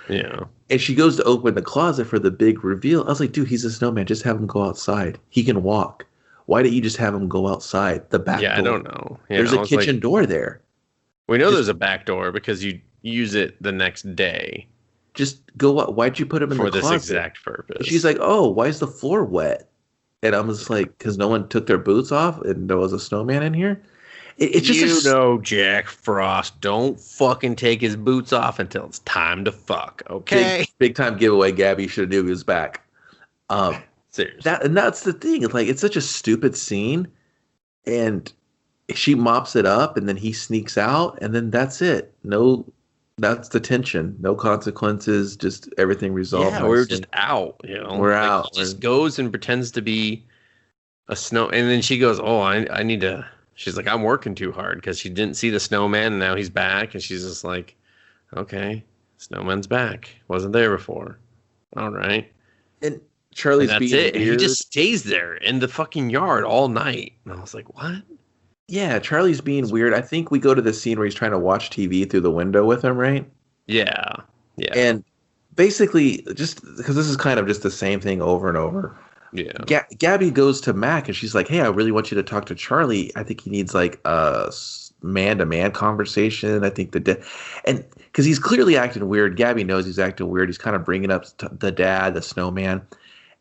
Yeah. And she goes to open the closet for the big reveal. I was like, dude, he's a snowman. Just have him go outside. He can walk. Why didn't you just have him go outside the back door? I don't know. There's a kitchen door there. We know there's a back door because you use it the next day. Just go out. Why'd you put him in the closet? For this exact purpose. And she's like, "Oh, why is the floor wet?" And I'm just like, because no one took their boots off and there was a snowman in here. It's just Jack Frost don't fucking take his boots off until it's time to fuck. Okay, big time giveaway. Gabby should have knew he was back. Seriously, that's the thing. It's like, it's such a stupid scene, and she mops it up, and then he sneaks out, and then that's it. No, that's the tension. No consequences. Just everything resolved. Yeah, we're just out. We're out. He just goes and pretends to be a snow, and then she goes, "Oh, I need to." She's like, "I'm working too hard," because she didn't see the snowman, and now he's back, and she's just like, "Okay, Snowman's back. Wasn't there before. All right. And Charlie's that's being it. And he weird. just stays there in the fucking yard all night. And I was like, what? Yeah, Charlie's being weird. I think we go to the scene where he's trying to watch TV through the window with him, right? Yeah. Yeah. And basically, just because this is kind of just the same thing over and over. Yeah. Gabby goes to Mac and she's like, "Hey, I really want you to talk to Charlie. I think he needs like a man-to-man conversation. I think and because he's clearly acting weird. Gabby knows he's acting weird. He's kind of bringing up the dad, the snowman.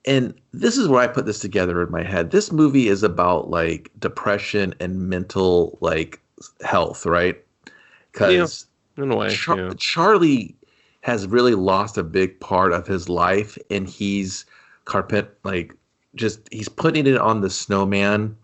And this is where I put this together in my head. This movie is about like depression and mental like health, right? Because in a way, Charlie has really lost a big part of his life, and he's he's putting it on the snowman.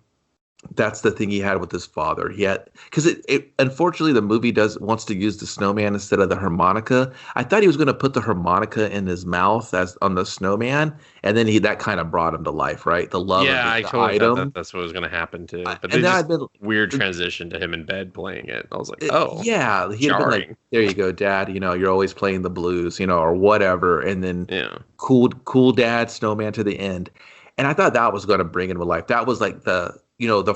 That's the thing he had with his father. He had, because it unfortunately the movie wants to use the snowman instead of the harmonica. I thought he was going to put the harmonica in his mouth as on the snowman, and then that kind of brought him to life, right? The love of I the totally item. thought that's what was going to happen too. But they just weird transition to him in bed playing it. I was like, oh, yeah, he'd have been like, there you go, Dad. You're always playing the blues, or whatever, and then cool dad snowman to the end. And I thought that was going to bring him to life. That was like the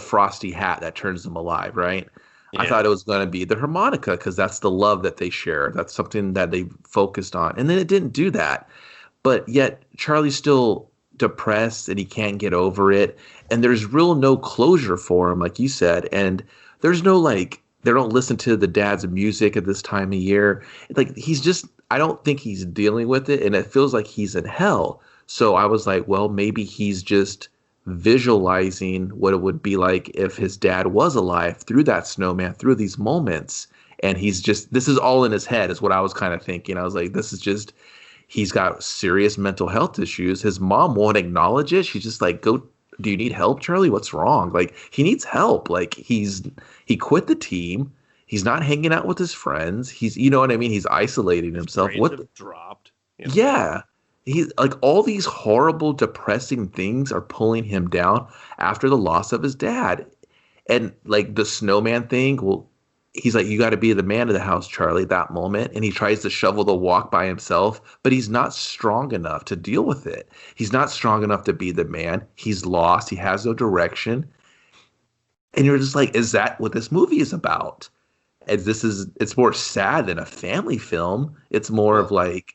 frosty hat that turns them alive, right? Yeah. I thought it was going to be the harmonica because that's the love that they share. That's something that they focused on. And then it didn't do that. But yet Charlie's still depressed and he can't get over it. And there's no closure for him, like you said. And there's no they don't listen to the dad's music at this time of year. Like I don't think he's dealing with it. And it feels like he's in hell. So I was like, well, maybe he's just visualizing what it would be like if his dad was alive through that snowman, through these moments. And this is all in his head is what I was kind of thinking. I was like, this is just, he's got serious mental health issues. His mom won't acknowledge it. She's just like, do you need help, Charlie? What's wrong? Like, he needs help. Like, he quit the team. He's not hanging out with his friends. He's, you know what I mean? He's isolating himself. Dropped. Yeah. He's like, all these horrible, depressing things are pulling him down after the loss of his dad. And like the snowman thing, well, he's like, you got to be the man of the house, Charlie, at that moment. And he tries to shovel the walk by himself, but he's not strong enough to deal with it. He's not strong enough to be the man. He's lost. He has no direction. And you're just like, is that what this movie is about? And it's more sad than a family film. It's more of like,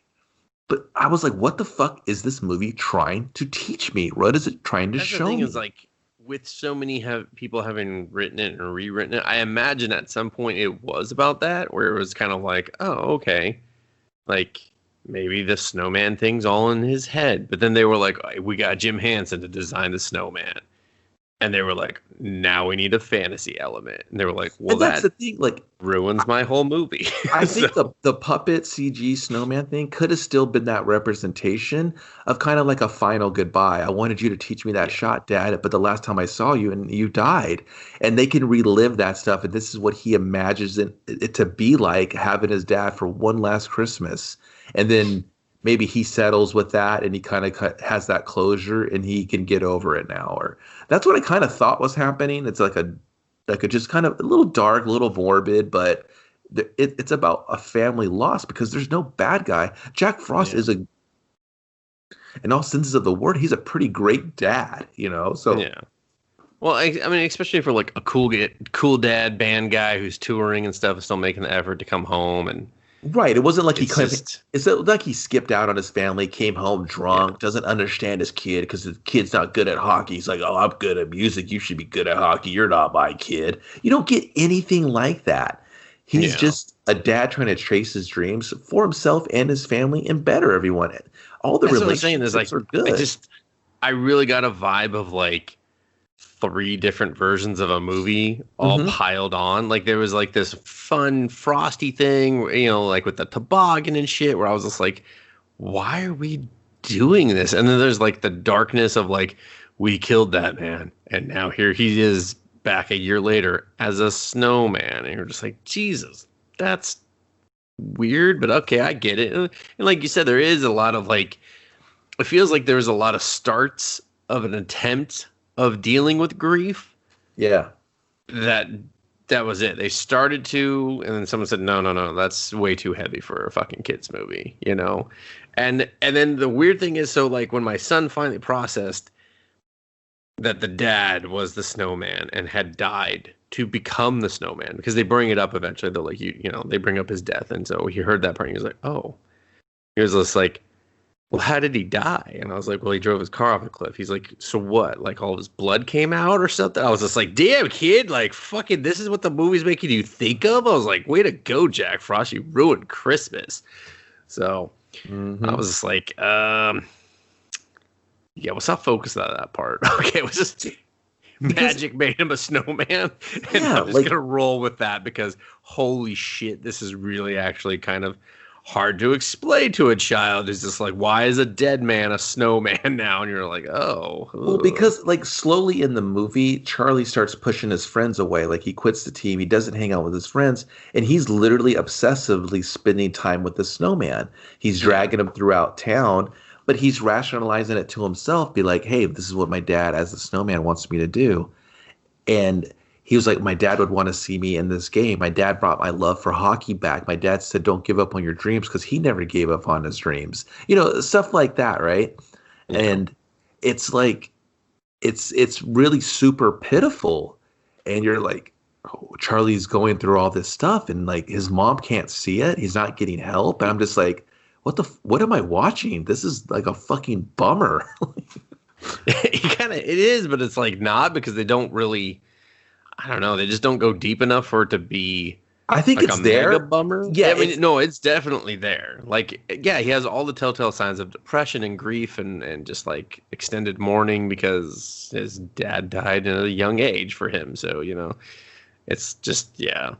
but I was like, what the fuck is this movie trying to teach me? What is it trying to show me? The thing is, like, with so many people having written it and rewritten it, I imagine at some point it was about that, where it was kind of like, oh, okay. Like, maybe the snowman thing's all in his head. But then they were like, we got Jim Henson to design the snowman. And they were like, now we need a fantasy element. And they were like, well, that's the thing. Like, ruins my whole movie. I think the puppet CG snowman thing could have still been that representation of kind of like a final goodbye. I wanted you to teach me that shot, Dad, but the last time I saw you and you died. And they can relive that stuff. And this is what he imagines it to be like, having his dad for one last Christmas. And then maybe he settles with that and he kind of has that closure and he can get over it now. Or that's what I kind of thought was happening. It's like a just kind of a little dark, a little morbid, but it's about a family loss because there's no bad guy. Jack Frost is in all senses of the word, he's a pretty great dad, So yeah. Well, I mean, especially for like a cool dad band guy who's touring and stuff, is still making the effort to come home and. Right. It wasn't like it's like he skipped out on his family, came home drunk, doesn't understand his kid because his kid's not good at hockey. He's like, oh, I'm good at music. You should be good at hockey. You're not my kid. You don't get anything like that. He's just a dad trying to chase his dreams for himself and his family and better everyone. All the relationships are good. I really got a vibe of like 3 different versions of a movie all piled on. Like there was like this fun frosty thing, like with the toboggan and shit, where I was just like, why are we doing this? And then there's like the darkness of like, we killed that man and now here he is back a year later as a snowman. And you're just like, Jesus, that's weird, but okay, I get it. And like you said, there is a lot of like, it feels like there's a lot of starts of an attempt of dealing with grief. Yeah. That that was it. They started to, and then someone said, no, that's way too heavy for a fucking kids movie, you know? And then the weird thing is, so like when my son finally processed that the dad was the snowman and had died to become the snowman, because they bring it up eventually. They're like, you know, they bring up his death. And so he heard that part and he was like, oh, he was just like, well, how did he die? And I was like, well, he drove his car off a cliff. He's like, so what? Like all of his blood came out or something? I was just like, damn, kid, like fucking, this is what the movie's making you think of? I was like, way to go, Jack Frost. You ruined Christmas. So I was just like, yeah, let's not focus on that part. Okay, it was just magic made him a snowman. And yeah, I'm just going to roll with that because holy shit, this is really actually kind of hard to explain to a child. Is just like, why is a dead man a snowman now? And you're like, oh. Well, because like slowly in the movie, Charlie starts pushing his friends away. Like he quits the team. He doesn't hang out with his friends. And he's literally obsessively spending time with the snowman. He's dragging him throughout town, but he's rationalizing it to himself. Be like, hey, this is what my dad as the snowman wants me to do. And he was like, my dad would want to see me in this game. My dad brought my love for hockey back. My dad said, don't give up on your dreams, because he never gave up on his dreams. You know, stuff like that, right? Yeah. And it's like, it's really super pitiful. And you're like, oh, Charlie's going through all this stuff, and like his mom can't see it. He's not getting help. And I'm just like, what am I watching? This is like a fucking bummer. It is, but it's like not, because they don't really, I don't know. They just don't go deep enough for it to be. I think like it's there. Mega bummer. Yeah, I mean, no, it's definitely there. Like, yeah, he has all the telltale signs of depression and grief and just like extended mourning because his dad died at a young age for him. So you know, it's just yeah.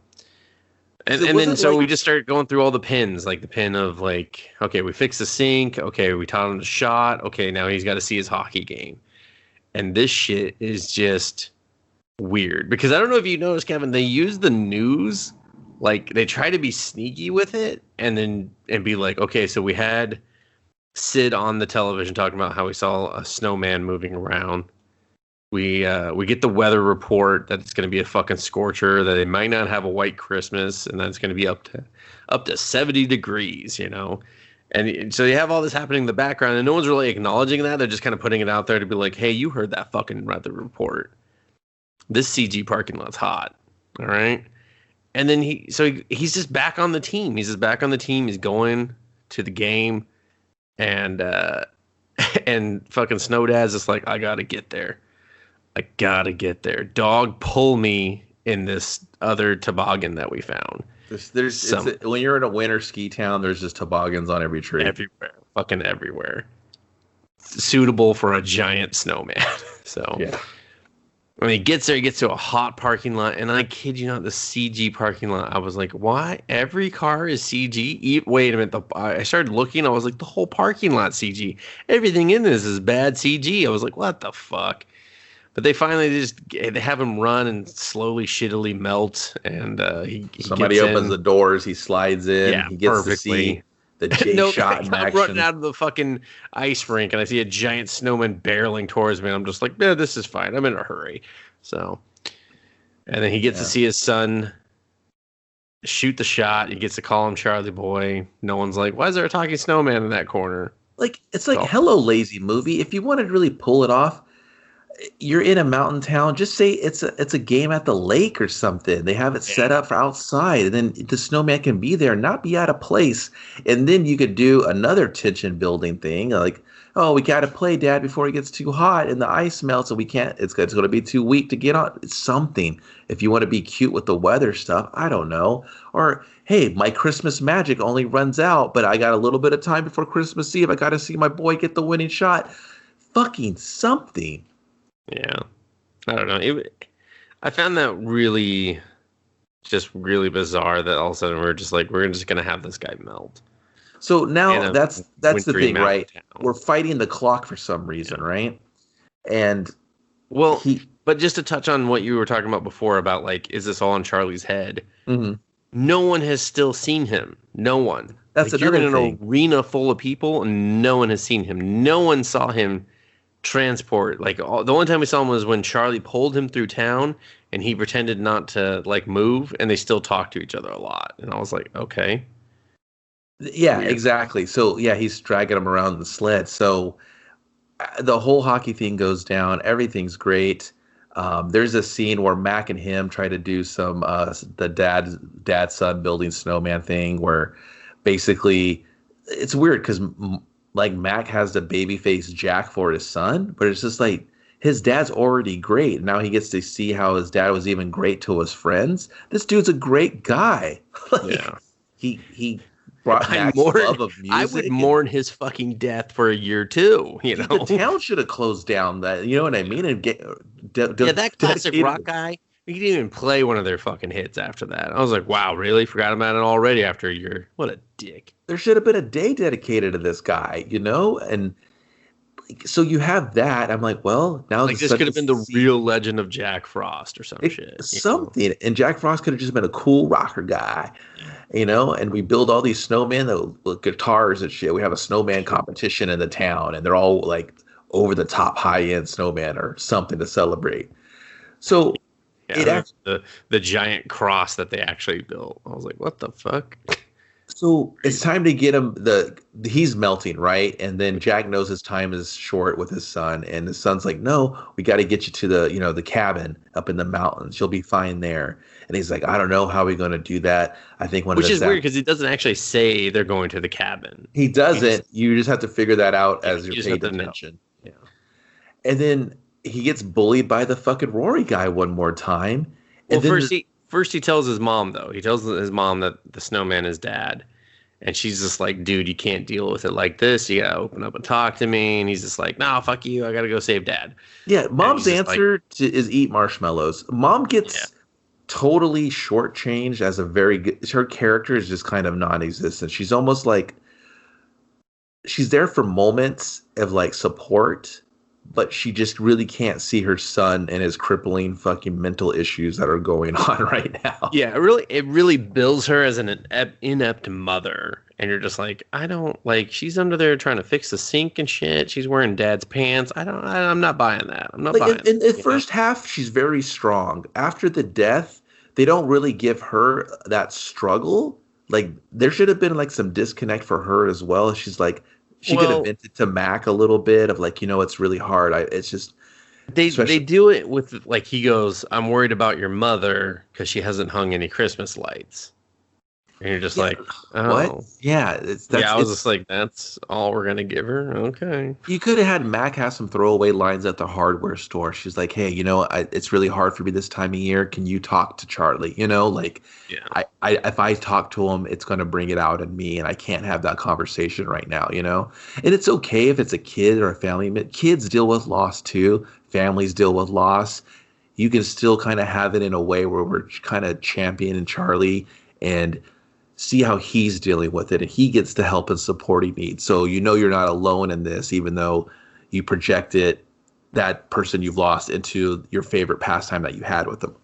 And then so we just start going through all the pins, like the pin of like, okay, we fixed the sink. Okay, we taught him the shot. Okay, now he's got to see his hockey game. And this shit is just weird, because I don't know if you noticed, Kevin, they use the news, like they try to be sneaky with it and be like, okay, so we had Sid on the television talking about how we saw a snowman moving around. We get the weather report that it's going to be a fucking scorcher, that they might not have a white Christmas, and that it's going to be up to 70 degrees, you know. And so you have all this happening in the background, and no one's really acknowledging that. They're just kind of putting it out there to be like, hey, you heard that fucking weather report. This CG parking lot's hot. All right. And then he's just back on the team. He's going to the game, and fucking Snowdad's just like, I gotta get there. Dog, pull me in this other toboggan that we found. When you're in a winter ski town, there's just toboggans on every tree. Fucking everywhere. Suitable for a giant snowman. So yeah. When he gets there, he gets to a hot parking lot, and I kid you not, the CG parking lot. I was like, why? Every car is CG? Wait a minute. I started looking. I was like, the whole parking lot CG. Everything in this is bad CG. I was like, what the fuck? But they finally they have him run and slowly, shittily melt, and somebody opens the doors. He slides in. Yeah, he gets perfectly. To see the J shot in action. I'm running out of the fucking ice rink, and I see a giant snowman barreling towards me, and I'm just like, yeah, this is fine. I'm in a hurry. So, and then he gets to see his son shoot the shot. He gets to call him Charlie Boy. No one's like, why is there a talking snowman in that corner? Like, it's like, hello, lazy movie. If you wanted to really pull it off, you're in a mountain town. Just say it's a game at the lake or something. They have it set up for outside, and then the snowman can be there, not be out of place. And then you could do another tension building thing, like, oh, we got to play, Dad, before it gets too hot and the ice melts, and we can't. It's going to be too weak to get on. It's something. If you want to be cute with the weather stuff, I don't know. Or hey, my Christmas magic only runs out, but I got a little bit of time before Christmas Eve. I got to see my boy get the winning shot. Fucking something. Yeah, I don't know. I found that really bizarre that all of a sudden we're just gonna have this guy melt. So now that's the thing, right? Town. We're fighting the clock for some reason, right? And but just to touch on what you were talking about before about like, is this all in Charlie's head? Mm-hmm. No one has still seen him. No one. That's like, you're in an arena full of people, and no one has seen him. No one saw him transport. Like the only time we saw him was when Charlie pulled him through town, and he pretended not to like move, and they still talked to each other a lot. And I was like, okay, yeah, weird. exactly. So yeah, he's dragging him around the sled. So the whole hockey thing goes down. Everything's great. There's a scene where Mac and him try to do some the dad son building snowman thing where basically it's weird because like Mac has the baby face Jack for his son, but it's just like his dad's already great. Now he gets to see how his dad was even great to his friends. This dude's a great guy. Like, yeah, he brought Mac's love of music. I would mourn his fucking death for a year too. You know, the town should have closed down. That you know what I mean? And get that classic rock guy. He didn't even play one of their fucking hits after that. I was like, wow, really? Forgot about it already after a year. What a dick. There should have been a day dedicated to this guy, you know? And so you have that. I'm like, well, now like this could have been the real legend of Jack Frost or some shit. Something. Know? And Jack Frost could have just been a cool rocker guy, you know? And we build all these snowmen with guitars and shit. We have a snowman competition in the town, and they're all like over the top high end snowman or something to celebrate. So the giant cross that they actually built. I was like, what the fuck? So it's time to get him he's melting, right? And then Jack knows his time is short with his son, and his son's like, no, we got to get you to the cabin up in the mountains. You'll be fine there. And he's like, I don't know how we're going to do that. I think which is weird because he doesn't actually say they're going to the cabin. He doesn't. You just have to figure that out as you're paying attention. Yeah. And then he gets bullied by the fucking Rory guy one more time. And well, first he tells his mom, though. He tells his mom that the snowman is dad. And she's just like, dude, you can't deal with it like this. You got to open up and talk to me. And he's just like, nah, fuck you. I got to go save dad. Yeah, mom's answer is eat marshmallows. Mom gets totally shortchanged as a very good... Her character is just kind of non-existent. She's almost like... She's there for moments of like support, but she just really can't see her son and his crippling fucking mental issues that are going on right now. Yeah, it really bills her as an inept mother. And you're just like, I don't like, she's under there trying to fix the sink and shit. She's wearing dad's pants. I'm not buying that. I'm not buying it. In the first half, she's very strong. After the death, they don't really give her that struggle. Like, there should have been like some disconnect for her as well. She's like, she could have vented to Mac a little bit of like, it's really hard. It's just they do it with like, he goes, I'm worried about your mother because she hasn't hung any Christmas lights. And you're just like, oh. What? Yeah. I was just like, that's all we're going to give her? Okay. You could have had Mac have some throwaway lines at the hardware store. She's like, hey, it's really hard for me this time of year. Can you talk to Charlie? If I talk to him, it's going to bring it out in me, and I can't have that conversation right now, And it's okay if it's a kid or a family. Kids deal with loss too. Families deal with loss. You can still kind of have it in a way where we're kind of championing Charlie and see how he's dealing with it, and he gets the help and support he needs. So you're not alone in this, even though you projected that person you've lost into your favorite pastime that you had with them.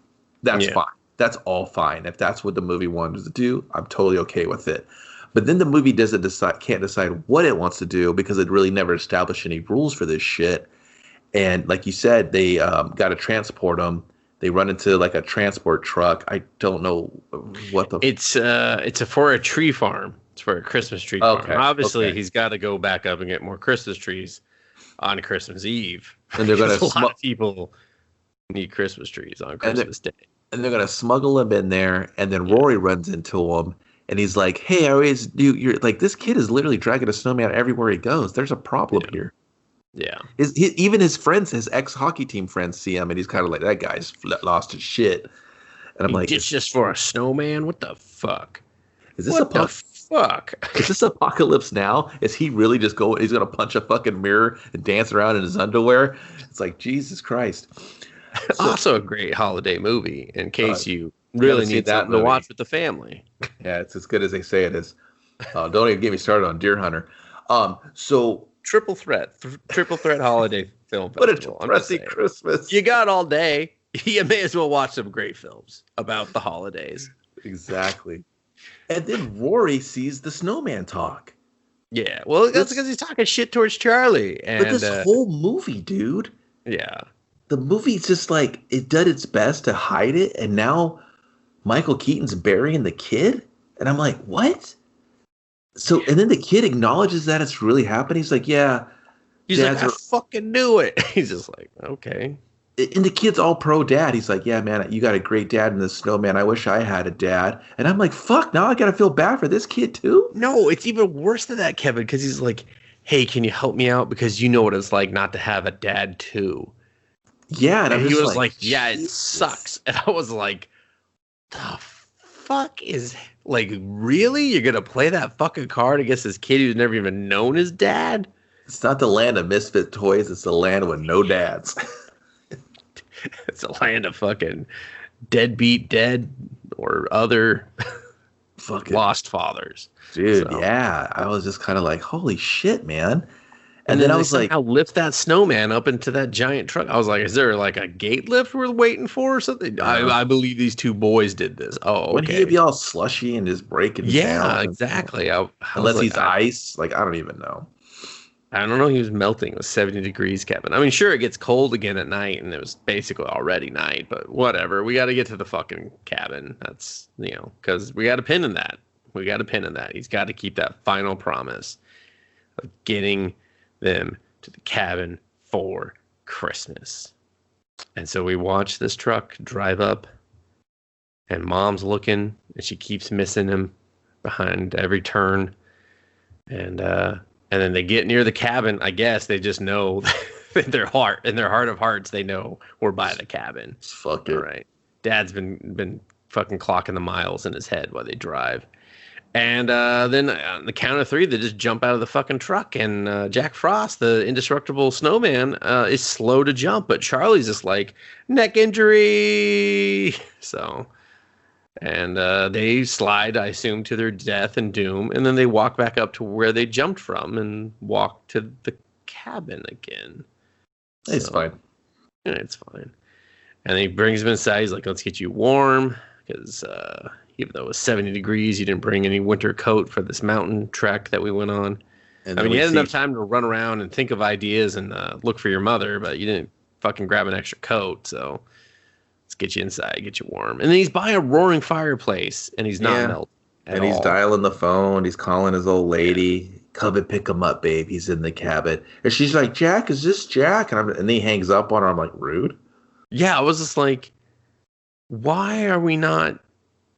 That's fine. That's all fine. If that's what the movie wanted to do, I'm totally okay with it. But then the movie can't decide what it wants to do because it really never established any rules for this shit. And like you said, they got to transport them. They run into like a transport truck. I don't know what the... It's for a tree farm. It's for a Christmas tree farm. Obviously, he's got to go back up and get more Christmas trees on Christmas Eve. And they're going to... A lot of people need Christmas trees on Christmas Day. And they're going to smuggle him in there. And then Rory runs into him. And he's like, hey, I always do... You're like, this kid is literally dragging a snowman everywhere he goes. There's a problem here. Yeah. Even his friends, his ex-hockey team friends see him, and he's kind of like, that guy's lost his shit. And I'm like... It's just for a snowman? What the fuck? Is this Is this Apocalypse Now? Is he really just he's going to punch a fucking mirror and dance around in his underwear? It's like, Jesus Christ. Also a great holiday movie, in case you really need something to watch with the family. Yeah, it's as good as they say it is. Don't even get me started on Deer Hunter. So... Triple threat holiday film festival. What a depressing Christmas. You got all day. You may as well watch some great films about the holidays. Exactly. And then Rory sees the snowman talk. Yeah, well, that's because he's talking shit towards Charlie. And but this whole movie, dude. Yeah. The movie's just like, it did its best to hide it, and now Michael Keaton's burying the kid? And I'm like, what? So, and then the kid acknowledges that it's really happening. He's like, yeah. He's like, I fucking knew it. He's just like, okay. And the kid's all pro dad. He's like, yeah, man, you got a great dad in the snowman. I wish I had a dad. And I'm like, fuck, now I got to feel bad for this kid too? No, it's even worse than that, Kevin, because he's like, hey, can you help me out? Because you know what it's like not to have a dad too. Yeah. And he was like, yeah, it sucks. And I was like, the fuck is, like, really? You're going to play that fucking card against this kid who's never even known his dad? It's not the land of misfit toys. It's the land with no dads. It's a land of fucking deadbeat dead or other fucking lost fathers. Dude, so. Yeah. I was just kind of like, holy shit, man. And then I was like, lift that snowman up into that giant truck. I was like, is there like a gate lift we're waiting for or something? I believe these two boys did this. Oh, okay. Wouldn't he be all slushy and just breaking down? Yeah, exactly. Unless he's ice. Like, I don't even know. I don't know. He was melting. It was 70 degrees, Kevin. I mean, sure, it gets cold again at night, and it was basically already night, but whatever. We got to get to the fucking cabin. That's, because we got a pin in that. He's got to keep that final promise of getting them to the cabin for Christmas. And so we watch this truck drive up, and Mom's looking, and she keeps missing him behind every turn. And then they get near the cabin. I guess they just know in their heart of hearts, they know we're by the cabin. Fuck it. All right. Dad's been fucking clocking the miles in his head while they drive. And then on the count of three, they just jump out of the fucking truck. And Jack Frost, the indestructible snowman, is slow to jump. But Charlie's just like, neck injury. So... And they slide, I assume, to their death and doom. And then they walk back up to where they jumped from and walk to the cabin again. It's fine. Yeah, it's fine. And he brings him inside. He's like, let's get you warm. Because even though it was 70 degrees, you didn't bring any winter coat for this mountain trek that we went on. And I mean, you had enough time to run around and think of ideas and look for your mother, but you didn't fucking grab an extra coat, so... Let's get you inside, get you warm. And then he's by a roaring fireplace, and he's not melting. And he's dialing the phone. He's calling his old lady. Come and pick him up, babe. He's in the cabin. And she's like, Jack, is this Jack? And then he hangs up on her. I'm like, rude. Yeah, I was just like, why are we not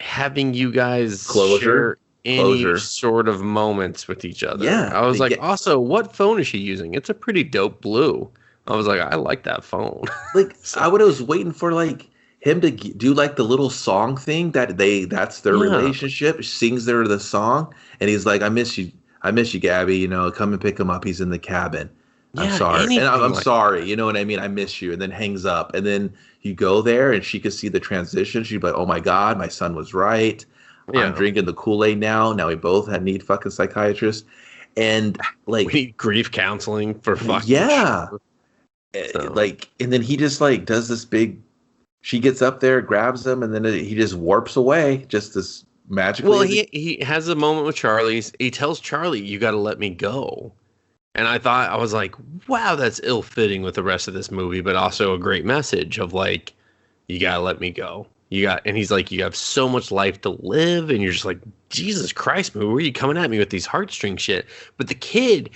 having you guys share any sort of moments with each other? Yeah. I was like, also, what phone is she using? It's a pretty dope blue. I was like, I like that phone. Like, I was waiting for, like, him to do like the little song thing that's their relationship. Sings there the song, and he's like, I miss you, Gabby. Come and pick him up. He's in the cabin. I'm sorry, and I'm sorry. You know what I mean? I miss you, and then hangs up, and then you go there, and she could see the transition. She'd be like, oh my god, my son was right. Yeah. I'm drinking the Kool-Aid now. Now we both need fucking psychiatrists, and like we need grief counseling for fucking sure. Like, and then he just like does this big. She gets up there, grabs him, and then he just warps away. Just this magically. Well, he has a moment with Charlie. He tells Charlie, "You got to let me go." And I was like, "Wow, that's ill-fitting with the rest of this movie, but also a great message of like, you got to let me go. And he's like, you have so much life to live, and you're just like, Jesus Christ, movie, where are you coming at me with these heartstring shit? But the kid,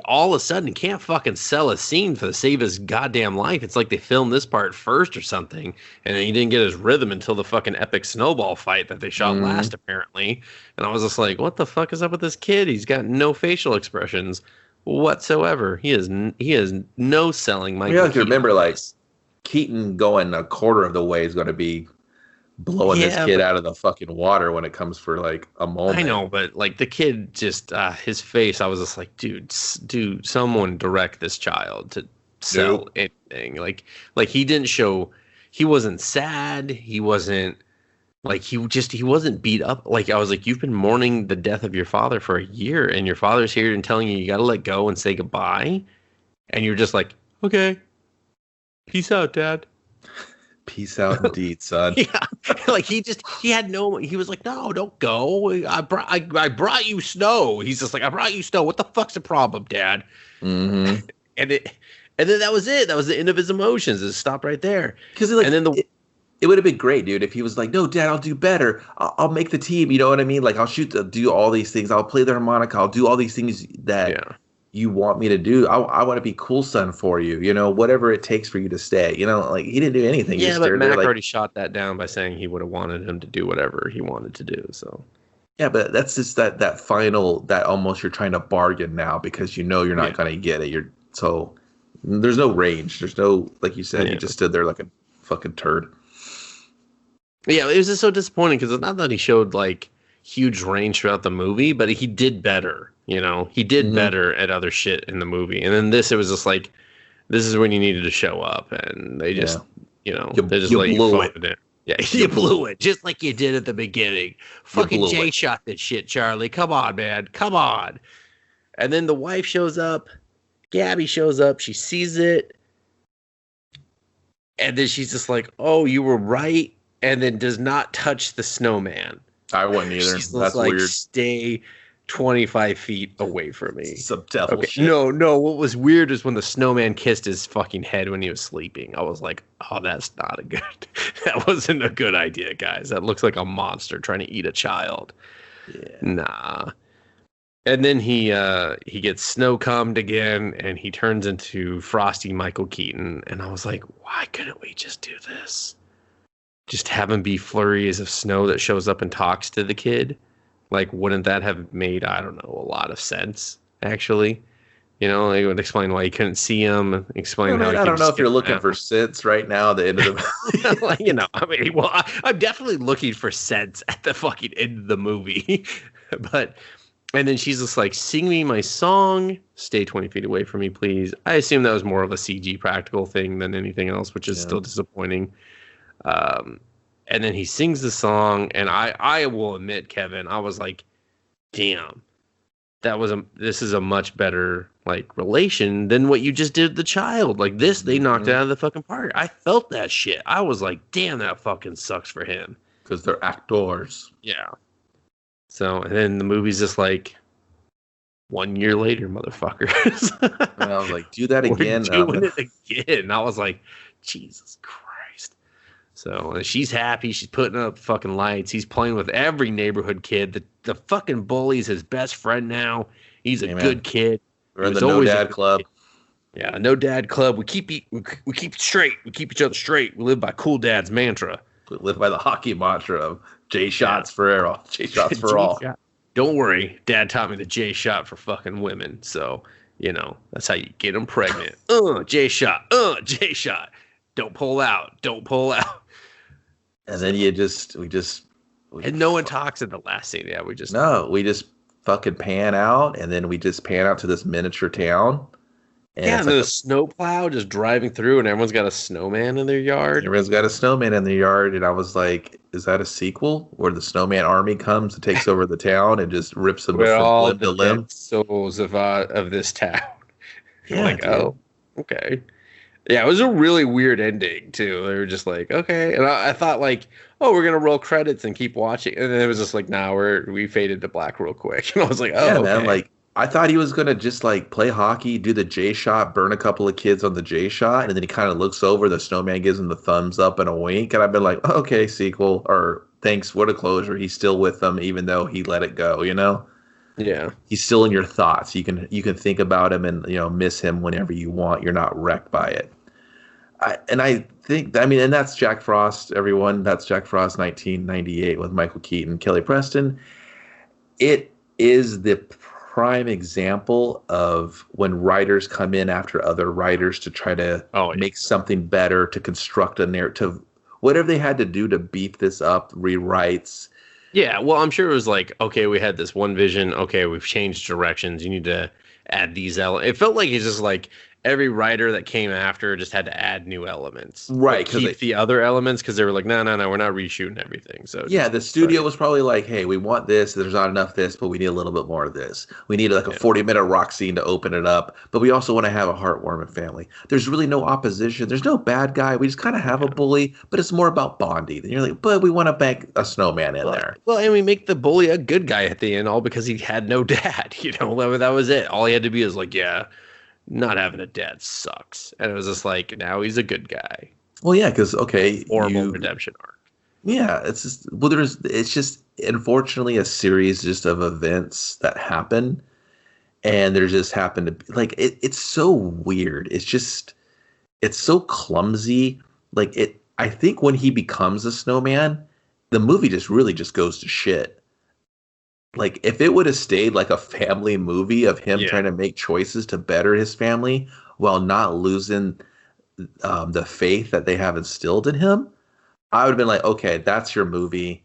all of a sudden can't fucking sell a scene for the save his goddamn life. It's like they filmed this part first or something, and he didn't get his rhythm until the fucking epic snowball fight that they shot last, apparently. And I was just like, what the fuck is up with this kid? He's got no facial expressions whatsoever. He has no selling. You have to remember, like, Keaton going a quarter of the way is going to be blowing this kid out of the fucking water when it comes for like a moment. I know, but like the kid just his face, I was just like, dude, someone direct this child to sell anything. Like he didn't show, he wasn't sad, he wasn't like he wasn't beat up. Like I was like, you've been mourning the death of your father for a year, and your father's here and telling you got to let go and say goodbye, and you're just like, okay. Peace out, Dad. Peace out indeed, son. Yeah, like he was like, no, don't go. I brought you snow. He's just like, I brought you snow. What the fuck's the problem, Dad? Mm-hmm. And then that was it. That was the end of his emotions. It stopped right there. Because it would have been great, dude, if he was like, no, Dad, I'll do better. I'll make the team. You know what I mean? Like, I'll do all these things. I'll play the harmonica. I'll do all these things that you want me to do. I want to be cool son for you. You know, whatever it takes for you to stay. You know, like, he didn't do anything. Yeah, but Mac already shot that down by saying he would have wanted him to do whatever he wanted to do. So. Yeah, but that's just that final, that almost you're trying to bargain now because you know you're not going to get it. So there's no range. There's no, like you said, you just stood there like a fucking turd. Yeah, it was just so disappointing because it's not that he showed like huge range throughout the movie, but he did better. You know, he did better at other shit in the movie. And then it was just like, this is when you needed to show up, and they just, they just let you phone it. Yeah, you blew it just like you did at the beginning. Fucking Jay shot this shit, Charlie. Come on, man. Come on. And then the wife shows up. Gabby shows up. She sees it. And then she's just like, oh, you were right. And then does not touch the snowman. I wouldn't either. That's like, weird. Stay 25 feet away from me. Some devil shit. No. What was weird is when the snowman kissed his fucking head when he was sleeping. I was like, oh, that's not a good. That wasn't a good idea, guys. That looks like a monster trying to eat a child. Yeah. Nah. And then he gets snow cummed again, and he turns into Frosty Michael Keaton. And I was like, why couldn't we just do this? Just have him be flurries of snow that shows up and talks to the kid. Like, wouldn't that have made, I don't know, a lot of sense, actually? You know, it would explain why he couldn't see him, explain how he I don't know if you're looking for sense right now at the end of the movie. I'm definitely looking for sense at the fucking end of the movie. And then she's just like, sing me my song, stay 20 feet away from me, please. I assume that was more of a CG practical thing than anything else, which is still disappointing. And then he sings the song, and I will admit, Kevin, I was like, damn, this is a much better like relation than what you just did with the child. Like this, they knocked it out of the fucking park. I felt that shit. I was like, damn, that fucking sucks for him. Because they're actors. Yeah. So, and then the movie's just like, 1 year later, motherfuckers. And I was like, do that again. We're doing it again. I was like, Jesus Christ. So she's happy. She's putting up fucking lights. He's playing with every neighborhood kid. The fucking bully's his best friend now. He's a good kid. We're in the no dad club. Yeah, no dad club. We keep it straight. We keep each other straight. We live by Cool Dad's mantra. We live by the hockey mantra of J shots for all. J shots for all. Don't worry. Dad taught me the J shot for fucking women. So, that's how you get them pregnant. J shot. J shot. Don't pull out. Don't pull out. And then and no one talks in the last scene. Yeah, we just fucking pan out, and then we just pan out to this miniature town. And there's a snowplow just driving through, and everyone's got a snowman in their yard. Everyone's got a snowman in their yard, and I was like, is that a sequel where the snowman army comes and takes over the town and just rips them from limb to limb? Souls of this town. Yeah, like, oh, okay. Yeah, it was a really weird ending, too. They were just like, okay. And I thought, like, oh, we're going to roll credits and keep watching. And then it was just like, nah, we faded to black real quick. And I was like, oh, yeah, okay. Man, like, I thought he was going to just, like, play hockey, do the J shot, burn a couple of kids on the J shot. And then he kind of looks over, the snowman gives him the thumbs up and a wink. And I've been like, oh, okay, sequel. Or thanks, what a closure. He's still with them, even though he let it go, Yeah. He's still in your thoughts. You can think about him and, miss him whenever you want. You're not wrecked by it. And that's Jack Frost, everyone. That's Jack Frost 1998 with Michael Keaton, Kelly Preston. It is the prime example of when writers come in after other writers to try to make something better, to construct a narrative, whatever they had to do to beef this up, rewrites. Yeah, well, I'm sure it was like, okay, we had this one vision. Okay, we've changed directions. You need to add these elements. It felt like he's just like every writer that came after just had to add new elements. Right. Keep the other elements because they were like, no, we're not reshooting everything. So yeah, the studio was probably like, hey, we want this. There's not enough this, but we need a little bit more of this. We need like a 40-minute rock scene to open it up, but we also want to have a heartwarming family. There's really no opposition. There's no bad guy. We just kind of have a bully, but it's more about bonding. And you're like, but we want to bank a snowman in there. Well, and we make the bully a good guy at the end, all because he had no dad. That was it. All he had to be is like, yeah, not having a dad sucks. And it was just like, now he's a good guy. Well, yeah, because, okay. Horrible redemption arc. Yeah, it's just unfortunately a series just of events that happen. And there just happened to be, like, it's so weird. It's so clumsy. Like, I think when he becomes a snowman, the movie just really just goes to shit. Like, if it would have stayed like a family movie of him trying to make choices to better his family while not losing the faith that they have instilled in him, I would have been like, okay, that's your movie.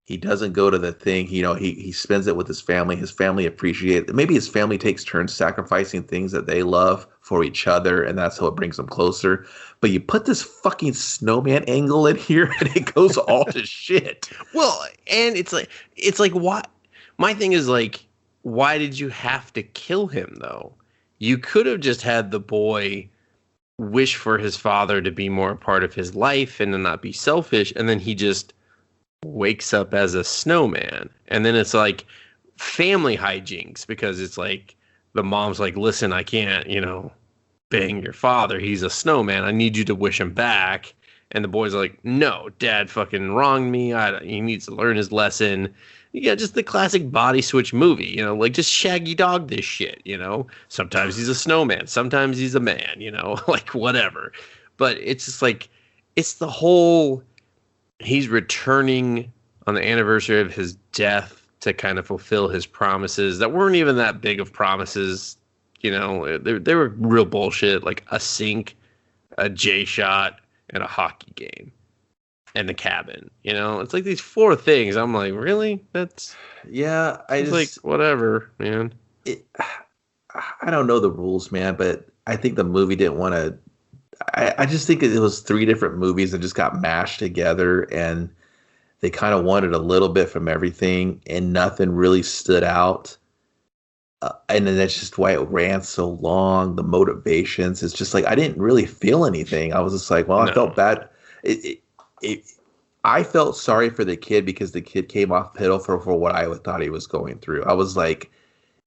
He doesn't go to the thing. He spends it with his family. His family appreciates it. Maybe his family takes turns sacrificing things that they love for each other, and that's how it brings them closer. But you put this fucking snowman angle in here, and it goes all to shit. Well, and it's like what? My thing is like, why did you have to kill him though? You could have just had the boy wish for his father to be more a part of his life and to not be selfish, and then he just wakes up as a snowman. And then it's like family hijinks, because it's like the mom's like, listen, I can't, bang your father. He's a snowman. I need you to wish him back. And the boy's like, no, dad fucking wronged me. He needs to learn his lesson. Yeah, just the classic body switch movie, like just Shaggy Dog this shit, Sometimes he's a snowman, sometimes he's a man, like whatever. But it's just like, it's the whole, he's returning on the anniversary of his death to kind of fulfill his promises that weren't even that big of promises, they were real bullshit, like a sink, a J shot, and a hockey game. And the cabin, it's like these 4 things. I'm like, really? That's like whatever, man. I don't know the rules, man, but I think the movie didn't want to. I just think it was 3 different movies that just got mashed together, and they kind of wanted a little bit from everything, and nothing really stood out. And then that's just why it ran so long. The motivations, it's just like I didn't really feel anything. I was just like, well, I felt bad. I felt sorry for the kid because the kid came off pitiful for what I thought he was going through. I was like,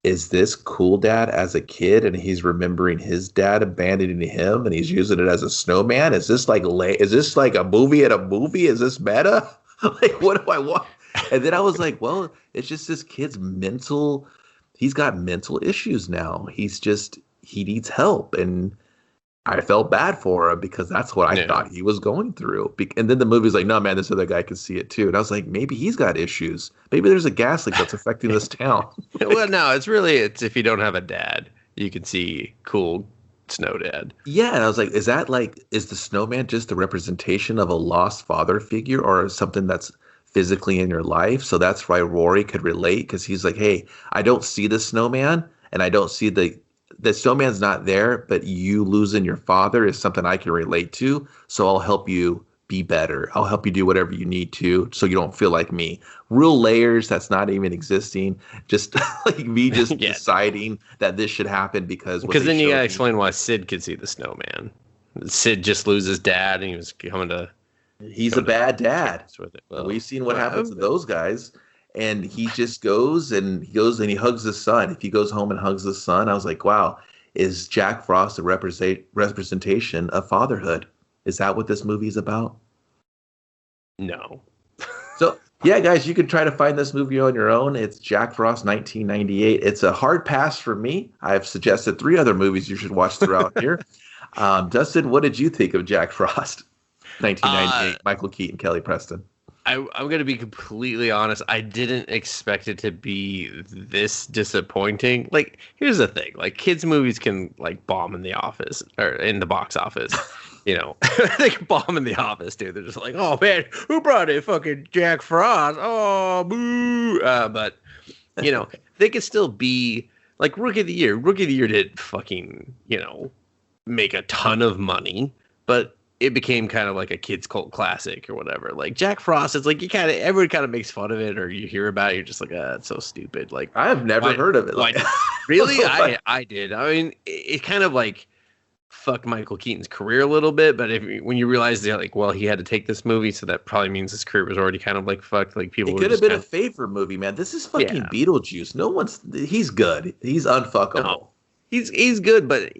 is this cool dad as a kid, and he's remembering his dad abandoning him, and he's using it as a snowman? Is this like a movie in a movie? Is this meta? Like, what do I want? And then I was like, well, it's just this kid's he's got mental issues now. He needs help, and I felt bad for him because that's what I thought he was going through. And then the movie's like, no, man, this other guy can see it too. And I was like, maybe he's got issues. Maybe there's a gas leak that's affecting this town. Well, no, it's if you don't have a dad, you can see cool snow dad. Yeah, and I was like, is the snowman just the representation of a lost father figure or something that's physically in your life? So that's why Rory could relate, because he's like, hey, I don't see the snowman, and I don't see the snowman's not there, but you losing your father is something I can relate to. So I'll help you be better. I'll help you do whatever you need to so you don't feel like me. Real layers that's not even existing. Just like me just deciding that this should happen because then you gotta explain why Sid could see the snowman. Sid just loses dad, and he was coming to. He's a bad dad. Well, we've seen what happens to those guys. And he just goes and he hugs his son. If he goes home and hugs his son, I was like, wow, is Jack Frost a representation of fatherhood? Is that what this movie is about? No. So, yeah, guys, you can try to find this movie on your own. It's Jack Frost, 1998. It's a hard pass for me. I've suggested 3 other movies you should watch throughout here. Dustin, what did you think of Jack Frost, 1998? Michael Keaton, Kelly Preston. I'm going to be completely honest. I didn't expect it to be this disappointing. Like, here's the thing. Like, kids' movies can, like, bomb in the office or in the box office. They can bomb in the office, dude. They're just like, oh, man, who brought in fucking Jack Frost? Oh, boo. But, they could still be, like, Rookie of the Year. Rookie of the Year did fucking, make a ton of money, but it became kind of like a kids cult classic or whatever. Like Jack Frost, it's like everyone kind of makes fun of it, or you hear about it, you're just like, it's so stupid. Like I have never heard of it. Like, really? I did. I mean, it kind of like fucked Michael Keaton's career a little bit, but when you realize that, like, well, he had to take this movie, so that probably means his career was already kind of like fucked. Like people, it could have been a favorite movie, man. This is fucking Beetlejuice. He's good. He's unfuckable. No, he's good, but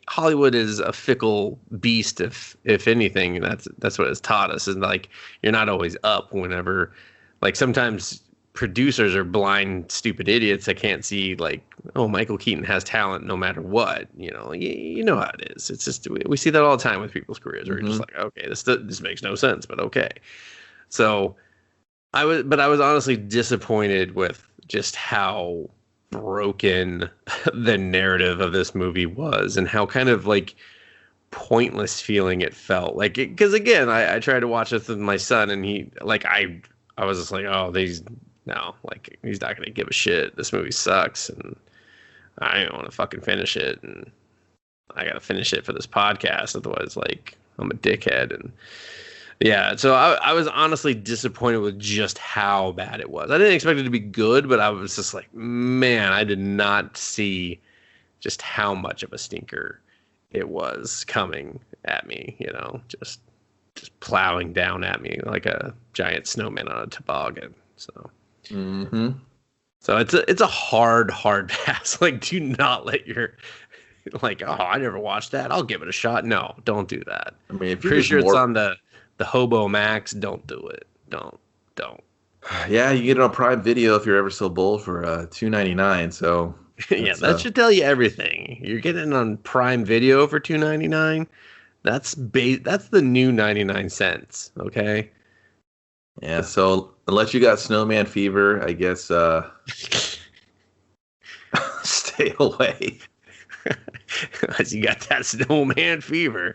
Hollywood is a fickle beast. If anything, that's what it's taught us. And like, you're not always up whenever, like sometimes producers are blind, stupid idiots that can't see like, oh, Michael Keaton has talent no matter what. You know how it is. It's just we see that all the time with people's careers. Where you're just like, okay, this makes no sense, but okay. So I was honestly disappointed with just how broken the narrative of this movie was, and how kind of like pointless feeling it felt. Like, because again, I tried to watch this with my son, and he like I was just like, oh, like he's not gonna give a shit. This movie sucks, and I don't want to fucking finish it, and I gotta finish it for this podcast. Otherwise, like, I'm a dickhead. And yeah, so I was honestly disappointed with just how bad it was. I didn't expect it to be good, but I was just like, man, I did not see just how much of a stinker it was coming at me. Just plowing down at me like a giant snowman on a toboggan. So. So it's a hard pass. Like, do not let your like, oh, I never watched that, I'll give it a shot. No, don't do that. I mean, if pretty sure it's on the Hobo Max. Don't do it. Don't. Yeah, you get it on Prime Video if you're ever so bold for $2.99. So yeah, that should tell you everything. You're getting it on Prime Video for $2.99. That's the new 99 cents. Okay. Yeah, so unless you got snowman fever, I guess stay away. Unless you got that snowman fever.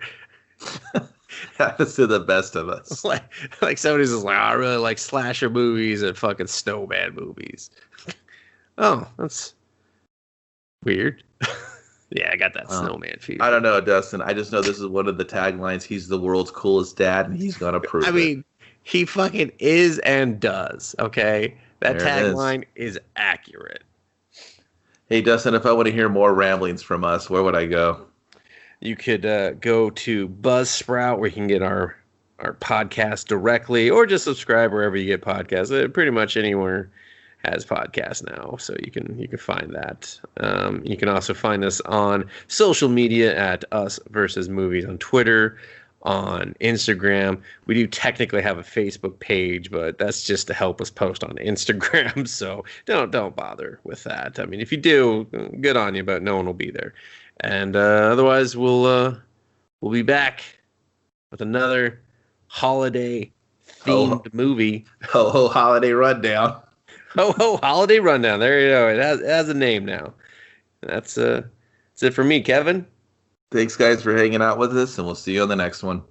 Happens to the best of us. Like somebody's just like, I really like slasher movies and fucking snowman movies. Oh, that's weird. Yeah, I got that snowman fever. I don't know, Dustin. I just know this is one of the taglines. He's the world's coolest dad, and he's gonna prove it. I mean, he fucking is and does, okay? That tagline is accurate. Hey, Dustin, if I want to hear more ramblings from us, where would I go? You could go to Buzzsprout, where you can get our podcast directly, or just subscribe wherever you get podcasts. Pretty much anywhere has podcasts now, so you can find that. You can also find us on social media at Us Versus Movies on Twitter, on Instagram. We do technically have a Facebook page, but that's just to help us post on Instagram. So don't bother with that. I mean, if you do, good on you, but no one will be there. And otherwise, we'll be back with another holiday themed movie. Ho holiday rundown. Ho holiday rundown. There you go. It has a name now. That's it for me, Kevin. Thanks, guys, for hanging out with us, and we'll see you on the next one.